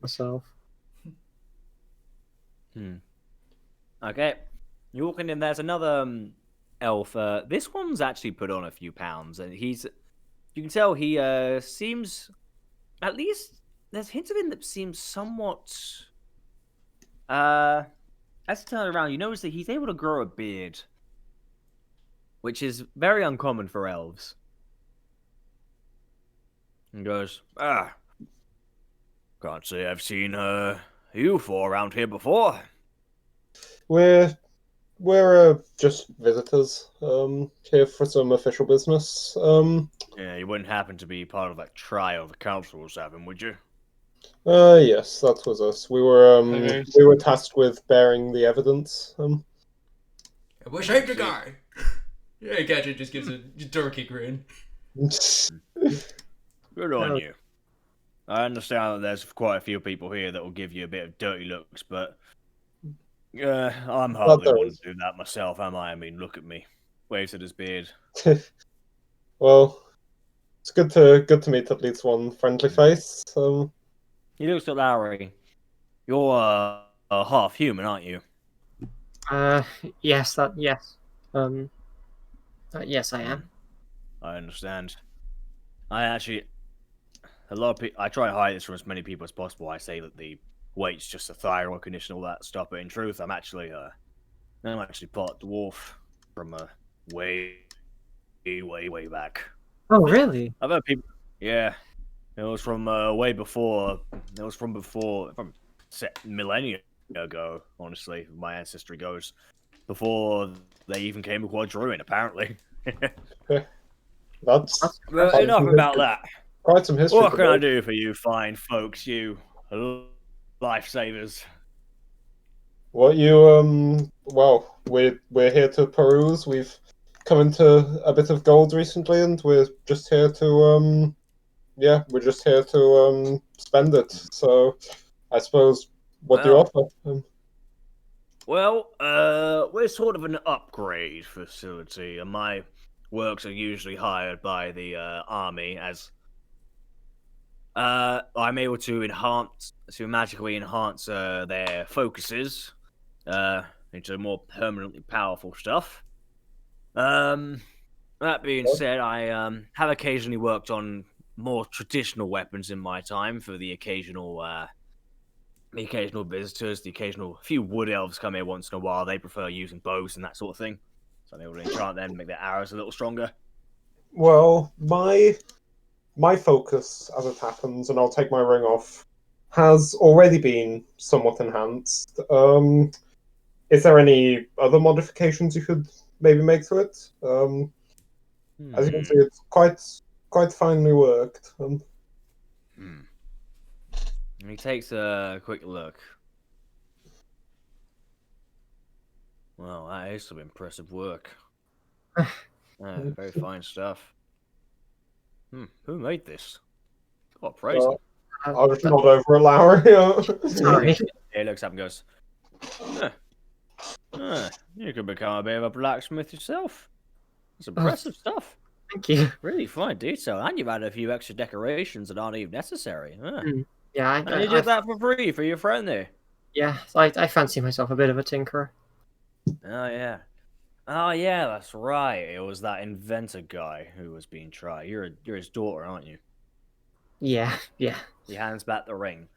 myself. Okay, you're walking in. There's another elf. This one's actually put on a few pounds, and you can tell he seems, at least there's hints of him that seems somewhat. As you turn around, you notice that he's able to grow a beard, which is very uncommon for elves. And goes, can't say I've seen you four around here before. We're just visitors here for some official business. Yeah, you wouldn't happen to be part of that trial the council was having, would you? Yes, that was us. We were tasked with bearing the evidence. I wish I had your guard. Yeah, Gadget just gives a dorky grin. Good on you. I understand that there's quite a few people here that will give you a bit of dirty looks, but I'm hardly one to do that myself, am I? I mean, look at me. Waves at his beard. Well, it's good to meet at least one friendly face. He looks at Larry. You're half human, aren't you? Yes, yes. Yes, I am. I understand. A lot of people. I try to hide this from as many people as possible. I say that the weight's just a thyroid condition, all that stuff. But in truth, I'm actually part dwarf from way back. Oh, really? I've heard people. Yeah, it was from way before. It was from millennia ago. Honestly, my ancestry goes before they even came to Quadruin. Apparently. That's enough about that. Quite some history. What can I do for you fine folks, you lifesavers? What you well, we're here to peruse. We've come into a bit of gold recently, and we're just here to spend it. So I suppose what do you offer? Well, we're sort of an upgrade facility, and my works are usually hired by the army as I'm able to magically enhance their focuses into more permanently powerful stuff. That being said, I have occasionally worked on more traditional weapons in my time for the occasional visitors, the occasional few wood elves come here once in a while. They prefer using bows and that sort of thing, so I'm able to enchant them and make their arrows a little stronger. Well, my focus, as it happens, and I'll take my ring off, has already been somewhat enhanced. Is there any other modifications you could maybe make to it? As you can see, it's quite finely worked. He takes a quick look. Well, that is some impressive work. Very fine stuff. Who made this? God, praise him. I'll just nod over at Lowry. Sorry. He looks up and goes, you could become a bit of a blacksmith yourself. It's impressive stuff. Thank you. Really fine detail, and you've added a few extra decorations that aren't even necessary. Yeah, and you did that for free for your friend there. Yeah, I fancy myself a bit of a tinkerer. Oh yeah, that's right. It was that inventor guy who was being tried. You're his daughter, aren't you? Yeah. He hands back the ring.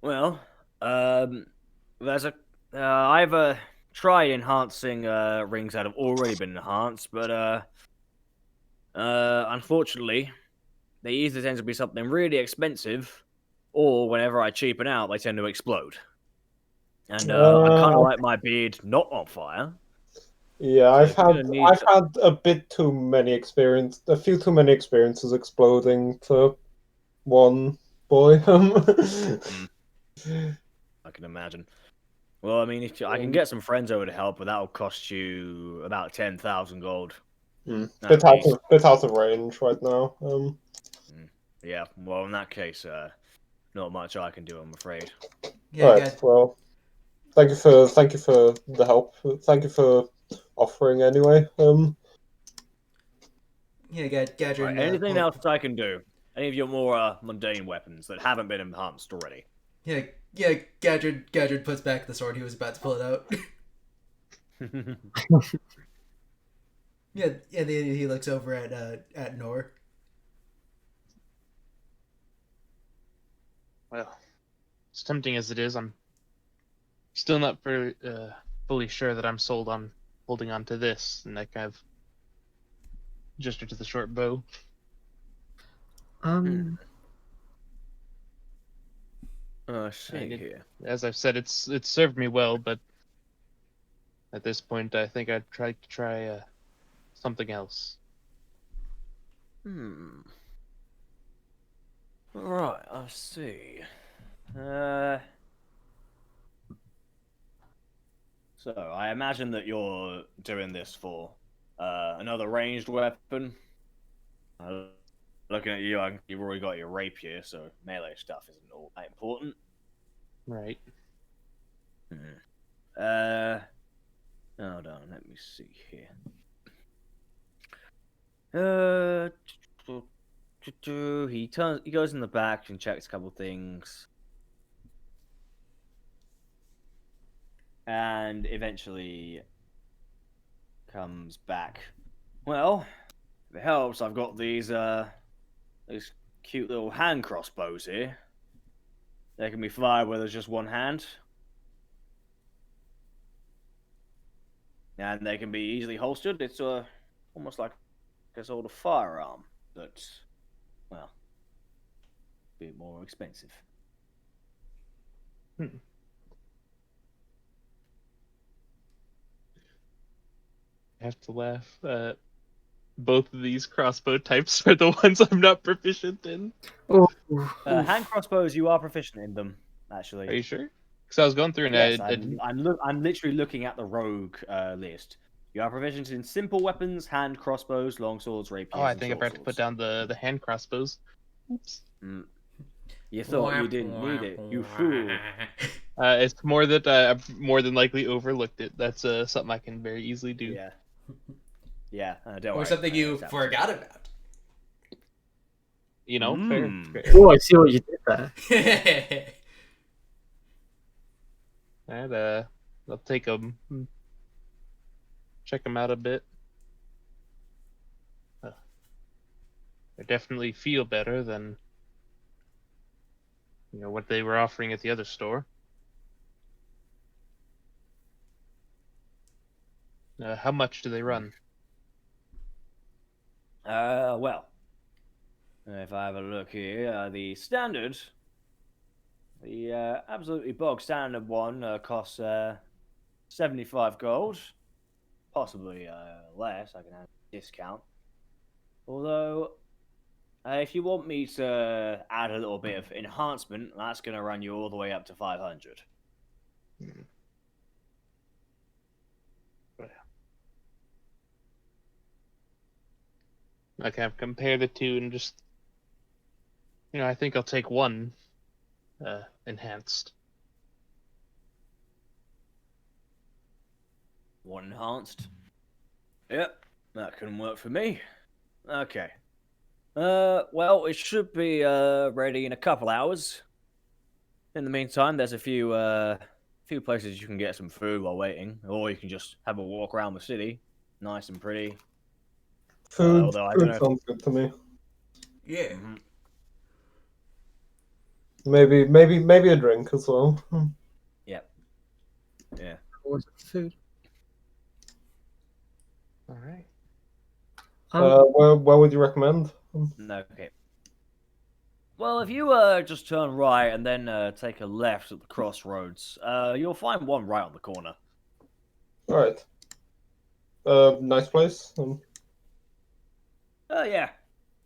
Well, there's I've tried enhancing rings that have already been enhanced, but unfortunately, they either tend to be something really expensive, or whenever I cheapen out, they tend to explode. And I kind of like my beard not on fire. Yeah, I've had a bit too many a few too many experiences exploding for one boy. I can imagine. Well, I mean, if I can get some friends over to help, but that'll cost you about 10,000 gold. Bit out of range right now. Yeah, well, in that case, not much I can do, I'm afraid. Yeah, Right. Well, thank you for the help. Thank you for offering anyway. Yeah, Gadget. Right, anything else I can do? Any of your more mundane weapons that haven't been enhanced already? Yeah, Gadget puts back the sword. He was about to pull it out. Yeah, and then he looks over at Nor. Well, as tempting as it is, I'm still not fully sure that I'm sold on holding on to this. And I kind of gesture to the short bow. See here. As I've said, it's served me well, but at this point, I think I'd try something else. Right, I see. So I imagine that you're doing this for another ranged weapon. Looking at you, you've already got your rapier, so melee stuff isn't all that important. Right. Hold on, let me see here. He goes in the back and checks a couple things, and eventually comes back. Well, if it helps, I've got these cute little hand crossbows here. They can be fired with just one hand. And they can be easily holstered. It's almost like a sort of firearm that, well, a bit more expensive. I have to laugh. Both of these crossbow types are the ones I'm not proficient in. Hand crossbows, you are proficient in them, actually. Are you sure? Because I was going through and yes, I'm literally looking at the rogue list. You are proficient in simple weapons, hand crossbows, longswords, rapiers. Oh, I think I forgot to put down the hand crossbows. Oops. You thought you didn't need it, you fool. It's more that I've more than likely overlooked it. That's something I can very easily do. Yeah. Don't Or worry. something you forgot about. You know, fair. Oh, I see what you did there. And I'll take them, check them out a bit. They definitely feel better than what they were offering at the other store. How much do they run? Well, if I have a look here, the standard, the absolutely bog standard one costs 75 gold, possibly less. I can have a discount. Although, if you want me to add a little bit of enhancement, that's going to run you all the way up to 500. I can compare the two and just, I think I'll take one enhanced. One enhanced? Yep, that can work for me. Okay. Well, it should be ready in a couple hours. In the meantime, there's a few places you can get some food while waiting, or you can just have a walk around the city, nice and pretty. Food sounds good to me. Yeah. Maybe a drink as well. Yep. Yeah. What's food? All right. Where would you recommend? Okay. Well, if you just turn right and then take a left at the crossroads, you'll find one right on the corner. All right. Nice place. Yeah,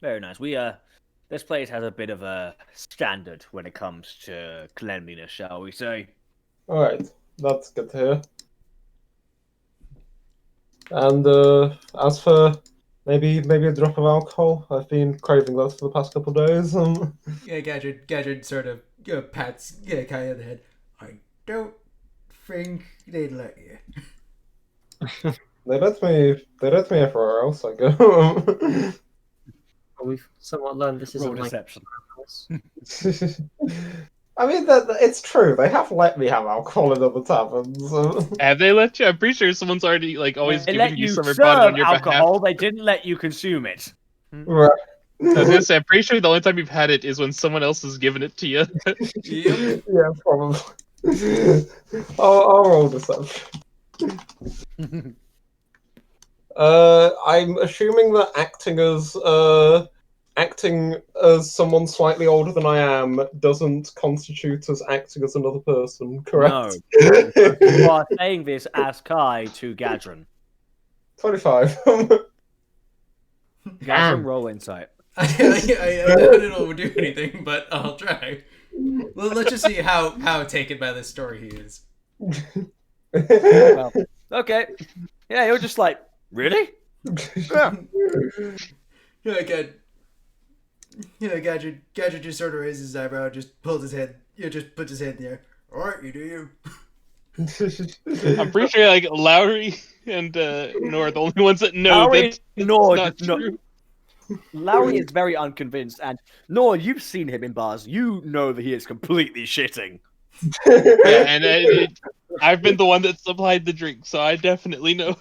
very nice. This place has a bit of a standard when it comes to cleanliness, shall we say? All right, that's good to hear. And as for maybe a drop of alcohol, I've been craving that for the past couple of days. Yeah, Gadget sort of pats Kai on the head. I don't think they'd let you. They let me everywhere else I go. Well, we've somewhat learned this Roll isn't like. deception. I mean, it's true. They have let me have alcohol in other taverns. Have they let you? I'm pretty sure someone's already like always They let giving you you some serve brought it on your alcohol. behalf. They didn't let you consume it. Right. I was gonna say, I'm pretty sure the only time you've had it is when someone else has given it to you. Yep. Yeah, probably. I'll roll deception. I'm assuming that acting as someone slightly older than I am doesn't constitute as acting as another person, correct? No. You are saying this as Kai to Gadrin. 25. Gadrin, roll insight. I doubt it'll do anything, but I'll try. Well, let's just see how taken by this story he is. Well, okay. Yeah, you're just like, really? Yeah. Gadget just sort of raises his eyebrow, just pulls his head, just puts his head in the air. All right, you do you. I'm pretty sure like Lowry and Nor are the only ones that know Lowry that's and Nor not does not- true. Lowry is very unconvinced, and Nor, you've seen him in bars. You know that he is completely shitting. Yeah, and I've been the one that supplied the drink, so I definitely know.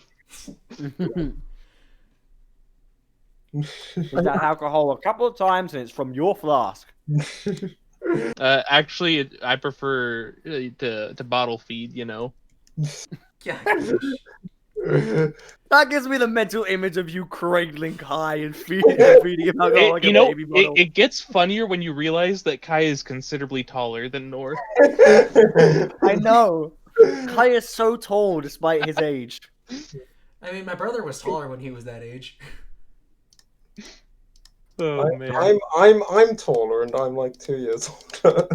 With that alcohol a couple of times, and it's from your flask. Actually, I prefer to bottle feed. You know. Yeah. That gives me the mental image of you cradling Kai and feeding him alcohol like a baby bottle. It gets funnier when you realize that Kai is considerably taller than Nor. I know. Kai is so tall despite his age. I mean, my brother was taller when he was that age. Oh man. I'm taller and I'm like 2 years older.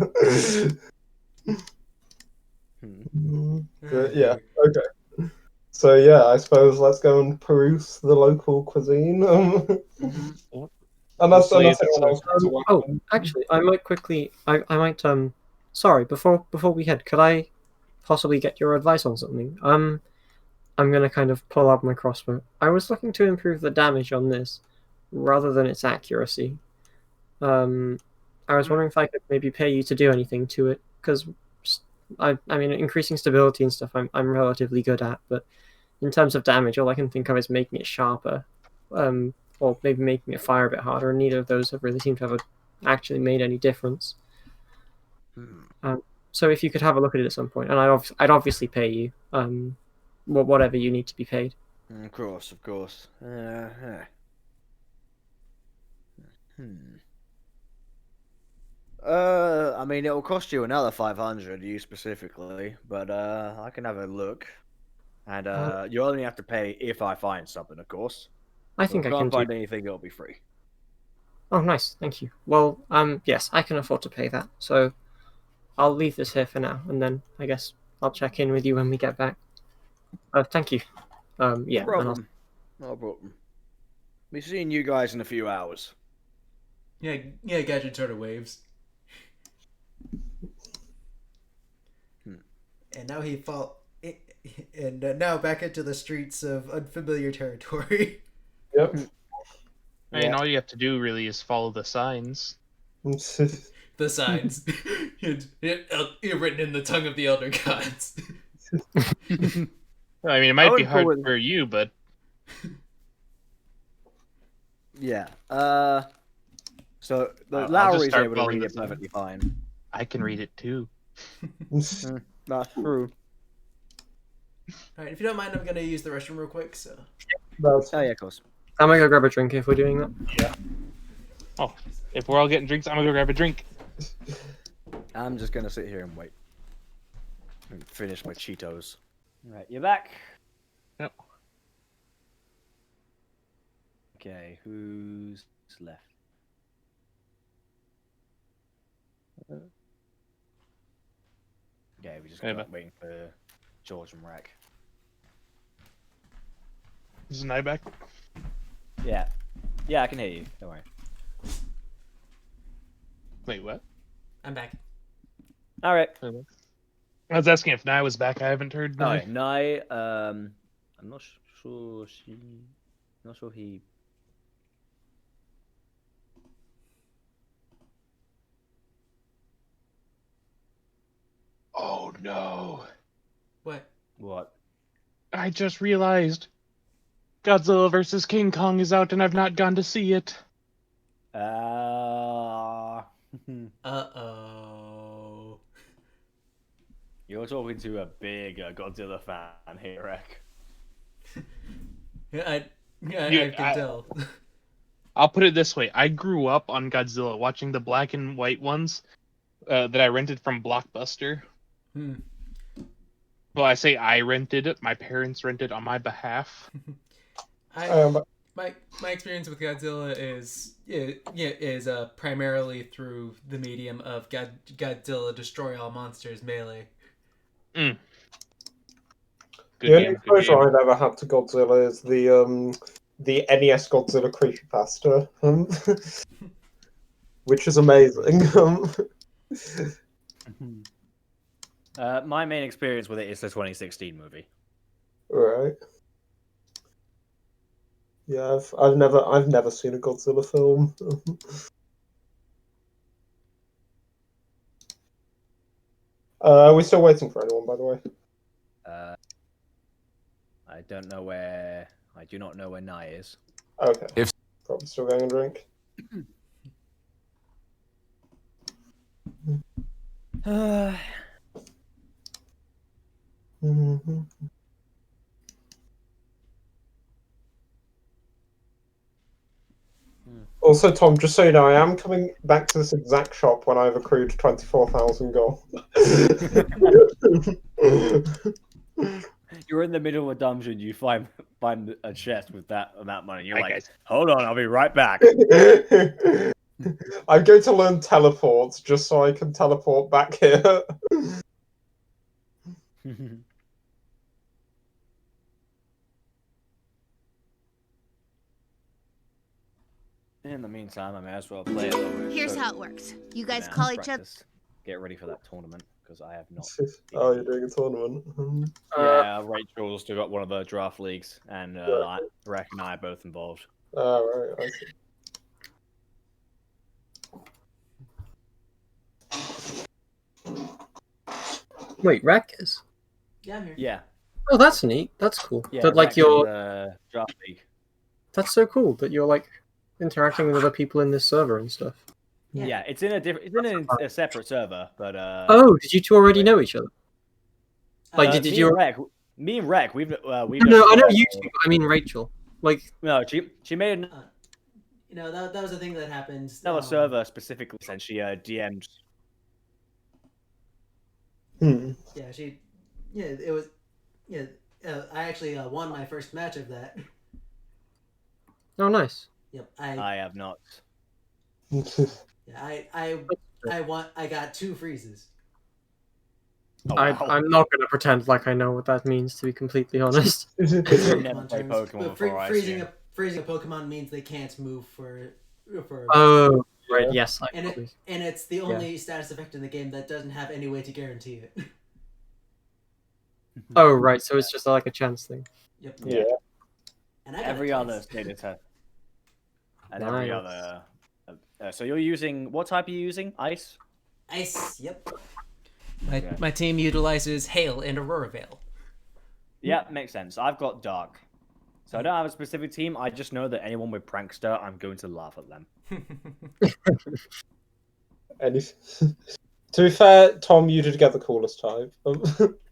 But yeah, okay. So yeah, I suppose let's go and peruse the local cuisine. Unless anyone else has a weapon. Oh, actually, I might quickly. I might. Sorry. Before we head, could I possibly get your advice on something? I'm gonna kind of pull out my crossbow. I was looking to improve the damage on this, rather than its accuracy. I was wondering if I could maybe pay you to do anything to it, because I mean, increasing stability and stuff, I'm relatively good at, but in terms of damage, all I can think of is making it sharper, or maybe making it fire a bit harder. And neither of those have really seemed to have actually made any difference. So if you could have a look at it at some point, and I'd obviously pay you, whatever you need to be paid. Of course. I mean, it'll cost you another 500, you specifically, but I can have a look. And you only have to pay if I find something, of course. I think if I I can can't find do. anything, it'll be free. Oh, nice, thank you. Well, yes, I can afford to pay that, so I'll leave this here for now, and then I guess I'll check in with you when we get back. Thank you. Yeah. No problem. Be seeing you guys in a few hours. Yeah, Gadget sort of waves. And now now back into the streets of unfamiliar territory. Yep. I mean, all you have to do really is follow the signs. The signs. Written in the tongue of the elder gods. I mean, it might be hard for you, but yeah. So Lowry's able to read it perfectly fine. I can read it too. That's true. Alright, if you don't mind, I'm gonna use the restroom real quick, so. Oh yeah, of course. I'm gonna go grab a drink if we're doing that. Yeah. Oh, if we're all getting drinks, I'm gonna go grab a drink. I'm just gonna sit here and wait. And finish my Cheetos. Alright, you're back. Yep. Okay, who's left? Okay, we just got waiting for George and Rack. Is Nye back? Yeah. Yeah, I can hear you. Don't worry. Wait, what? I'm back. All right. I was asking if Nye was back. I haven't heard. Oh, Nye. yeah, Nye. I'm not sure she. Not sure he. Oh no! What? I just realized Godzilla vs. King Kong is out, and I've not gone to see it. Uh-oh. You're talking to a big Godzilla fan here, Rick. I can tell. I'll put it this way: I grew up on Godzilla, watching the black and white ones that I rented from Blockbuster. Well, I say I rented it. My parents rented on my behalf. My experience with Godzilla is primarily through the medium of Godzilla Destroy All Monsters Melee. The only exposure I've ever had to Godzilla is the NES Godzilla creepypasta, which is amazing. My main experience with it is the 2016 movie. Right. Yeah, I've never seen a Godzilla film. Are we still waiting for anyone, by the way? I don't know where. I do not know where Nye is. Okay. Probably still going to drink. Also, Tom, just so you know, I am coming back to this exact shop when I've accrued 24,000 gold. You're in the middle of a dungeon, you find a chest with that amount of money. You're like, hold on, I'll be right back. I'm going to learn teleports just so I can teleport back here. In the meantime, I may as well play it. Here's how it works. You guys call each other. Get ready for that tournament, because I have not. Oh, you're doing a tournament? Yeah, Rachel's still got one of the draft leagues, and Rek and I are both involved. Oh, right, I see. Wait, Rek is? Yeah, I'm here. Yeah. Oh, that's neat. That's cool. Yeah, that like you're draft league. That's so cool that you're like interacting with other people in this server and stuff. Yeah, it's in a separate server, but Oh, did you two already know each other? Like, did you? Me and Rek, we've No, I know you two. I mean Rachel. Like, no, she made that was the thing that happened. another server specifically since she DM'd. Yeah, it was. Yeah, I actually won my first match of that. oh, nice. Yep, I have not. Yeah, I won. I got 2 freezes. Oh, wow. I'm not going to pretend like I know what that means, to be completely honest. Never played Pokemon before, freezing a Pokemon means they can't move for. Oh, right. Yes. And it's the only status effect in the game that doesn't have any way to guarantee it. Oh, right. So it's just like a chance thing. Yep. Yeah. And I got every other status has. And every other. So you're using, what type are you using? Ice? Ice. Yep. My team utilizes Hail and Aurora Veil. Yeah, makes sense. I've got Dark. So I don't have a specific team. I just know that anyone with Prankster, I'm going to laugh at them. To be fair, Tom, you did get the coolest type.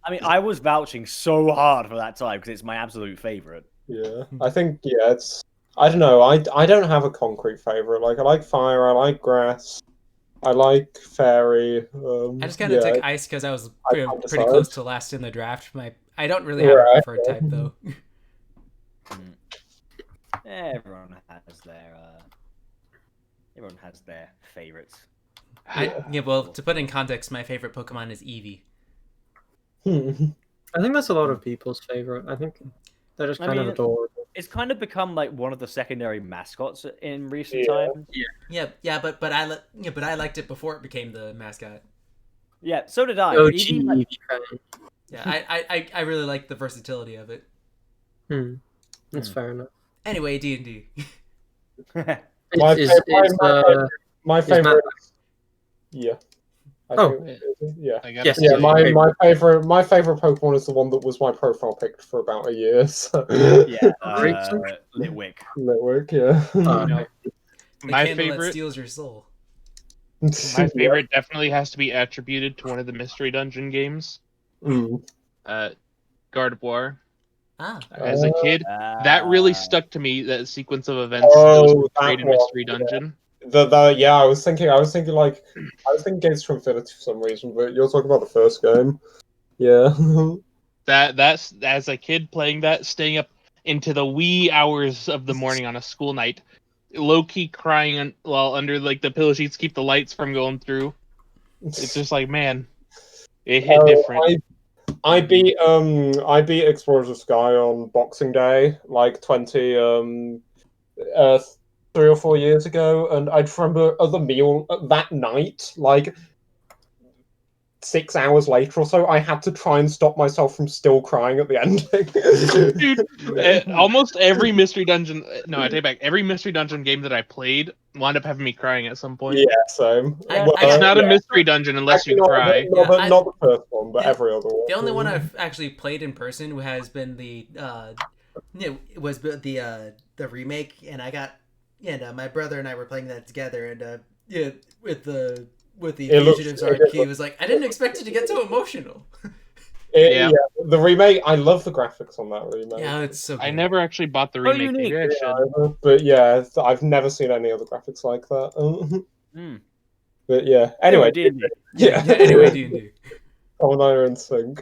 I mean, I was vouching so hard for that type because it's my absolute favorite. Yeah, I think it's. I don't know. I don't have a concrete favorite. Like I like fire. I like grass. I like fairy. I just kind of took ice because I was pretty close to last in the draft. I don't really have a preferred type though. Everyone has their favorites. Well, to put in context, my favorite Pokemon is Eevee. I think that's a lot of people's favorite. I think they're just kind of adorable. It's kind of become like one of the secondary mascots in recent times. Yeah, but I liked it before it became the mascot. Yeah, so did I. Oh, But even like, Yeah, I really like the versatility of it. That's fair enough. Anyway, D&D. My Matt- favorite. Yeah. I Oh. think, yeah. I gotta Yes, Yeah, say, my favorite Pokemon is the one that was my profile picked for about a year. So. yeah, Litwick? Litwick. Network, yeah. Oh, you know, okay. The my candle that favorite, steals your soul. my favorite definitely has to be attributed to one of the Mystery Dungeon games. Mm. Gardevoir. Ah. As a kid, that really stuck to me. That sequence of events that was portrayed in Mystery Dungeon. Yeah, I was thinking Gates to Infinity for some reason, but you're talking about the first game. Yeah. That's as a kid playing that, staying up into the wee hours of the morning on a school night, low key crying while under like the pillow sheets keep the lights from going through. It's just like, man, it hit different. I beat Explorers of Sky on Boxing Day, like 3 or 4 years ago, and I remember the meal that night, like 6 hours later or so, I had to try and stop myself from still crying at the ending. Dude, almost every Mystery Dungeon, no, I take it back. Every Mystery Dungeon game that I played wound up having me crying at some point. Yeah, same. It's not a Mystery Dungeon unless you cry. Not the first one, but every other one. The only one I've actually played in person who has been the remake, and my brother and I were playing that together, and with the Fugitives arc, he was like, I didn't expect it to get so emotional. Yeah, the remake. I love the graphics on that remake. Yeah, it's so good. I never actually bought the remake. Maybe I should. But yeah, I've never seen any other graphics like that. But yeah, anyway, D&D. Anyway, D&D. Tom and I are in sync.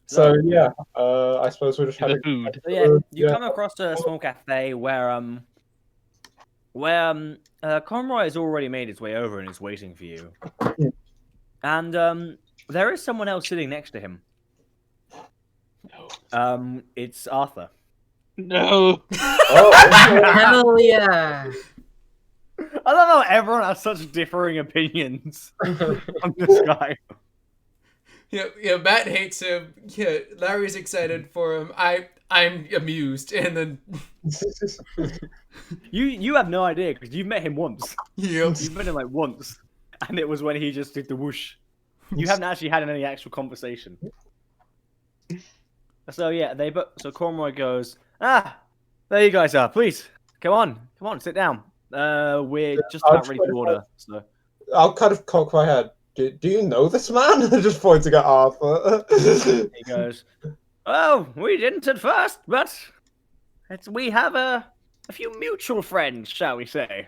So yeah, I suppose we're just having food. So, yeah, you come across a small cafe where Conroy has already made his way over and is waiting for you, and there is someone else sitting next to him. It's Arthur. No. Hell yeah! I love how everyone has such differing opinions on this guy. Yeah, Matt hates him. Yeah, Larry's excited for him. I'm amused, and then you have no idea because you've met him once. Yep. You've met him like once, and it was when he just did the whoosh. You haven't actually had any actual conversation. So yeah, so Conroy goes, there you guys are. Please, come on, sit down. We're just about ready to order. So I'll kind of cock my head. Do you know this man? Just pointing at Arthur. He goes, oh, we didn't at first, but we have a few mutual friends, shall we say?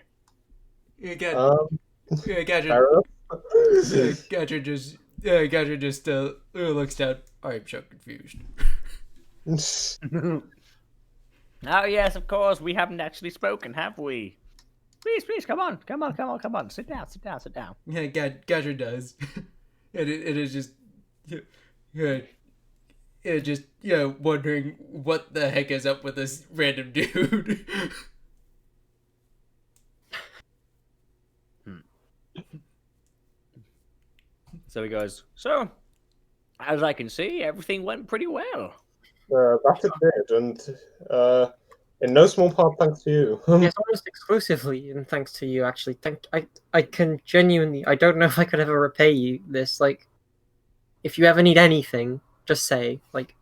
Gadget just looks down. I'm so confused. Oh yes, of course. We haven't actually spoken, have we? Please, come on. Sit down. Yeah, Gadget does. It is just, wondering what the heck is up with this random dude. So he goes, so, as I can see, everything went pretty well. That it did, and in no small part thanks to you. Yes, almost exclusively, and thanks to you, actually. I can genuinely, I don't know if I could ever repay you this. Like, if you ever need anything, just say, like.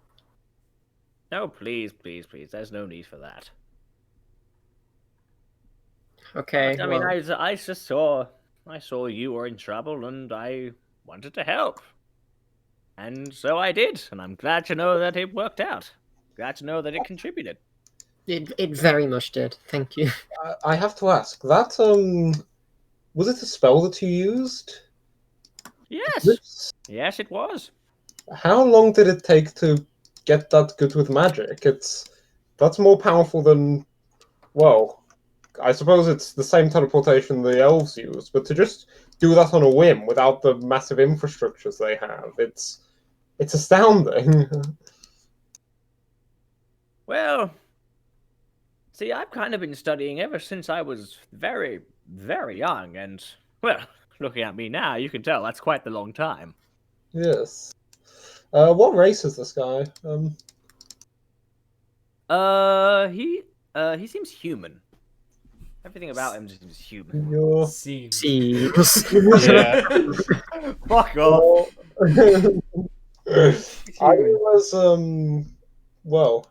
No, please. There's no need for that. Okay. I mean, I just saw you were in trouble, and I wanted to help. And so I did, and I'm glad to know that it worked out. Glad to know that it contributed. It very much did. Thank you. I have to ask, that, was it a spell that you used? Yes. Yes, it was. How long did it take to get that good with magic? That's more powerful than, well, I suppose it's the same teleportation the elves use, but to just do that on a whim without the massive infrastructures they have, it's astounding. Well, see, I've kind of been studying ever since I was very, very young, and, well, looking at me now, you can tell that's quite the long time. Yes. What race is this guy? He seems human. Everything about him seems human. You're... Seems. Yeah. Fuck off. I was well.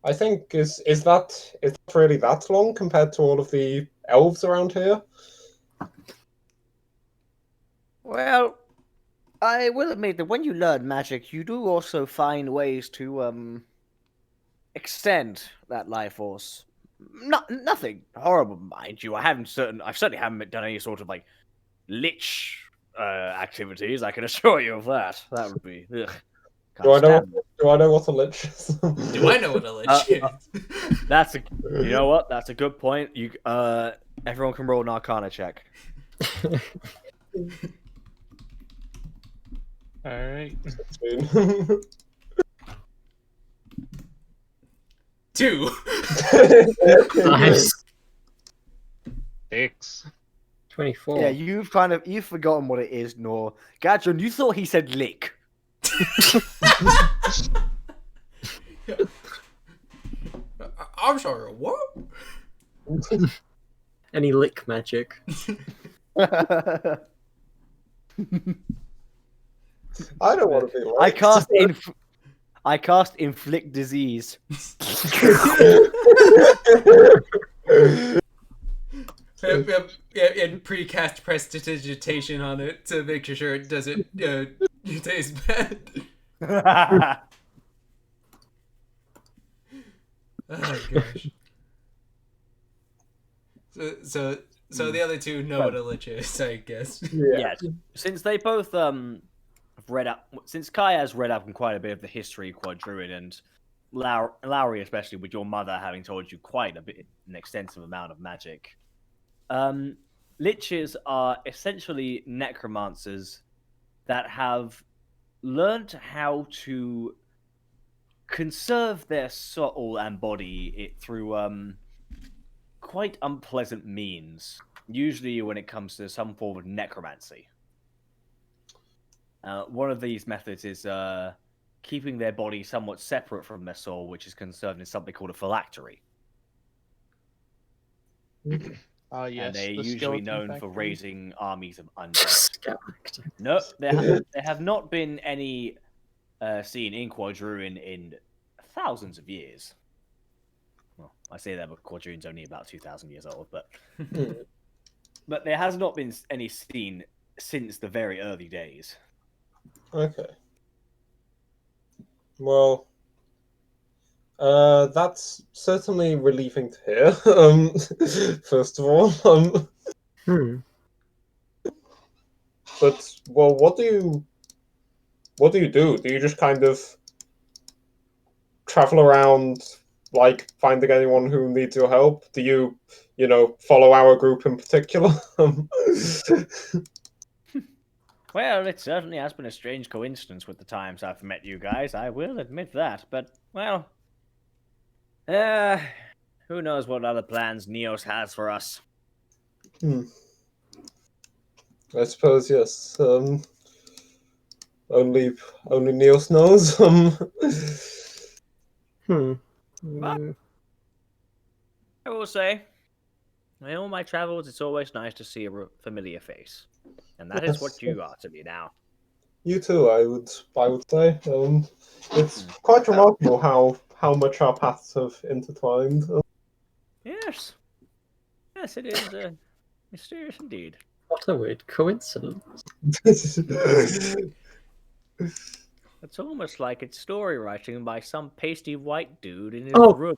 I think is that really that long compared to all of the elves around here? Well, I will admit that when you learn magic, you do also find ways to extend that life force. Nothing horrible, mind you. I certainly haven't done any sort of like lich activities. I can assure you of that. That would be. Ugh. Do I know what a lich is? Do I know what a lich is? You know what? That's a good point. Everyone can roll an Arcana check. All right. 2. Nice. 6. 24. Yeah, you've forgotten what it is, Nor. Gadron, you thought he said lick. I'm sorry, what? Any lick magic? I don't want to be like. I cast inflict disease. And pre-cast prestidigitation on it to make sure it doesn't taste bad. Oh gosh. So the other two know what a lich is, I guess. Yeah. Since they both have read up, since Kai has read up on quite a bit of the history of Quadruin, and Lowry especially, with your mother having told you quite an extensive amount of magic. Liches are essentially necromancers that have learned how to conserve their soul and body through quite unpleasant means, usually when it comes to some form of necromancy. One of these methods is keeping their body somewhat separate from their soul, which is conserved in something called a phylactery. Yes, and they're usually skeleton known factory. for raising armies of undead. No, there have not been any seen in Quadruin in thousands of years. Well, I say that, but Quadruin's only about 2,000 years old, but but there has not been any seen since the very early days. Okay. Well, that's certainly relieving to hear. First of all, but well, what do you do? Do you just kind of travel around, like finding anyone who needs your help? Do you follow our group in particular? Well, it certainly has been a strange coincidence with the times I've met you guys, I will admit that. But, well, who knows what other plans Neos has for us. I suppose, yes. Only Neos knows. But I will say, in all my travels, it's always nice to see a familiar face. And that is what you are to me now. You too, I would say. It's quite remarkable how much our paths have intertwined. Yes. Yes, it is mysterious indeed. What a weird coincidence. It's almost like it's story writing by some pasty white dude in his room.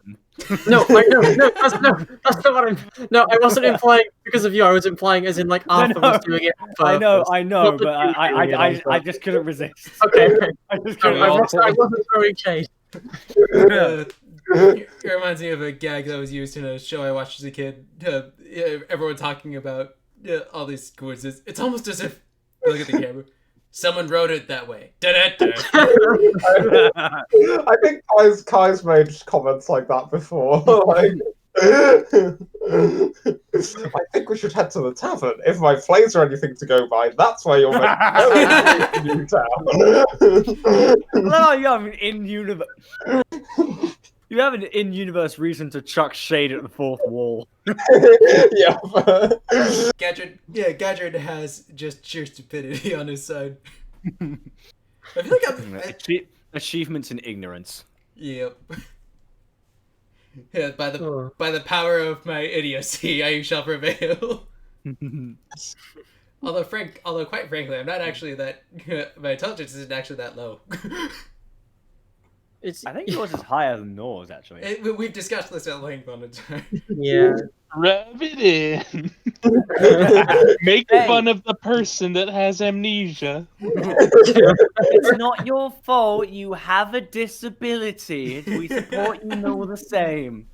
No, that's not what I'm. No, I wasn't implying because of you. I was implying as in like Arthur was doing it. I know, but I just couldn't resist. Okay. I just couldn't. I wasn't throwing shade. It reminds me of a gag that was used in a show I watched as a kid. Everyone talking about all these coincidences. It's almost as if look at the camera. Someone wrote it that way. I think Kai's made comments like that before. I think we should head to the tavern. If my planes are anything to go by, that's where you're meant to go in Newtown. No, you have an in-universe. You have an in-universe reason to chuck shade at the fourth wall. Yeah. Gadget has just sheer stupidity on his side. I feel like Achievements in ignorance. Yep. Yeah, by the power of my idiocy, I shall prevail. Although quite frankly, I'm not actually that. My intelligence isn't actually that low. I think yours is higher than Nor's, actually. We've discussed this at length on the time. Yeah. Rub it in. Make fun of the person that has amnesia. It's not your fault. You have a disability. We support you all the same.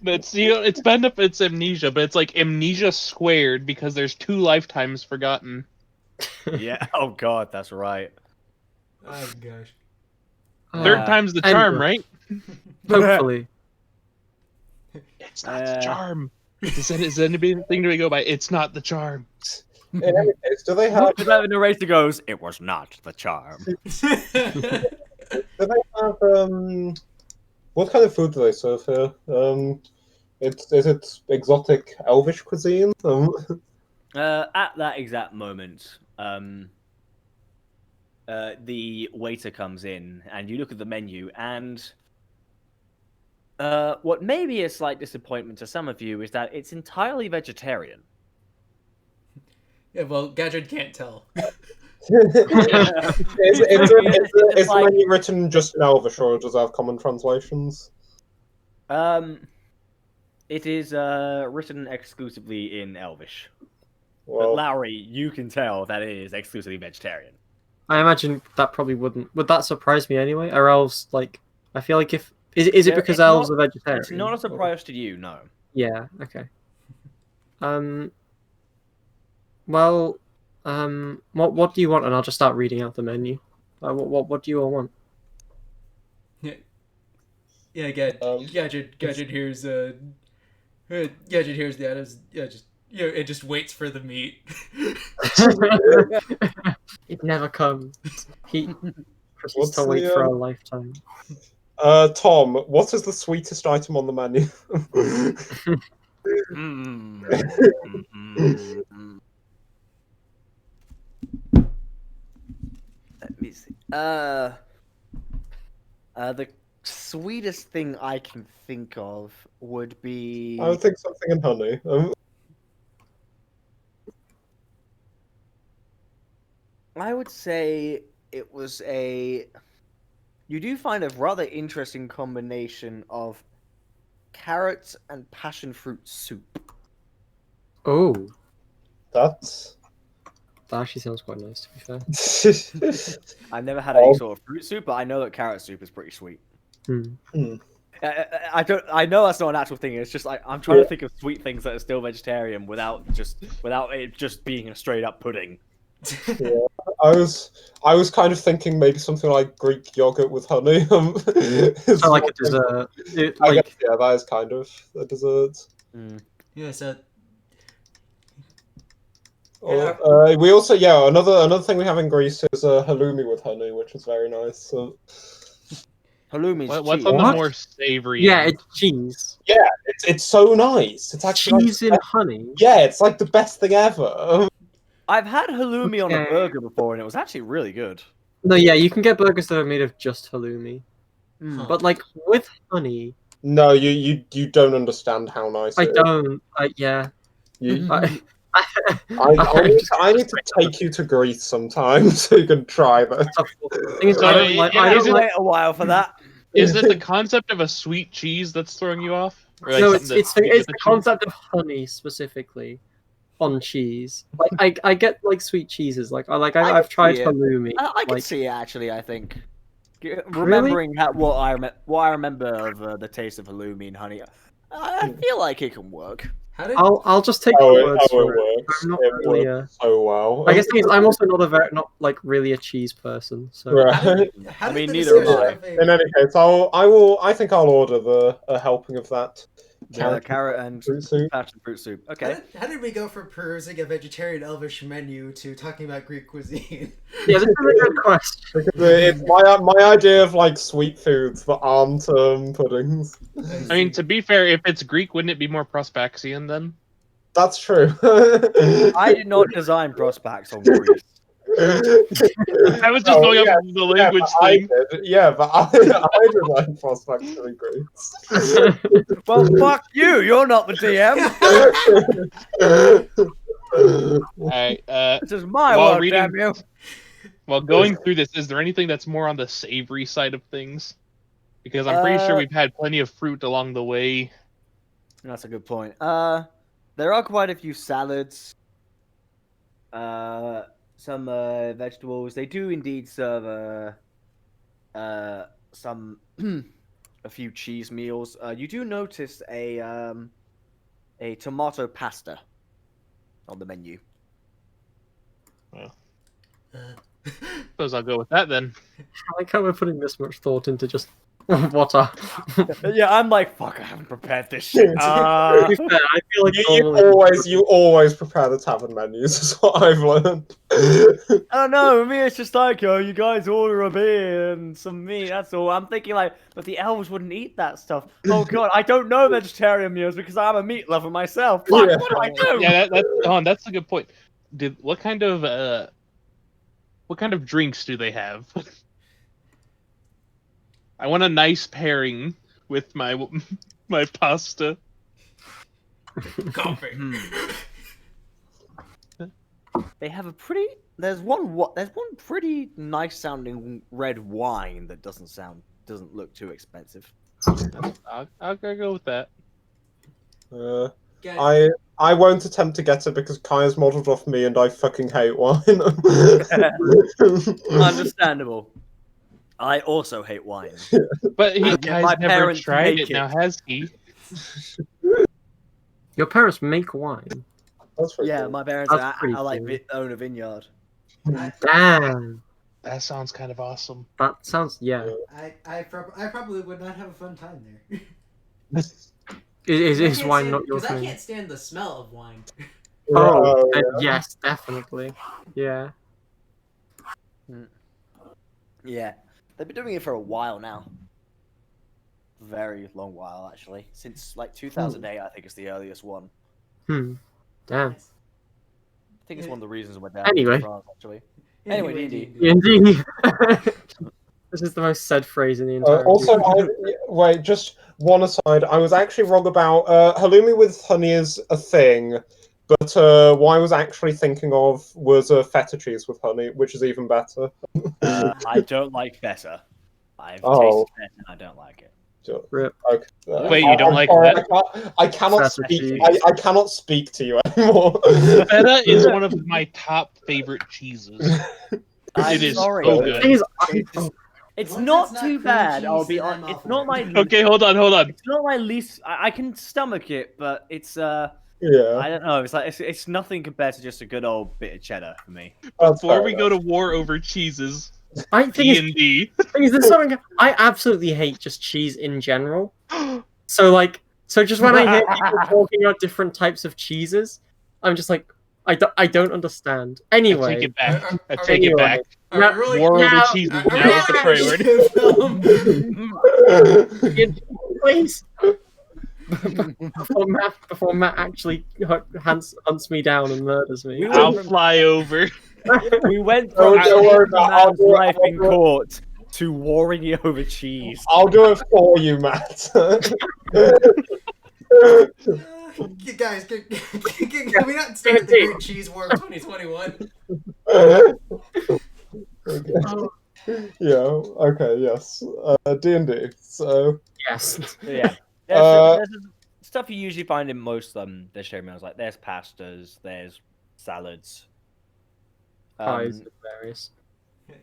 It's it's benefits amnesia, but it's like amnesia squared because there's 2 lifetimes forgotten. Yeah. Oh God, that's right. Oh gosh. Third time's the charm, right? Hopefully. It's not the charm. Is anything to go by? It's not the charm. In any case, do they have? The narrator goes, "It was not the charm." Do they have? What kind of food do they serve here? Is it exotic Elvish cuisine? At that exact moment, the waiter comes in, and you look at the menu, and what may be a slight disappointment to some of you is that it's entirely vegetarian. Yeah, well, Gadget can't tell. Is the menu written just in Elvish, or does it have common translations? It is written exclusively in Elvish. Well, But Lowry, you can tell that it is exclusively vegetarian. I imagine that probably wouldn't. Would that surprise me anyway? Are elves like? I feel like if is it because elves are vegetarian? It's not a surprise to you, no. Yeah. Okay. Well, what do you want? And I'll just start reading out the menu. What do you all want? Yeah, Gadget hears Gadget hears the items. Yeah, it just waits for the meat. It never comes. He proceeds to wait for a lifetime. Tom, what is the sweetest item on the menu? Let me see. The sweetest thing I can think of would be. I would think something in honey. I would say it was a. You do find a rather interesting combination of carrots and passion fruit soup. Oh, That actually sounds quite nice, to be fair. I've never had any sort of fruit soup, but I know that carrot soup is pretty sweet. Hmm. I know that's not an actual thing. It's just like I'm trying to think of sweet things that are still vegetarian without it just being a straight up pudding. Yeah, I was kind of thinking maybe something like Greek yogurt with honey. So like a dessert. I guess, yeah, that is kind of a dessert. Yeah, so. We also another thing we have in Greece is halloumi with honey, which is very nice. Halloumi's What's cheese. on the more savory? Yeah, it's cheese. Yeah, it's so nice. It's actually Cheese in honey. Yeah, it's like the best thing ever. I've had halloumi on a burger before, and it was actually really good. No, yeah, you can get burgers that are made of just halloumi, but like with honey. No, you don't understand how nice. I don't. You, I I need to take you to Greece sometime so you can try that. I don't wait a while for that. Is it the concept of a sweet cheese that's throwing you off? Or like No, it's the cheese? concept of honey specifically on cheese. Like I get like sweet cheeses. I've tried halloumi. I can see it actually. I think remembering what I remember of the taste of halloumi and honey, I feel like it can work. I'll just take How the it words for it. works. I'm not It really works so well. I guess the thing is, I'm also not like really a cheese person. So Right. I mean, neither am I. In any case, I think I'll order a helping of that. The carrot and fruit soup. passion fruit soup. Okay. How did we go from perusing a vegetarian elvish menu to talking about Greek cuisine? yeah, this is a good question. It's my idea of like sweet foods that aren't puddings. I mean, to be fair, if it's Greek, wouldn't it be more Prospaxian then? That's true. I did not design Prospax on Greece. I was just going off of the language thing. But I designed prospects to Greece. Well, fuck you. You're not the DM. Alright, This is my while world, reading- damn you. while going through this, is there anything that's more on the savory side of things? Because I'm pretty sure we've had plenty of fruit along the way. That's a good point. There are quite a few salads. Some vegetables. They do indeed serve some a few cheese meals. You do notice a tomato pasta on the menu. Suppose I'll go with that then. I like how we're putting this much thought into just what are. Yeah, I'm like, fuck, I haven't prepared this shit. To be fair, I feel like You always prepare the tavern menus. Is what I've learned. I don't know. For me, it's just like, you guys order a beer and some meat. That's all. I'm thinking like, but the elves wouldn't eat that stuff. Oh god, I don't know vegetarian meals because I'm a meat lover myself. Fuck, Yeah. what do I do? Yeah, that's a good point. What kind of drinks do they have? I want a nice pairing with my pasta. Coffee. They have a pretty. There's one pretty nice sounding red wine that doesn't look too expensive. I'll go with that. I won't attempt to get it because Kaya's modelled off me and I fucking hate wine. Understandable. I also hate wine. But my Kai's never parents tried make it, now has he? your parents make wine. That's pretty Yeah, cool. my parents That's are pretty like cool. own a vineyard. Damn, That sounds kind of awesome. that sounds I probably would not have a fun time there. Is wine not your Because I thing? can't stand the smell of wine. Oh, yeah. yes, definitely. Yeah. Yeah, they've been doing it for a while now. Very long while, actually. Since like 2008, I think is the earliest one. Damn. I think it's one of the reasons we're down Anyway. in France, actually. Anyway, D&D. Indeed. This is the most said phrase in the entire. Also, game. wait, just one aside. I was actually wrong about halloumi with honey is a thing, but what I was actually thinking of was feta cheese with honey, which is even better. I don't like feta. I've Oh. tasted feta and I don't like it. Rip. Okay. Wait, you don't like sorry, what? I cannot Feta speak. cheese. I cannot speak to you anymore. Feta is one of my top favorite cheeses. I'm It is sorry. so The good. thing is, It's Once not it's not too cream bad. cheese, I'll be then I'm honest. It's off not of my. it. Okay, hold on. It's not my least. I can stomach it, but it's I Yeah. don't know. It's like it's nothing compared to just a good old bit of cheddar for me. That's Before fair we enough. go to war over cheeses, I think D&D. there's something I absolutely hate just cheese in general. So just when I hear people talking about different types of cheeses, I'm just like, I don't understand. I Anyway, take it back. I Are take we- it back. Now- War over now- cheese is Are now the priority. please. Before Matt actually hunts me down and murders me. I'll fly over. We went Oh, from don't worry a about it. I'll man's do it, life I'll in do it. court to warring over cheese. I'll do it for you, Matt. Guys, can we not start the Great Cheese War of 2021? Yeah. Okay. Yes. D&D. So. Yes. Yeah. Uh, There's stuff you usually find in most vegetarian meals. Like there's pastas, there's salads. Pies and various.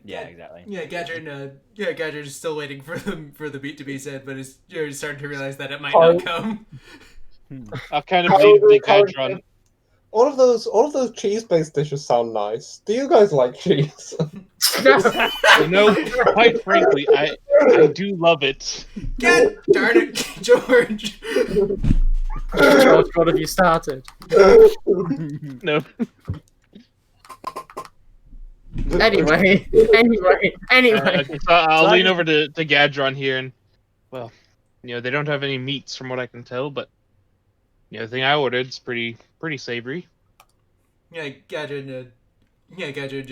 Yeah, exactly. Yeah, Gadget is still waiting for the beat to be said, but is starting to realize that it might not come. I'll kind of leave the Gadron. All of those cheese-based dishes sound nice. Do you guys like cheese? No, quite frankly, I do love it. God darn it, George! George, what have you started? No. Anyway. Okay, so I'll lean over to Gadron here, and well, they don't have any meats from what I can tell, but the thing I ordered is pretty savory. Yeah, Gadron. Gadron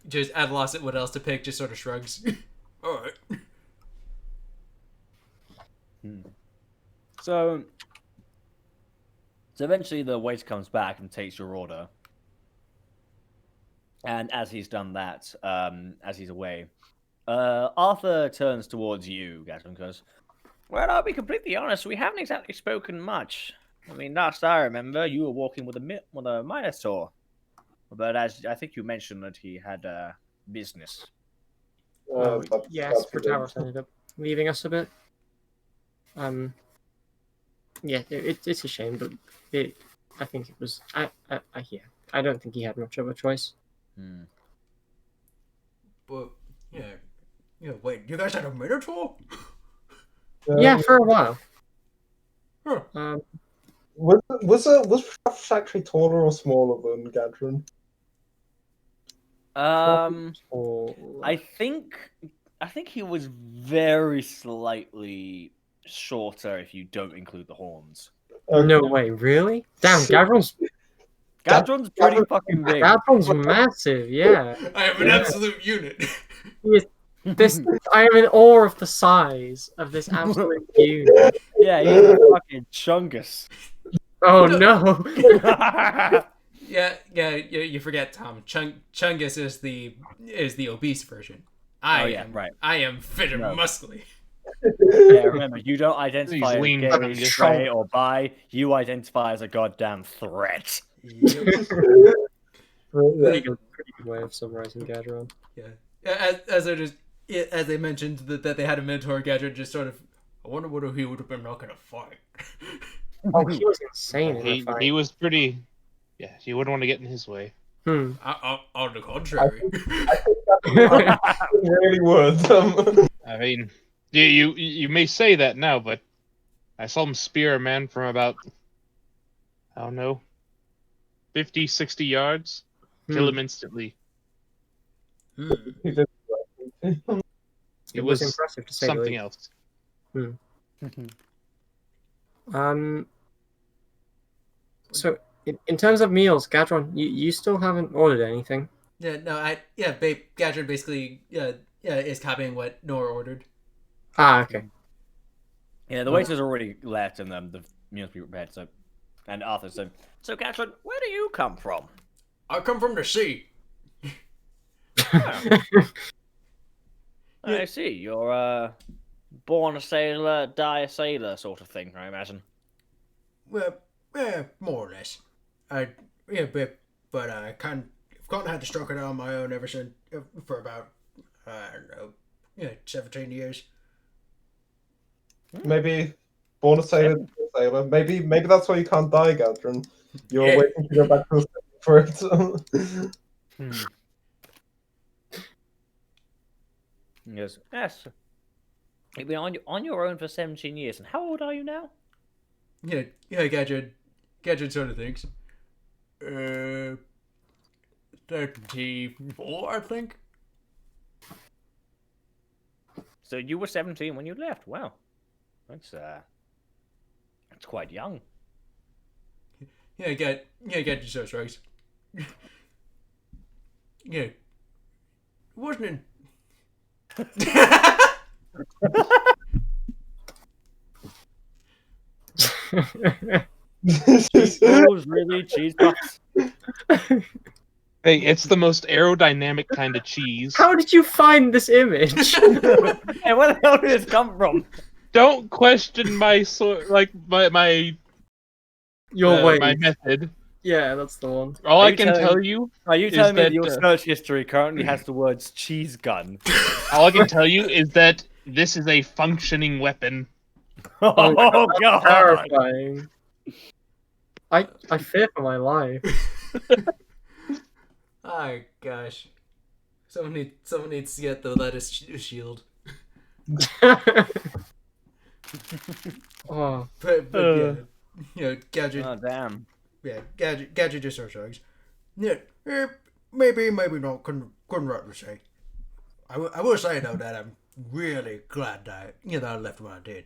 just at a loss at what else to pick, just sort of shrugs. All right. So eventually the waiter comes back and takes your order. And as he's done that, as he's away, Arthur turns towards you, Gadron, and goes, "Well, I'll be completely honest, we haven't exactly spoken much. I mean, last I remember, you were walking with a Minotaur. But as I think you mentioned that he had business." Yes, Protaurus ended up leaving us a bit. Yeah, it's a shame, but I think it was. I don't think he had much of a choice. But wait, you guys had a Minotaur? Yeah, for a while. Huh. Was Protaurus actually taller or smaller than Gadron? I think he was very slightly shorter if you don't include the horns. No way, really? Damn, Gadron's pretty fucking big. Gadron's massive, yeah. I am an absolute unit. I am in awe of the size of this absolute unit. Yeah, he's a fucking chungus. Oh no. Yeah, you forget, Tom. Chungus is the obese version. I am fit and muscly. Yeah, remember, you don't identify as gay, straight, or bi. You identify as a goddamn threat. Pretty good way of summarizing Gadron. Yeah, as they mentioned that they had a Minotaur, Gadron just sort of. I wonder what he would have been not gonna fight. Oh, he was insane in the fight. He was pretty. Yeah, you wouldn't want to get in his way. On the contrary. I think that really would. I mean, you may say that now, but I saw him spear a man from about, I don't know, 50, 60 yards. Kill him instantly. It was impressive to say something else. So, in terms of meals, Gadron, you still haven't ordered anything. Yeah, no, Gadron basically is copying what Nora ordered. Ah, okay. Yeah, the waiter's already left and the meals be prepared, so... And Arthur said, "So, Gadron, where do you come from?" "I come from the sea." I see. You're, born a sailor, die a sailor sort of thing, I imagine. Well, more or less. But I kind of had to stroke it out on my own ever since, for about, I don't know, 17 years. Maybe born a sailor, Maybe that's why you can't die, Gadron. You're waiting to go back to the for it. Yes. You've been on your own for 17 years, and how old are you now? Yeah, Gadron sort of thinks. 34, I think. So you were 17 when you left. Wow, that's quite young. Yeah, Gadron sort of shrugs. Yeah, wasn't in. Cheese balls, really? Cheese puffs? Hey, it's the most aerodynamic kind of cheese. How did you find this image? Hey, where the hell did this come from? Don't question my my method. Yeah, that's the one. All I can tell you. Are you telling me that your search history currently has the words cheese gun? All I can tell you is that this is a functioning weapon. Oh god! Terrifying. I fear for my life. Oh gosh. Someone needs to get the lettuce shield. Oh, But yeah, Gadget. Oh damn. Yeah, Gadget just shrugs. Yeah, maybe not. Couldn't rightly say. I will say though that I'm really glad that I left when I did.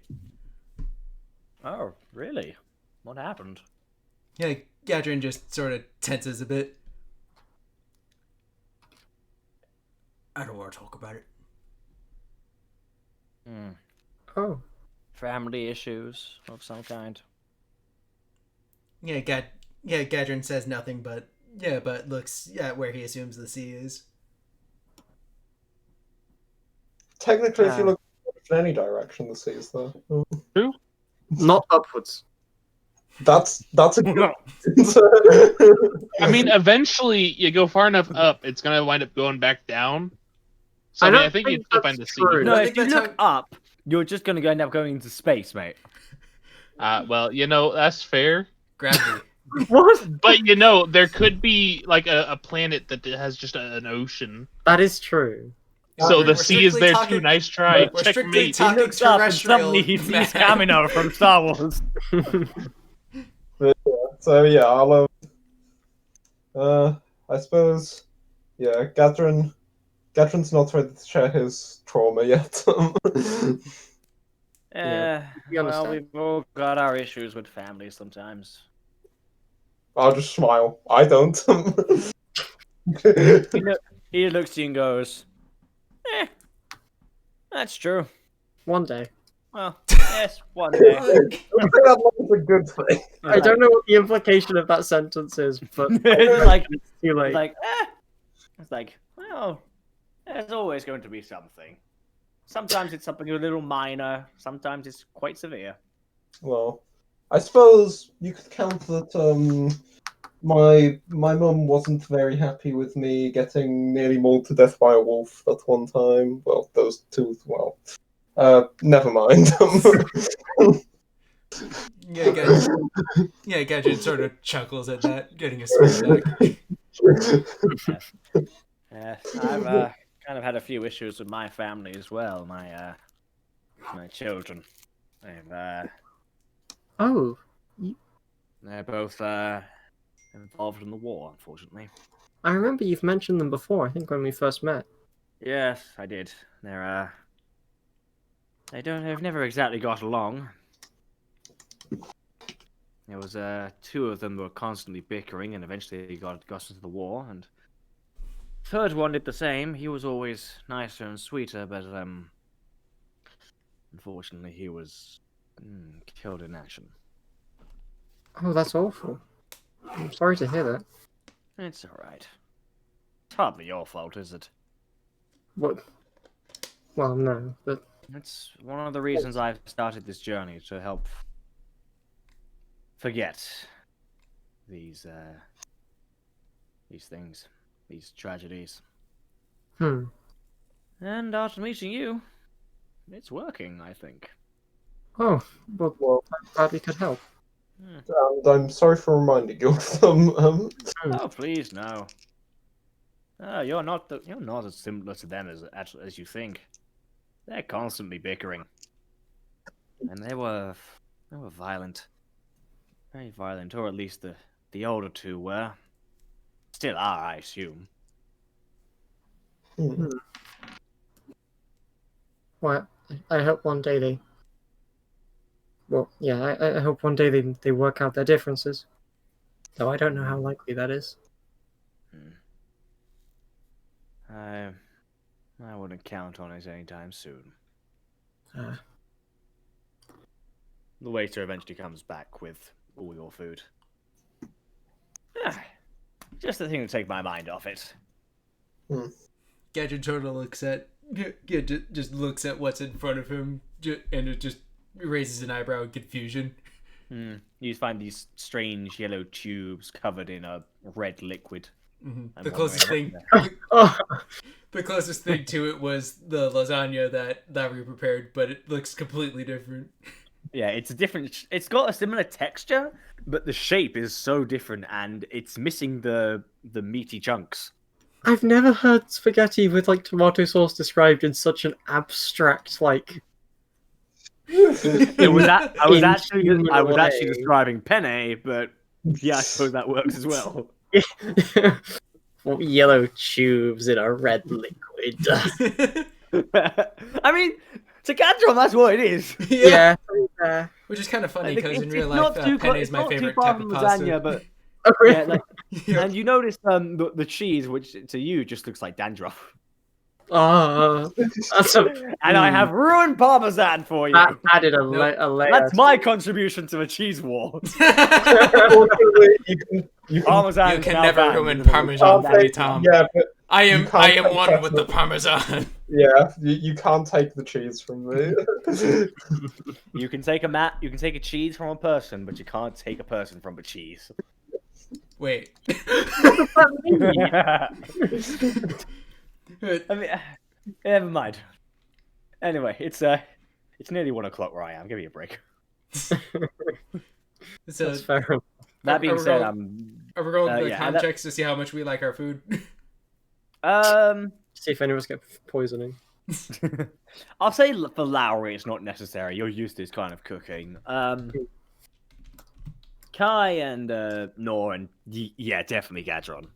Oh, really? What happened? Yeah, Gadrin just sort of tenses a bit. I don't want to talk about it. oh. Family issues of some kind. Yeah, Gadrin says nothing, but looks at where he assumes the sea is. Technically, if you look in any direction, the sea is there. True. Not upwards. That's a good. I mean, eventually, you go far enough up, it's gonna wind up going back down. So I mean, I think you'd still find the sea. true. No, I if think you that's look up, you're just going to end up going into space, mate. Well, that's fair. Gravity. What? But there could be like a planet that has just an ocean. That is true. So We're the sea is strictly there talking- too. Nice try. We're strictly Checkmate. talking He looks up and terrestrial. suddenly he sees math. Kamino from Star Wars. So yeah, I suppose, yeah, Gadrin's not ready to share his trauma yet. Yeah, we Well, understand. we've all got our issues with family sometimes. I'll just smile. I don't. He looks at you and goes, that's true. One day. Well, yes, one day. That's a good thing. I don't know what the implication of that sentence is, but It's like, it's too late. it's like, well, there's always going to be something. Sometimes it's something a little minor. Sometimes it's quite severe. Well, I suppose you could count that my mum wasn't very happy with me getting nearly mauled to death by a wolf that one time. Well, those two. Well, never mind. Gadget sort of chuckles at that, getting a smile back. I've kind of had a few issues with my family as well. My children. Oh, They're both involved in the war, unfortunately. I remember you've mentioned them before. I think when we first met. Yes, I did. They've never exactly got along. There was two of them were constantly bickering, and eventually they got into the war. And third one did the same. He was always nicer and sweeter, but unfortunately he was killed in action. Oh, that's awful. I'm sorry to hear that. It's all right. It's hardly your fault, is it? What? Well, no, but It's one of the reasons I've started this journey, to help forget these things, these tragedies. And after meeting you, it's working, I think. oh, well, I'm glad we could help. And I'm sorry for reminding you of them. Oh, please, no. You're not as similar to them as you think. They're constantly bickering, and they were violent, very violent, or at least the older two were. Still are, I assume. Well, I hope one day they. Well, yeah, I hope one day they work out their differences. Though I don't know how likely that is. I wouldn't count on it anytime soon. The waiter eventually comes back with all your food. Just the thing to take my mind off it. Gadget Turtle looks at what's in front of him, and it just raises an eyebrow in confusion. You find these strange yellow tubes covered in a red liquid. The closest thing, the closest thing to it was the lasagna that we prepared, but it looks completely different. Yeah, it's a different. It's got a similar texture, but the shape is so different, and it's missing the meaty chunks. I've never heard spaghetti with like tomato sauce described in such an abstract like. I was Inhuman actually way. describing penne, but yeah, I suppose that works as well. Yellow tubes in a red liquid. I mean, to Gadron, that's what it is. Yeah. Which is kind of funny Like, because in it's real life, not too penne it's is my not too favorite far type from of pasta. lasagna, but Oh, really? yeah, like, Yep. and you notice the cheese, which to you just looks like dandruff. That's a, And I have ruined Parmesan for you. that added a Nope. layer. That's my contribution to a cheese war. Unfortunately, you can Parmesan You is can now never banned ruin in the Parmesan Parmesan for me, ban. Tom. Yeah, but I you am can't one take with the chestnut. Parmesan. yeah, you can't take the cheese from me. You can take a cheese from a person, but you can't take a person from a cheese. Wait. I mean, never mind. Anyway, it's nearly 1 o'clock where I am. Give me a break. So, That's fair enough. That being Are we said, going- Are we going to the yeah, com that- checks to see how much we like our food? See if any of us get poisoning. I'll say for Lowry, it's not necessary. You're used to this kind of cooking. Kai and Nor and yeah, definitely Gadron.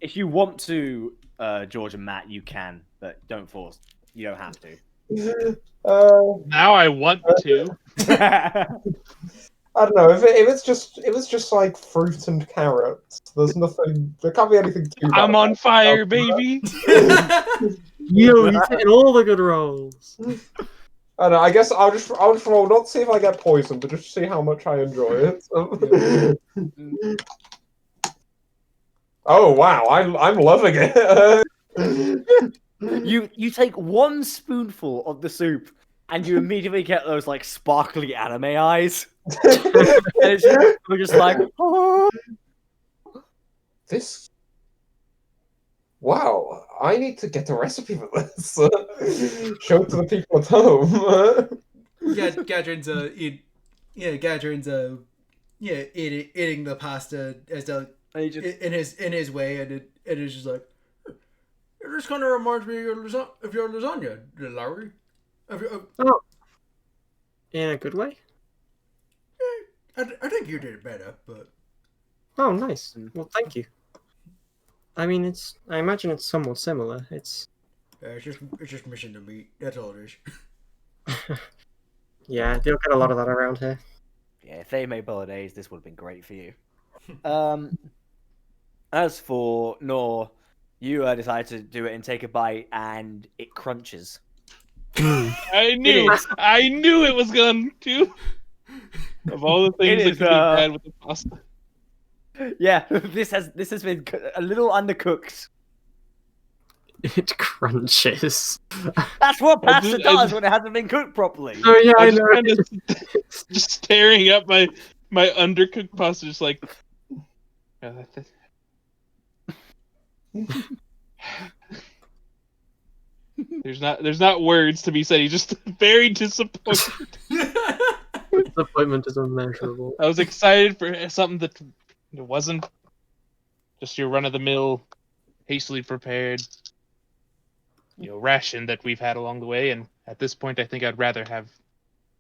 If you want to, George and Matt, you can, but don't force. You don't have to. Now I want to. I don't know. If it was just like fruit and carrots, there's nothing. There can't be anything too bad. I'm on fire, baby. Yo, he's hitting all the good rolls. I don't know. I guess I'll just roll, not to see if I get poisoned, but just to see how much I enjoy it. Oh wow, I'm loving it. You take one spoonful of the soup, and you immediately get those like sparkly anime eyes. And we're just like, oh. This. Wow, I need to get a recipe for this. Show it to the people at home. Gadron's eating the pasta as though in his way, and it's just like, this kind of reminds me of your lasagna, Larry. Oh, in a good way. I think you did it better, but Oh, nice. Well, thank you. I mean, I imagine it's somewhat similar. It's just missing the meat. That's all it is. yeah, you'll get a lot of that around here. Yeah, if they made bolognese, this would have been great for you. As for Nor, you decided to do it and take a bite, and it crunches. I knew it was going to. Of all the things that could be bad with the pasta. Yeah, this has been a little undercooked. It crunches. That's what pasta I does just- when it hasn't been cooked properly. Oh yeah, I I'm just know. kind of just staring at my undercooked pasta, just like. There's not words to be said. He's just very disappointed. Disappointment is unmeasurable. I was excited for something that wasn't just your run of the mill, hastily prepared, ration that we've had along the way. And at this point, I think I'd rather have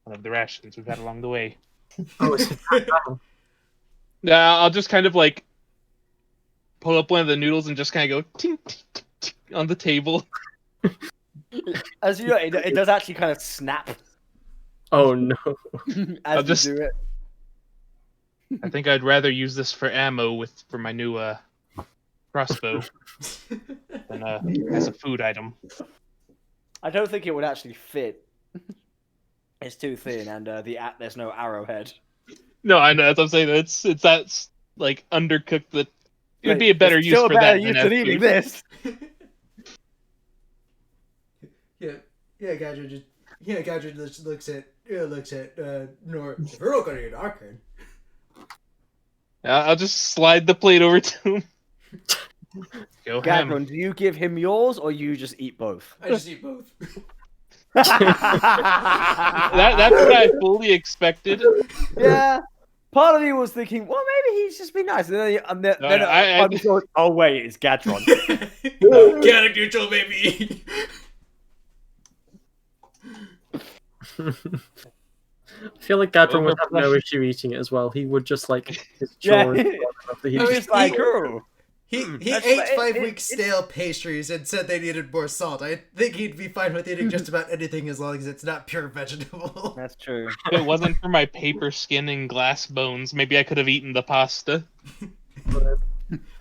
one of the rations we've had along the way. Oh, it's I'll just kind of like pull up one of the noodles and just kind of go tink, tink, tink, tink on the table. As you know, it does actually kind of snap oh no. as you do it. I think I'd rather use this for ammo for my new crossbow than as a food item. I don't think it would actually fit. It's too thin, and there's no arrowhead. No, I know. That's what I'm saying. It's that's like undercooked. That it would be a better It's use still for a better that use than than as eating food. this. Gadget just looks at Nor. If we're not gonna eat our kid. I'll just slide the plate over to him. Go ham. Gadron, do you give him yours, or you just eat both? I just eat both. That's what I fully expected. Yeah. Part of me was thinking, well, maybe he's just been nice. And then I thought, oh, wait, it's Gatron. Chaotic neutral, baby. I feel like Gadron would have no issue eating it as well. He would just like his jaw. He was just like, oh. He ate 5 weeks stale pastries and said they needed more salt. I think he'd be fine with eating just about anything as long as it's not pure vegetable. That's true. If it wasn't for my paper skin and glass bones, maybe I could have eaten the pasta.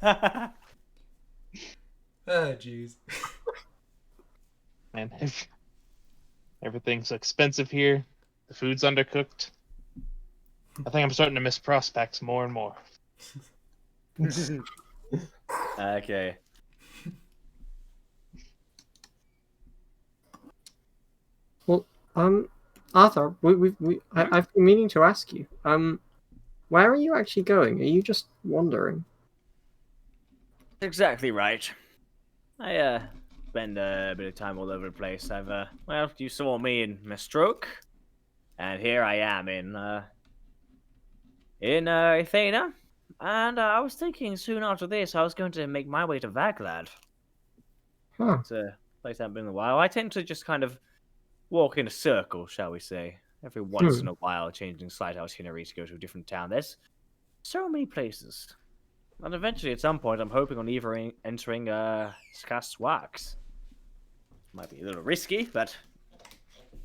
Ah, jeez. Man, everything's expensive here. The food's undercooked. I think I'm starting to miss prospects more and more. Okay. Well, Arthur, I've been meaning to ask you. Where are you actually going? Are you just wandering? Exactly right. I spend a bit of time all over the place. Well, you saw me in Mistroke, and here I am in Athena. And I was thinking soon after this, I was going to make my way to Vaglad. Huh. It's a place I haven't been in a while. I tend to just kind of walk in a circle, shall we say. Every once in a while, changing slight itinerary to go to a different town. There's so many places. And eventually, at some point, I'm hoping on either entering Skaswax. Might be a little risky, but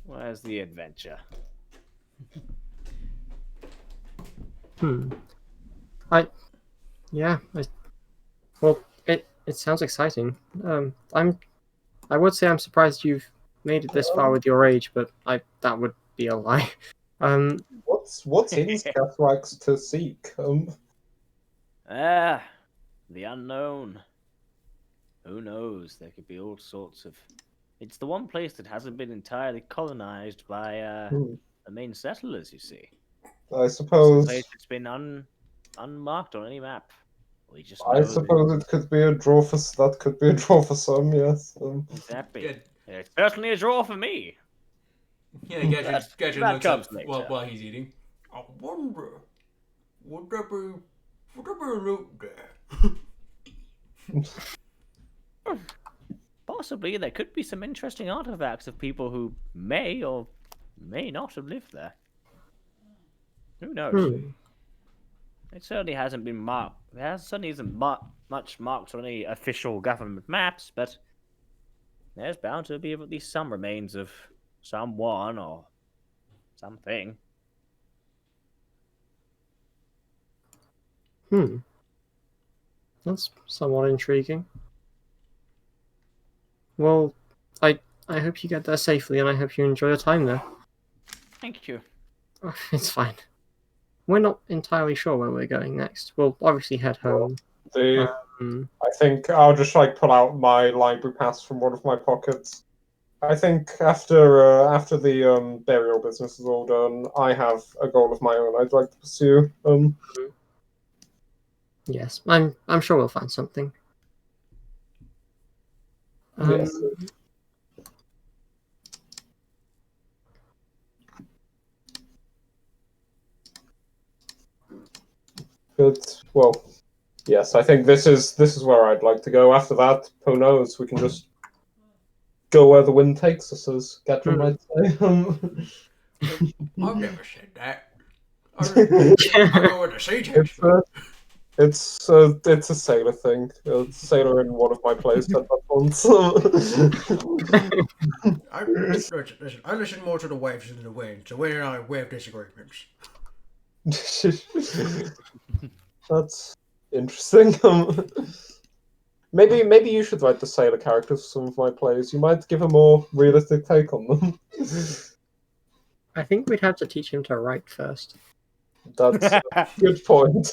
where's the adventure? Well, it sounds exciting. I would say I'm surprised you've made it this far with your age, but that would be a lie. What's in Skaswax to seek? The unknown. Who knows? There could be all sorts of. It's the one place that hasn't been entirely colonized by the main settlers. You see. I suppose. It's a place that's been unmarked on any map. I suppose it could be a draw for that. Could be a draw for some. Yes. Exactly. Good. It's certainly a draw for me. Yeah, Gadget looks up while he's eating. I wonder, would there be a note there? Possibly, there could be some interesting artifacts of people who may or may not have lived there. Who knows? It certainly hasn't been marked. There certainly isn't much marked on any official government maps, but there's bound to be at least some remains of someone or something. That's somewhat intriguing. Well, I hope you get there safely, and I hope you enjoy your time there. Thank you. It's fine. We're not entirely sure where we're going next. We'll obviously head home. I think I'll just pull out my library pass from one of my pockets. I think after the burial business is all done, I have a goal of my own I'd like to pursue. Yes, I'm sure we'll find something. Yes. But yes, I think this is where I'd like to go. After that, who knows? We can just go where the wind takes us, as Gadron might say. I've never said that. I go where the sea takes me. It's a sailor thing. A sailor in one of my plays said that once. Listen, I listen more to the waves than the wind, so we and I have disagreements. That's interesting. Maybe you should write the sailor characters for some of my plays. You might give a more realistic take on them. I think we'd have to teach him to write first. That's a good point.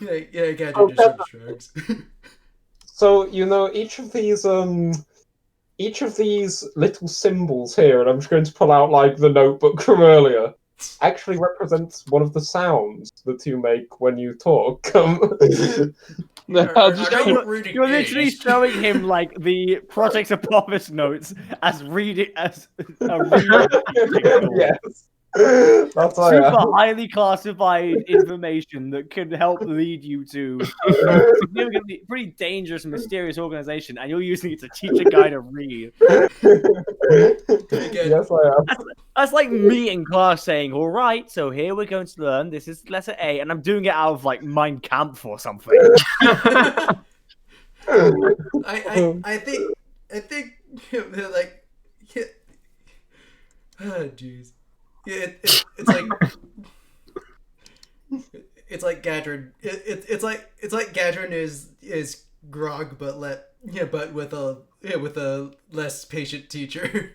Yeah, Gadget just shrugs. So each of these little symbols here, and I'm just going to pull out the notebook from earlier, actually represents one of the sounds that you make when you talk. I'll just I know kind what of- reading You're literally is. showing him like the Project Apophis notes as reading as a reading teaching tool. Yes. That's why. Super highly classified information that could help lead you to a significantly pretty dangerous and mysterious organization, and you're using it to teach a guy to read. Yes, I am. That's like me in class saying, "All right, so here we're going to learn. This is letter A," and I'm doing it out of like Mein Kampf or something. I think like oh jeez. Yeah, it's like Gadrin. It's like Gadrin is Grog, but with a less patient teacher.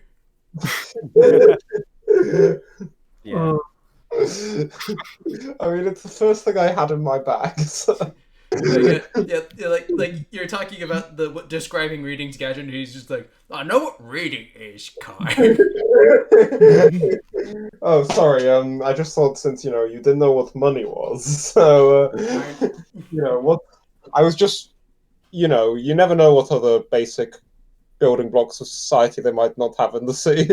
Yeah. I mean, it's the first thing I had in my bag. So. Like you're talking about describing reading to Gadrin, and he's just like, I know what reading is, Kai. Oh, sorry. I just thought since you didn't know what money was, so what I was just you never know what other basic building blocks of society they might not have in the sea.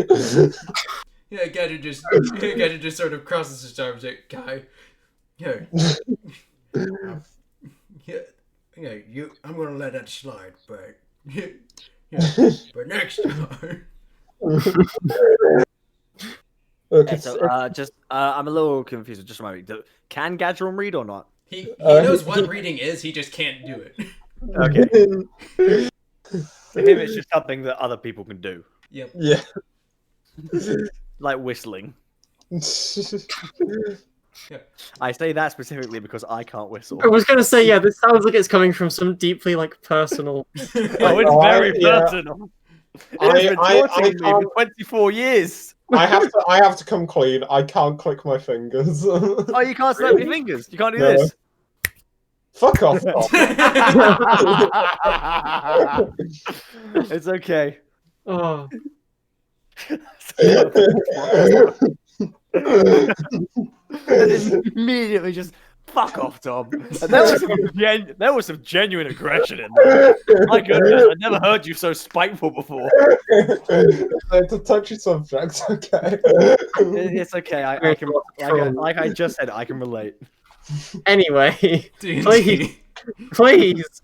Yeah, Gadget just sort of crosses his arms like, Kai, yeah, I'm gonna let that slide, but but next time. Look, Yeah, so I'm a little confused. Just remind me, can Gadron read or not? He knows what reading is. He just can't do it. Okay. For him, it's just something that other people can do, Yep. Yeah. like whistling. I say that specifically because I can't whistle. I was gonna say, yeah, this sounds like it's coming from some deeply personal. Oh, it's very personal. It's been torturing me for 24 years. I have to come clean. I can't click my fingers. Oh, you can't snap your fingers. You can't do No. this. Fuck off. It's okay. Oh, Immediately just fuck off, Tom. And there was some genuine aggression in there. My goodness, I never heard you so spiteful before. It's a touchy subject, okay. It's okay. I can, like I just said, I can relate. anyway, please,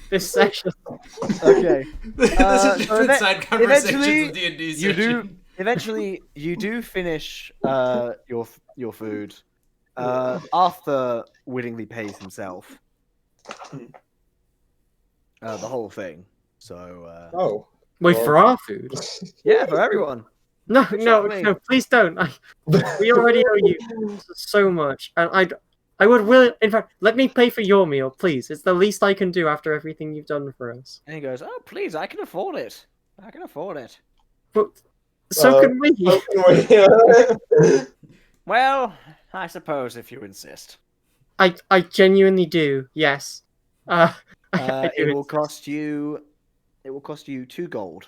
this session. Okay. This has just been side conversations eventually, of D&D session. Eventually, you do finish your food. Arthur willingly pays himself. The whole thing. So. Wait, for our food? Yeah, for everyone. No, please don't. We already owe you so much, and I would really. In fact, let me pay for your meal, please. It's the least I can do after everything you've done for us. And he goes, "Oh, please, I can afford it. I can afford it." But so can we. Well, I suppose if you insist. I genuinely do. Yes. It will cost you 2 gold.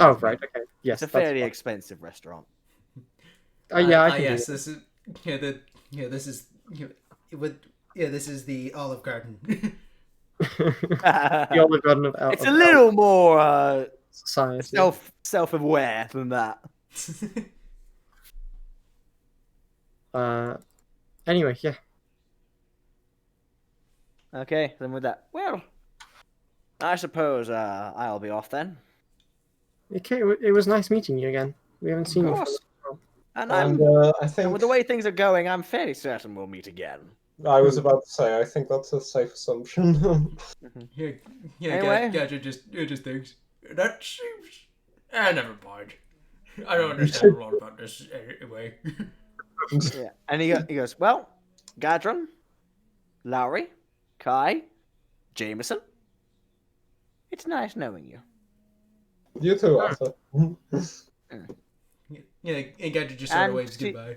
Oh right, okay. Yes, It's a fairly expensive restaurant. Yeah, I can yes, do this is this is the Olive Garden. the Olive Garden of It's a little more society. self-aware than that. Anyway, yeah. Okay, then with that, well, I suppose I'll be off then. Okay, it was nice meeting you again. We haven't seen you for a while. And I think with the way things are going, I'm fairly certain we'll meet again. I was about to say, I think that's a safe assumption. Anyway. Gadget just thinks that seems. Never mind. I don't understand a lot about this anyway. Yeah, and he goes, well, Gadron, Lowry, Kai, Jameson. It's nice knowing you. You too, Arthur. Yeah, and Gadget just sort of waves goodbye.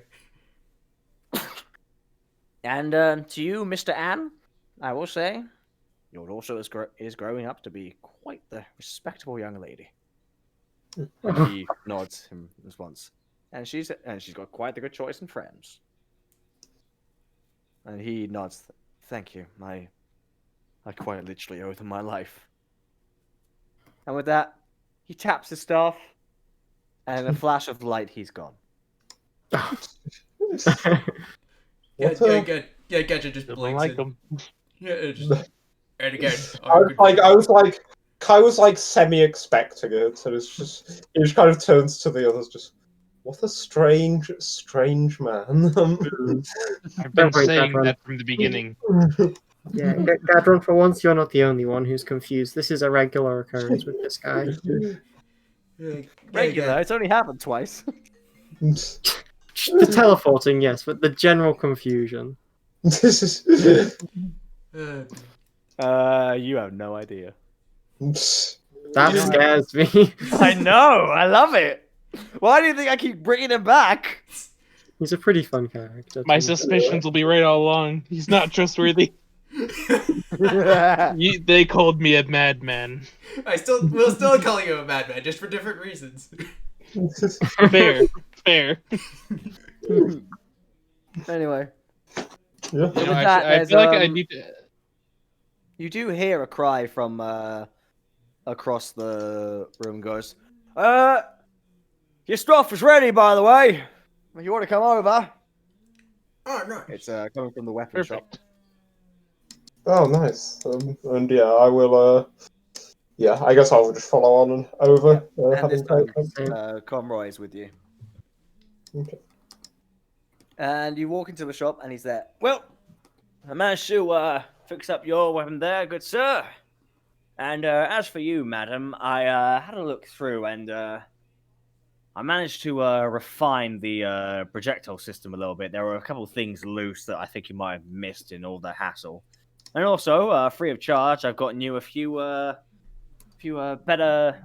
And to you, Mr. Ann, I will say, your daughter is growing up to be quite the respectable young lady. And he nods in response. And she's got quite a good choice in friends. And he nods. Thank you. I quite literally owe them my life. And with that, he taps his staff, and in a flash of light, he's gone. Gadget just Don't blinks like in. them. Yeah, it just... And again, Kai was like semi-expecting it, and it's just he just kind of turns to the others, just what a strange man. I've been worry, saying Quadruin. that from the beginning. Yeah, Quadruin, for once, you're not the only one who's confused. This is a regular occurrence with this guy. Regular, it's only happened twice. The teleporting, yes, but the general confusion. You have no idea. That scares me. I know, I love it. Why do you think I keep bringing him back? He's a pretty fun character. My suspicions will be right all along. He's not trustworthy. They called me a madman. We'll still call you a madman, just for different reasons. Fair. Anyway. Yeah. So with that, I feel like I need to... You do hear a cry from across the room. Goes, your stuff is ready, by the way. If you want to come over. Oh, nice. It's coming from the weapon shop. Perfect. Oh, nice. And yeah, I will. Yeah, I guess I'll just follow on and over. And this having time, Conroy is with you. Okay. And you walk into the shop, and he's there. Well, I managed to fix up your weapon there, good sir. And as for you, madam, I had a look through, and I managed to refine the projectile system a little bit. There were a couple of things loose that I think you might have missed in all the hassle. And also, free of charge, I've gotten you a few better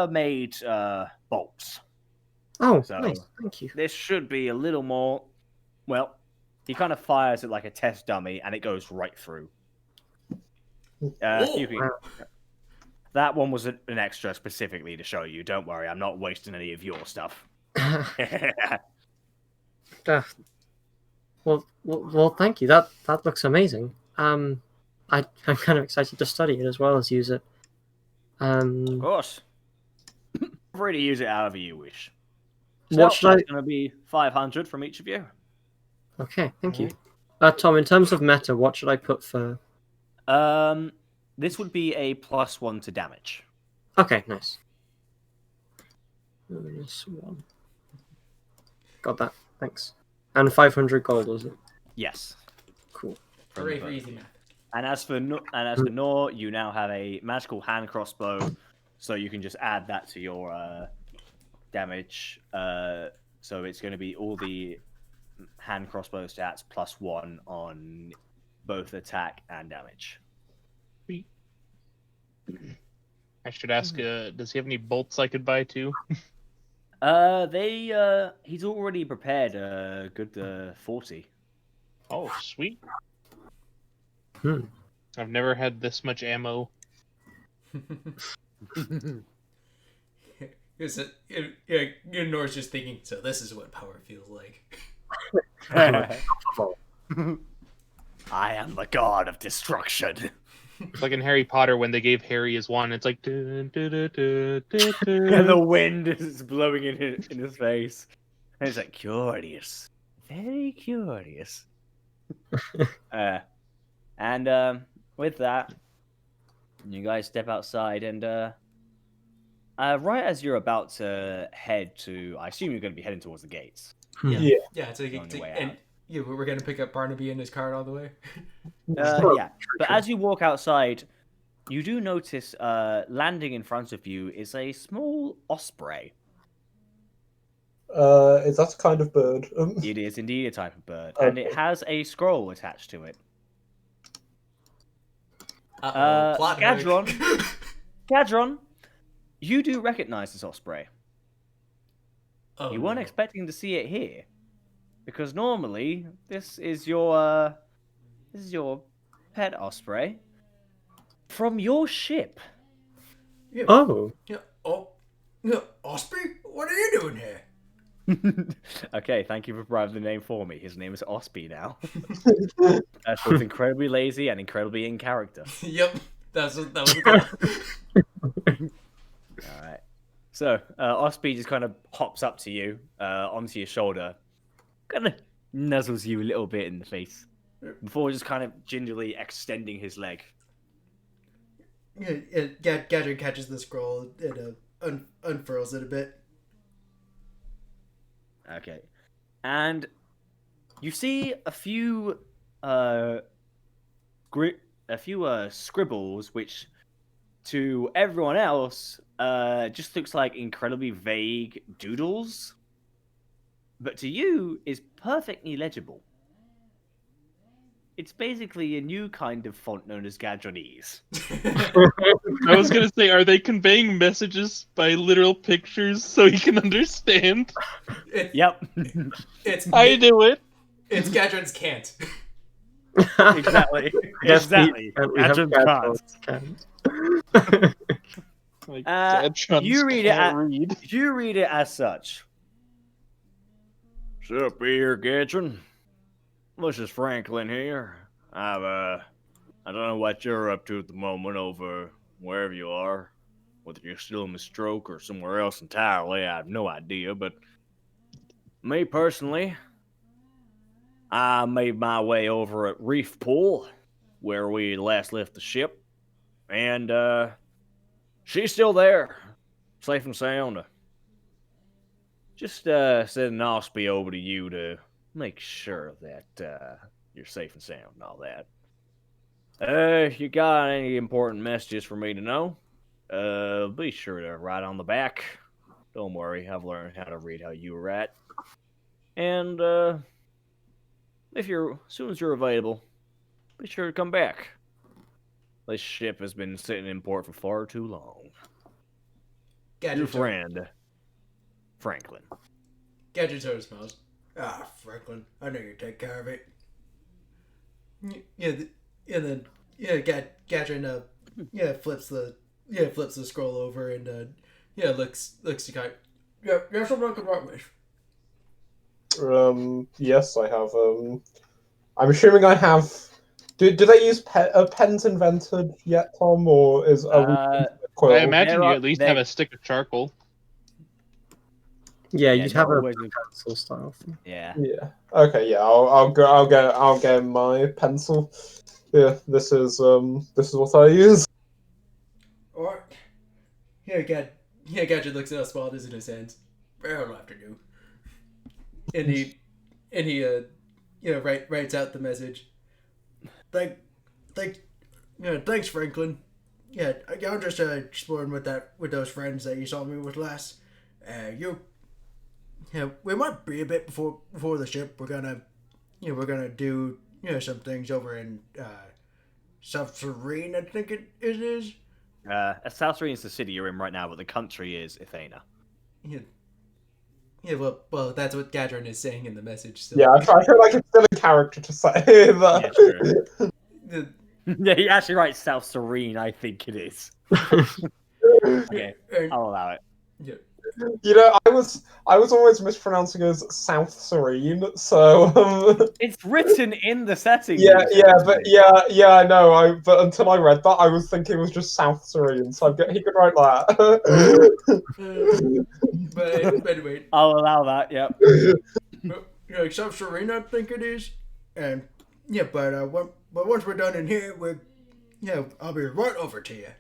made bolts. Oh, So, nice. Thank you. This should be a little more. Well, he kind of fires it like a test dummy, and it goes right through. That one was an extra specifically to show you. Don't worry, I'm not wasting any of your stuff. Well, thank you. That looks amazing. I'm kind of excited to study it as well as use it. Of course. Feel free to use it however you wish. What should I? It's going to be 500 from each of you. Okay, thank you. Tom, in terms of meta, what should I put for? This would be a +1 to damage. Okay, nice. +1. Got that. Thanks. And 500 gold, was it? Yes. Cool. Hooray for easy math. And as for Nor, you now have a magical hand crossbow, so you can just add that to your damage. So it's going to be all the hand crossbow stats +1 on both attack and damage. I should ask, does he have any bolts I could buy too? He's already prepared a good 40. Oh, sweet. Hmm. I've never had this much ammo. Nor's just thinking, so this is what power feels like. I am the god of destruction. It's like in Harry Potter when they gave Harry his wand. It's like... And the wind is blowing in his face. And it's like, curious. Very curious. And with that, you guys step outside, and right as you're about to head to... I assume you're going to be heading towards the gates. Yeah, so On your way and out. yeah, we're gonna pick up Barnaby and his cart all the way. Yeah, but as you walk outside, you do notice landing in front of you is a small osprey. Is that a kind of bird? It is indeed a type of bird, Okay. and it has a scroll attached to it. Plot Gadron. hook. Gadron, you do recognize this osprey. Oh, You weren't no. expecting to see it here, because normally this is your pet osprey from your ship. Yeah. Oh, Yeah. Oh, yeah. Osprey, what are you doing here? Okay, thank you for providing the name for me. His name is Osprey now. That's both incredibly lazy and incredibly in character. Yep, that was a goal. All right. So Osprey just kind of hops up to you, onto your shoulder, kind of nuzzles you a little bit in the face, before just kind of gingerly extending his leg. Gadget catches the scroll and unfurls it a bit. Okay. And you see a few scribbles, which to everyone else just looks like incredibly vague doodles, but to you is perfectly legible. It's basically a new kind of font known as Gadronese. I was gonna say, are they conveying messages by literal pictures so he can understand? Yep. I knew it. It's Gadron's can't. Exactly. Exactly. Gadron can't. Like, you read it as such. Sup here, Gadron. This is Franklin here. I don't know what you're up to at the moment over wherever you are. Whether you're still in the stroke or somewhere else entirely, I have no idea. But me personally, I made my way over at Reef Pool, where we last left the ship, and she's still there, safe and sound. Just sending Osprey over to you to make sure that you're safe and sound and all that. If you got any important messages for me to know, be sure to write on the back. Don't worry, I've learned how to read how you write. And as soon as you're available, be sure to come back. This ship has been sitting in port for far too long. Gadget Your friend, Franklin. Gadget sort of smiles. Ah, Franklin, I know you take care of it. Gadget flips the scroll over and looks to Kai. Yeah, you have something I can write with. Yes, I have. I'm assuming I have. Do they use pens invented yet, Tom, or is I imagine you at least have a stick of charcoal. Yeah, you'd have a always pencil style thing. Yeah. Yeah. Okay. Yeah. I'll get my pencil. Yeah. This is what I use. Alright. Gadget looks at us while it is in his hands. I'll have to do. And he writes out the message. Thanks, Franklin. Yeah, I'm just exploring with those friends that you saw me with last. We might be a bit before the ship. We're gonna do some things over in South Serene, I think it is. South Serene is the city you're in right now, but the country is Athena. Yeah, well, that's what Gadron is saying in the message. Still. Yeah, I feel like it's still a character to say that. Yeah, sure. Yeah, he actually writes South Serene, I think it is. Okay, I'll allow it. Yeah. You know, I was always mispronouncing it as South Serene, so It's written in the setting. Yeah, I know. But until I read that, I was thinking it was just South Serene, so he could write that. But anyway, I'll allow that. Yep. South Serene, I think it is, and but once we're done in here, I'll be right over to you.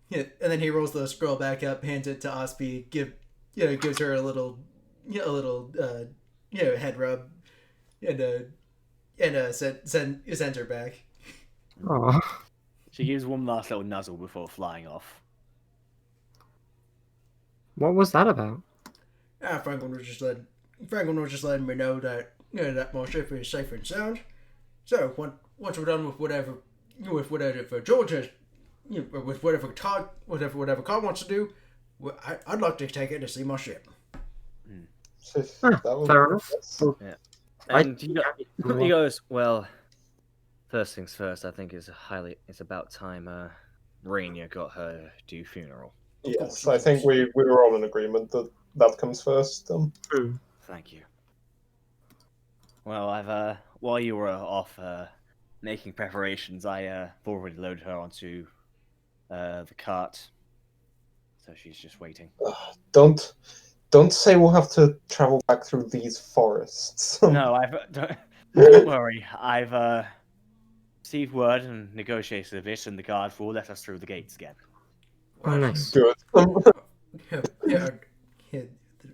Yeah, and then he rolls the scroll back up, hands it to Osprey, gives her a little head rub, and sends her back. Aww. She gives one last little nuzzle before flying off. What was that about? Franklin was just letting me know that that my ship is safe and sound. So once we're done with whatever George has, with whatever Carl wants to do, I'd like to take it to see my ship. Fair enough. Yeah. And he goes, well, first things first, I think it's about time Rainier got her due funeral. Yes, I think we were all in agreement that that comes first. Thank you. Well, I've while you were off making preparations, I've already loaded her onto the cart, so she's just waiting. Don't say we'll have to travel back through these forests. No, don't worry. I've received word and negotiated a bit, and the guards will let us through the gates again. Oh, nice. Good. Yeah.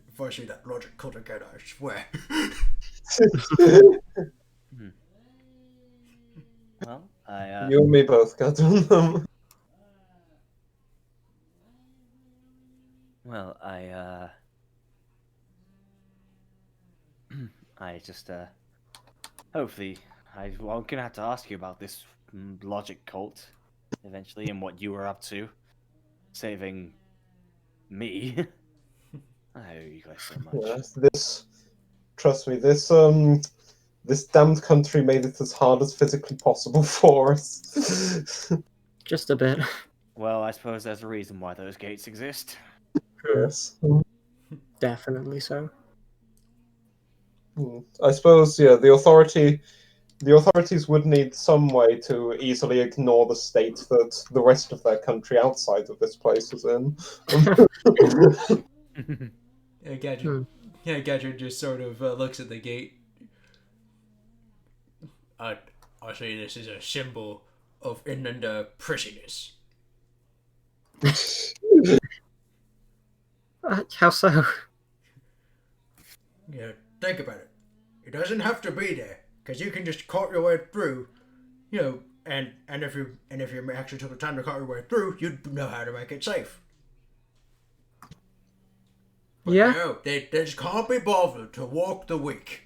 Unfortunately, that logic cut again, I swear. Well, I You and me both, Quadruin. well, I just hopefully I'm gonna have to ask you about this logic cult eventually and what you were up to, saving me. I owe you guys so much. Yes, trust me, this damned country made it as hard as physically possible for us. Just a bit. Well, I suppose there's a reason why those gates exist. Yes. Definitely so. I suppose, yeah, the authorities would need some way to easily ignore the state that the rest of their country outside of this place is in. Gadget just sort of looks at the gate. I say this is a symbol of inland prettiness. How so? Yeah, think about it. It doesn't have to be there, because you can just cart your way through, and if you actually took the time to cart your way through, you'd know how to make it safe. But Yeah. no, they just can't be bothered to walk the weak.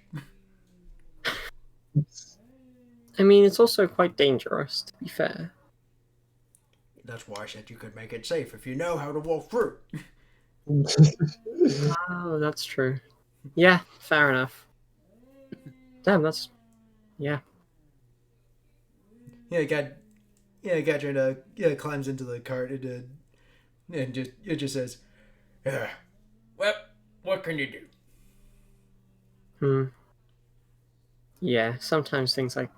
I mean, it's also quite dangerous, to be fair. That's why I said you could make it safe if you know how to walk through. Oh, that's true. Yeah, fair enough. Damn, that's... Yeah. Gadget climbs into the cart and just says, "Yeah, well, what can you do?" Yeah, sometimes things like...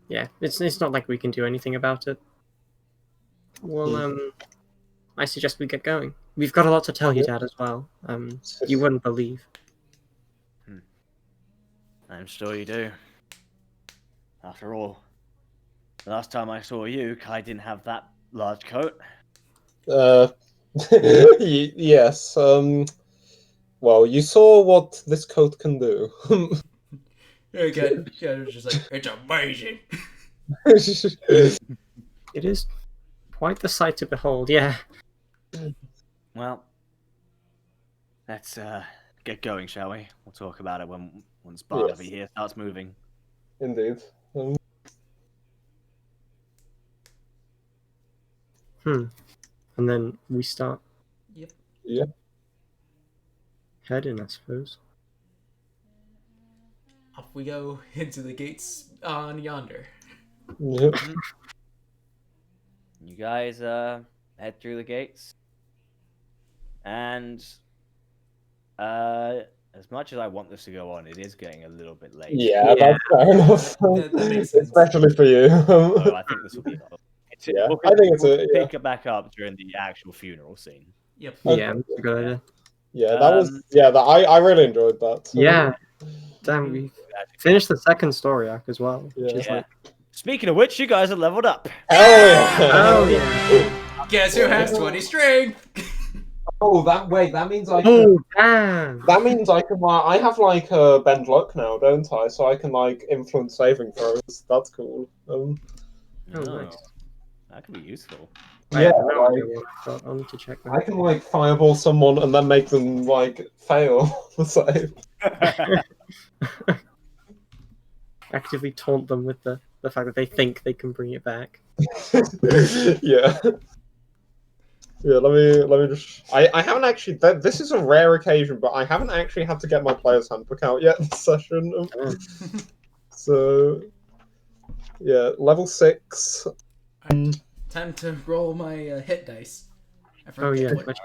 Yeah, it's not like we can do anything about it. Well, I suggest we get going. We've got a lot to tell you, Dad, as well. You wouldn't believe. I'm sure you do. After all, the last time I saw you, Kai didn't have that large coat. Yes. Well, you saw what this coat can do. Gadget's just like, it's amazing. It is quite the sight to behold, yeah. Well, let's get going, shall we? We'll talk about it once Barnaby here starts moving. Indeed. And then we start Yeah. heading, I suppose. Off we go into the gates on yonder. Yep. You guys head through the gates, and as much as I want this to go on, it is getting a little bit late. Yeah, that's fair enough. That makes sense. Especially for you. So I think this will be enough. Yeah, I think it's we'll pick it back up during the actual funeral scene. Yep. Yeah, that's a good idea. Yeah, that was I really enjoyed that. So. Yeah. Damn, we finished the second story arc as well. Which is Yeah. Speaking of which, you guys are leveled up. Hell yeah! Oh yeah. Guess who has 20 strength? Oh, that means I. Oh damn. That means I can. I have like bend luck now, don't I? So I can like influence saving throws. That's cool. Oh, nice. That could be useful. Yeah, I'll need to check that. I can like fireball someone and then make them like fail the save. Actively taunt them with the fact that they think they can bring it back. Yeah. Yeah, let me just. I haven't actually. This is a rare occasion, but I haven't actually had to get my player's handbook out yet this session. So, yeah, level 6. Time to roll my hit dice. Oh yeah. What- Which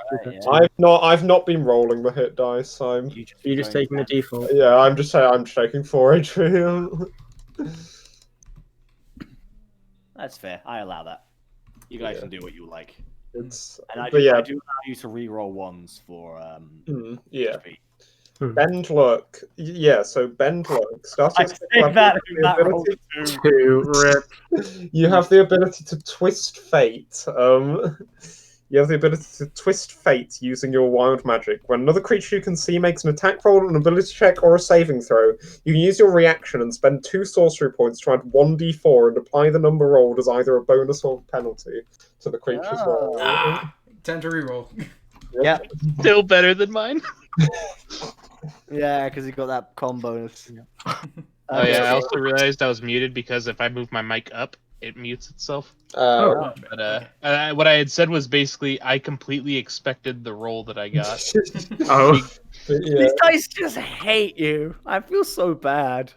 Alright, yeah. I've not been rolling the hit dice. I'm You're just taking the default. yeah. I'm just saying. I'm taking 4 HP. That's fair. I allow that. You guys Yeah. can do what you like. It's And I but do, yeah. I do allow you to re-roll ones for Yeah. HP. Bend luck. Yeah. So bend luck. Starting I say that in that roll ability, too. Two rip. you have the ability to twist fate. You have the ability to twist fate using your wild magic. When another creature you can see makes an attack roll, an ability check, or a saving throw, you can use your reaction and spend 2 sorcery points to add 1d4 and apply the number rolled as either a bonus or penalty to the creature's roll. Time to reroll. Yeah. Still better than mine. Yeah, because he got that con bonus. Oh yeah, I also realized I was muted because if I move my mic up, it mutes itself. But what I had said was basically I completely expected the roll that I got. These dice just hate you. I feel so bad.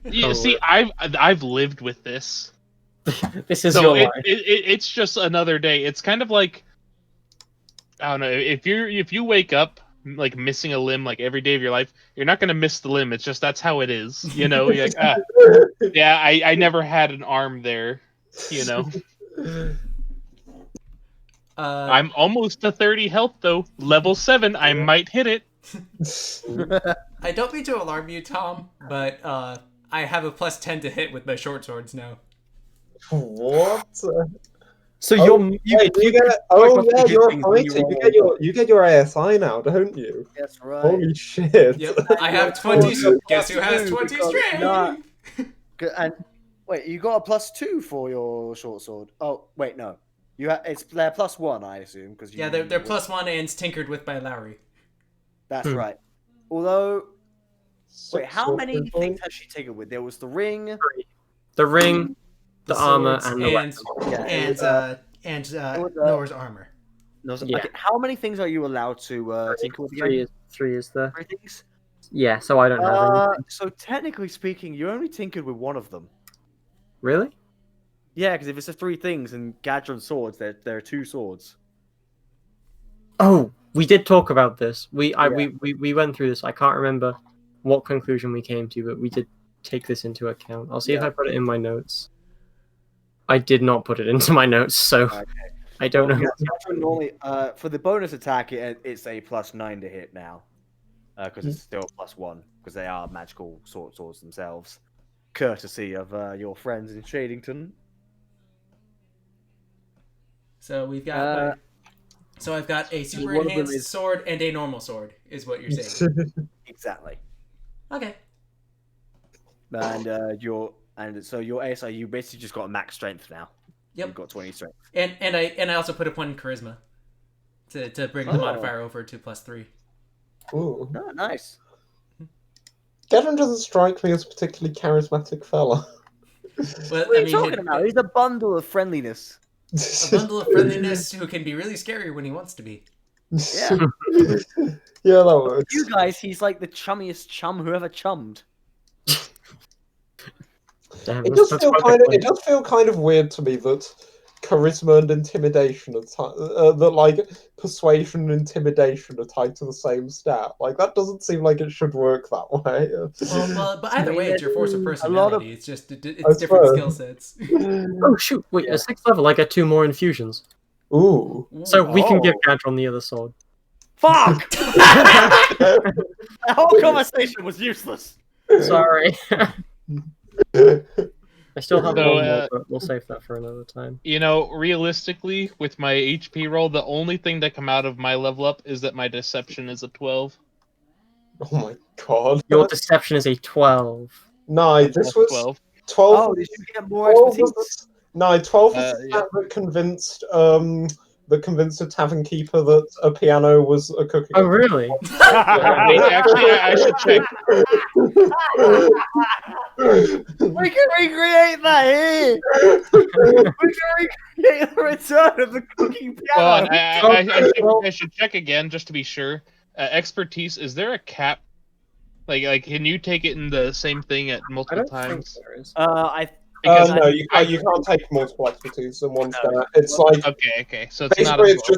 You see, I've lived with this. This is So your life. it's just another day. It's kind of like, I don't know, if you wake up like missing a limb like every day of your life, you're not gonna miss the limb. It's just that's how it is. You know, you're like, yeah, I never had an arm there. You know. I'm almost to 30 health though. Level 7, I might hit it. I don't mean to alarm you, Tom, but I have a +10 to hit with my short swords now. What? So you get you're a things when fighter. You get your ASI now, don't you? That's right. Holy shit! Yep, I have 20. Guess who has 20 strength? And wait, you got a +2 for your short sword. Oh wait, no, they're +1, I assume, because Yeah, they're +1 and tinkered with by Lowry. That's right. Although, wait, how Sword many point? things has she taken with? There was the ring, The ring, the armor, swords, and the weapon. and was, Nora's armor. No, Yeah. okay, how many things are you allowed to tinker with? Again? Three is the 3 things. yeah. So I don't have anything. So technically speaking, you only tinkered with one of them. Really? Yeah, because if it's the 3 things and Gadron swords, there are 2 swords. Oh, we did talk about this. We went through this. I can't remember what conclusion we came to, but we did take this into account. I'll see if I put it in my notes. I did not put it into my notes, so I don't know. Gadron normally, for the bonus attack, it's a +9 to hit now, because it's still +1 because they are magical swords themselves, courtesy of your friends in Shadington. So we've got. So I've got a super enhanced sword and a normal sword, is what you're saying. Exactly. Okay. And so your ASI, you basically just got a max strength now. Yep. You've got 20 strength. And I also put a point in charisma to bring the modifier over to +3. Ooh. Oh, nice. Gadron doesn't strike me as a particularly charismatic fella. Well, What are you talking about? He's a bundle of friendliness. A bundle of friendliness who can be really scary when he wants to be. Yeah. Yeah, that works. You guys, he's like the chummiest chum who ever chummed. Damn, It does feel kind of weird to me that charisma and intimidation are that like persuasion and intimidation are tied to the same stat. Like that doesn't seem like it should work that way. Well, but either way, it's your force of lot personality. It's just it's different skill sets. Oh shoot! Wait, at 6th level, I get 2 more infusions, Ooh. so we can give Gadron the other sword. Fuck! That whole conversation was useless. Sorry. I still have one more, but we'll save that for another time. You know, realistically, with my HP roll, the only thing that come out of my level up is that my deception is a 12. Oh my god. Your deception is a 12. No, this was 12. 12. Oh, did you get more expertise? No, 12 was the stat that convinced a tavern keeper that a piano was a cooking. Oh, really? Actually, I should check. We can recreate that here. We can recreate the return of the cooking piano. Well, I should check again just to be sure. Expertise, is there a cap? Like, can you take it in the same thing at multiple times? Think there is. Because no, you can't take multiple expertise in one step. It's like okay. So it's not. basically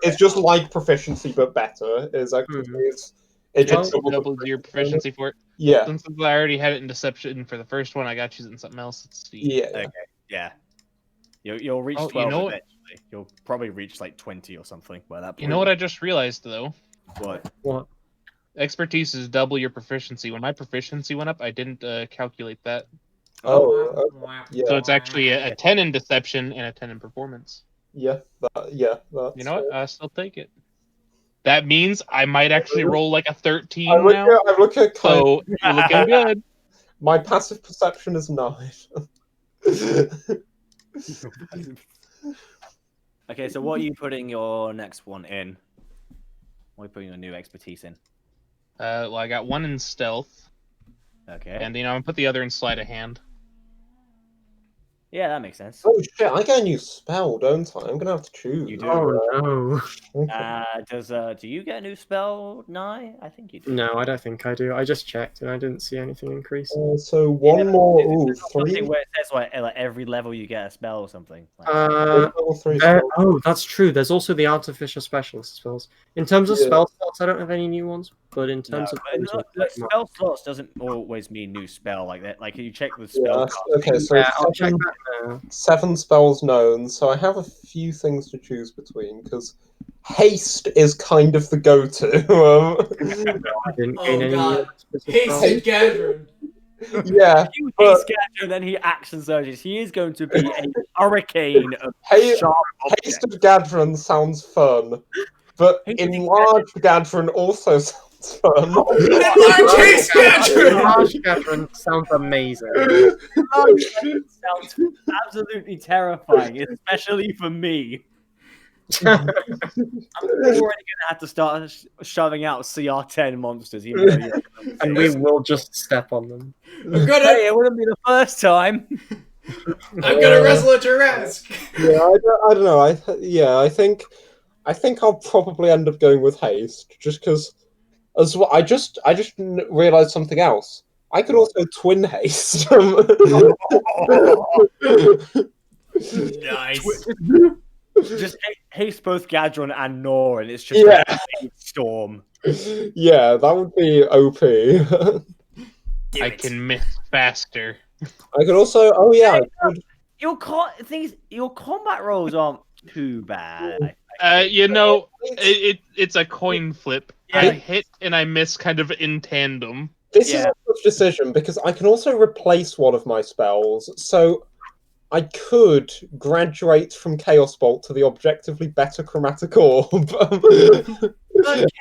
it's just like proficiency but better. Is expertise. It Just just doubles your proficiency for it. Yeah. Since I already had it in deception for the first one, I got to use it in something else. Let's see. Yeah. Okay. Yeah. You'll reach 12 you know what? eventually. You'll probably reach like 20 or something by that point. You know what I just realized though? What? Expertise is double your proficiency. When my proficiency went up, I didn't calculate that. Oh. Yeah. So it's actually a 10 in deception and a 10 in performance. Yeah. That's, you know what? I'll still take it. That means I might actually roll like a 13 now. I look at so you're looking good. My passive perception is 9. Okay, so what are you putting your next one in? What are you putting your new expertise in? Well, I got 1 in stealth. Okay. And I'm gonna put the other in sleight of hand. Yeah, that makes sense. Oh shit! I get a new spell, don't I? I'm gonna have to choose. You do. Oh no. Do you get a new spell, Nye? I think you do. No, I don't think I do. I just checked and I didn't see anything increase. So one more. It's something where it says like every level you get a spell or something. Oh, that's true. There's also the artificial specialist spells. In terms of spell slots, I don't have any new ones. But in terms of spell slots doesn't always mean new spell like that. Like you check the spell. Okay, so I'll check that now. 7 spells known. So I have a few things to choose between because haste is kind of the go-to. I didn't gain any. Haste Quadruin. Yeah, if you haste Gadget, then he action surges. He is going to be a hurricane of sharp objects. Haste of Quadruin sounds fun, but enlarged Quadruin also sounds fun. Enlarged Haste Quadruin! Enlarged Quadruin sounds amazing. Sounds absolutely terrifying, especially for me. I'm already gonna have to start shoving out CR10 monsters, even though and we will just step on them. Hey, it wouldn't be the first time. I'm gonna wrestle a Tarrasque. Yeah, I don't know. I think I'll probably end up going with haste, just because. As well, I just realized something else. I could also twin haste. Nice. Just haste both Gadron and Nor, and it's just a storm. Yeah, that would be OP. I can miss faster. I could also. Oh yeah. Your combat rolls aren't too bad. It's a coin flip. Yeah. I hit and I miss kind of in tandem. This is a tough decision because I can also replace one of my spells. So I could graduate from Chaos Bolt to the objectively better Chromatic Orb. But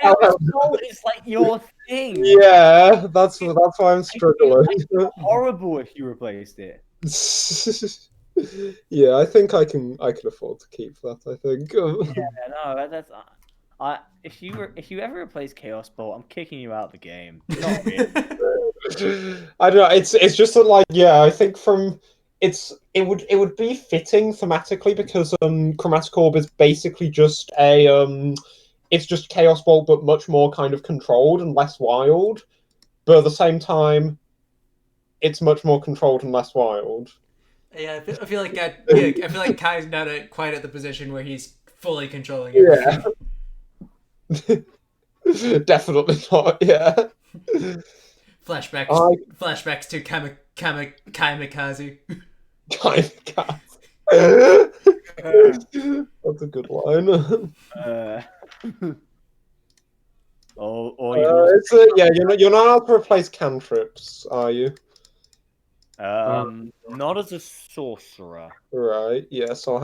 Chaos Bolt is like your thing. Yeah, that's why I'm struggling. Horrible if you replaced it. Yeah, I think I can afford to keep that. I think. If you ever replace Chaos Bolt, I'm kicking you out of the game. Not really. I don't know. It's just that I think it would be fitting thematically because Chromatic Orb is basically just it's just Chaos Bolt but much more kind of controlled and less wild. But at the same time, it's much more controlled and less wild. Yeah, I feel like Kai's not quite at the position where he's fully controlling it. Yeah. Definitely not. Yeah. Flashbacks to Kamikaze. That's a good line. You're not allowed to replace cantrips, are you? Not as a sorcerer. Right. Yeah. So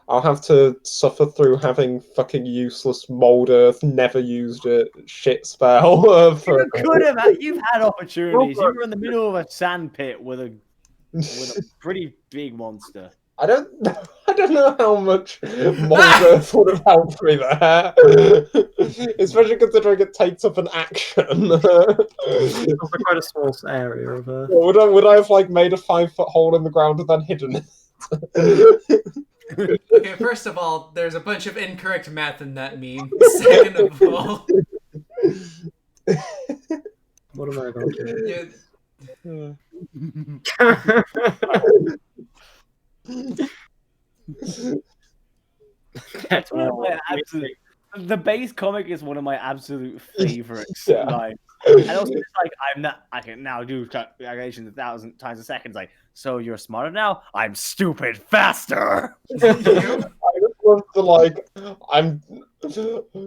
I'll have to suffer through having fucking useless mold earth, never used it, shit spell. You've had opportunities. You were in the middle of a sand pit with a pretty big monster. I don't know how much mold earth would have helped me there, especially considering it takes up an action. It's quite a small area of earth. Would I have made a 5-foot hole in the ground and then hidden it? Okay, first of all, there's a bunch of incorrect math in that meme. Second of all, what am I about to do? That's one of my absolute. The base comic is one of my absolute favorites. Yeah. Like, and also it's like I can now do calculations 1,000 times a second. It's like, so you're smarter now? I'm stupid faster. I just love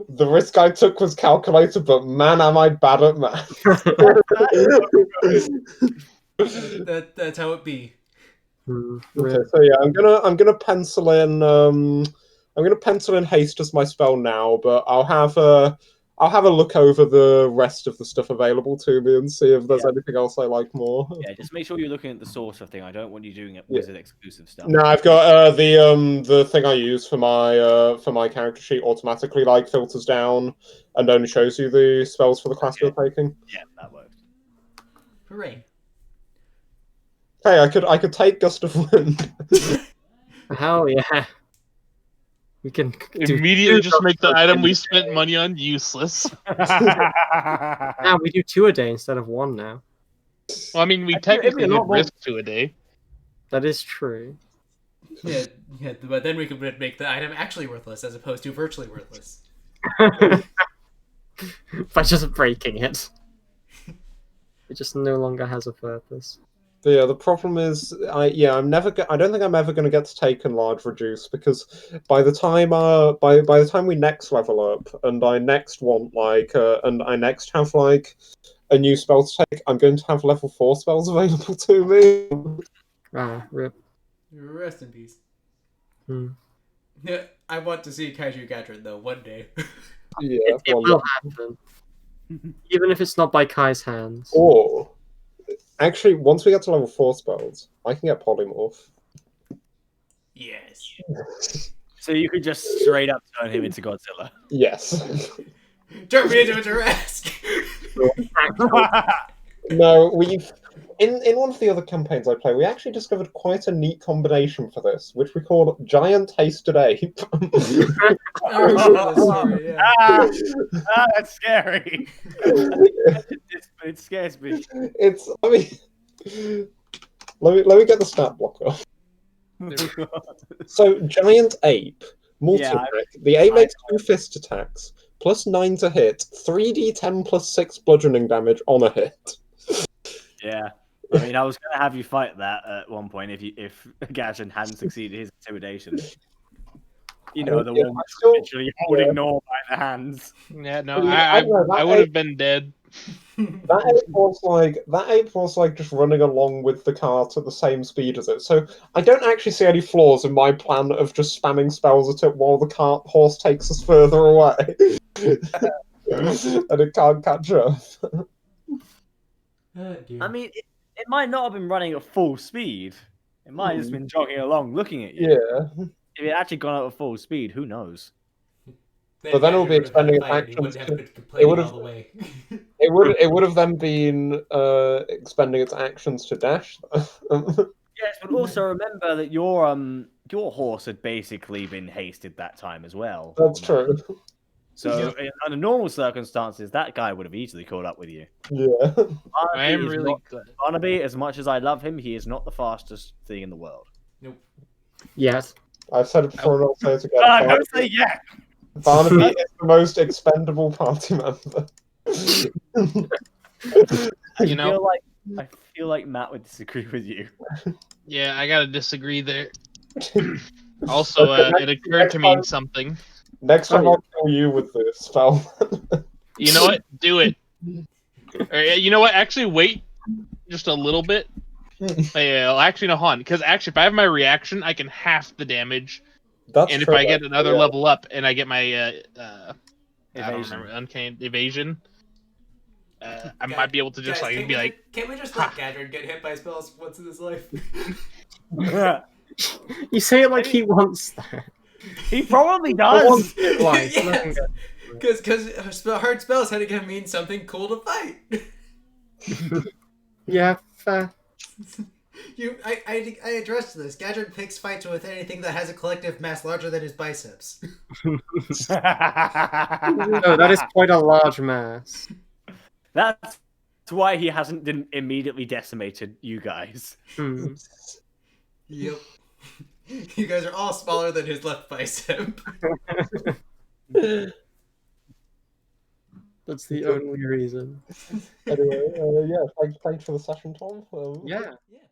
the risk I took was calculated, but man, am I bad at math. That's how it be. Okay, so yeah, I'm gonna pencil in haste as my spell now, but I'll have a look over the rest of the stuff available to me and see if there's anything else I like more. Yeah, just make sure you're looking at the source of thing. I don't want you doing it wizard exclusive stuff. No, I've got the thing I use for my character sheet automatically like filters down and only shows you the spells for the class you're taking. Yeah, that works. Hooray. Hey, I could take Gust of Wind. Hell yeah. We can immediately just make the item we spent money on useless. Now we do 2 a day instead of 1 now. Well, I mean, we technically did risk 2 a day. That is true. Yeah, but then we could make the item actually worthless as opposed to virtually worthless. By just breaking it. It just no longer has a purpose. Yeah, the problem is, I don't think I'm ever going to get to take Enlarge Reduce, because by the time by the time we next level up and I next want and I next have a new spell to take, I'm going to have level 4 spells available to me. Rip. Rest in peace. Yeah, I want to see Kaiju Gadrin though one day. Yeah, it will happen. Even if it's not by Kai's hands. Or actually, once we get to level 4 spells, I can get Polymorph. Yes. So you could just straight up turn him into Godzilla. Yes. Turn me into a Jurassic. No, in one of the other campaigns I play, we actually discovered quite a neat combination for this, which we call Giant Hasted Ape. I remember this story, yeah. That's scary. It scares me. Let me get the stat block off. So, Giant Ape, multi-attack. The ape makes 2 fist attacks, plus 9 to hit, 3d10 plus 6 bludgeoning damage on a hit. Yeah. I mean, I was going to have you fight that at one point if Gadrin hadn't succeeded his intimidation. You know, the one literally holding Nor by the hands. Yeah, no, I would have been dead. That ape was like just running along with the cart at the same speed as it. So I don't actually see any flaws in my plan of just spamming spells at it while the cart horse takes us further away. And it can't catch up. I mean, it might not have been running at full speed. It might have just been jogging along, looking at you. Yeah. If it had actually gone at full speed, who knows? But then it will be expending its actions. It would have then been expending its actions to dash. Yes, but also remember that your horse had basically been hasted that time as well. That's true. So under normal circumstances, that guy would have easily caught up with you. Yeah. I am really glad. Barnaby, as much as I love him, he is not the fastest thing in the world. Nope. Yes. I've said it before and I'll say it again. Don't say yeah. Barnaby is the most expendable party member. I feel like Matt would disagree with you. Yeah, I gotta disagree there. Also, it occurred to me something. Next time I'll kill you with this spell. You know what? Do it. Or, you know what? Actually, wait just a little bit. Yeah, actually, no, hold on. Because actually, if I have my reaction, I can half the damage. That's and true, if I get another level up and I get my evasion. Evasion, I might be able to just Guys, be like, can't we just let Gadrin get hit by spells once in his life? You say it like he wants that. He probably does. Because hard spells had to mean something cool to fight. Yeah, fair. I addressed this. Gadrin picks fights with anything that has a collective mass larger than his biceps. No, that is quite a large mass. That's It's why he didn't immediately decimated you guys. Hmm. Yep. You guys are all smaller than his left bicep. That's the only reason. Anyway, yeah, thanks for the session, Tom. Yeah. Yeah.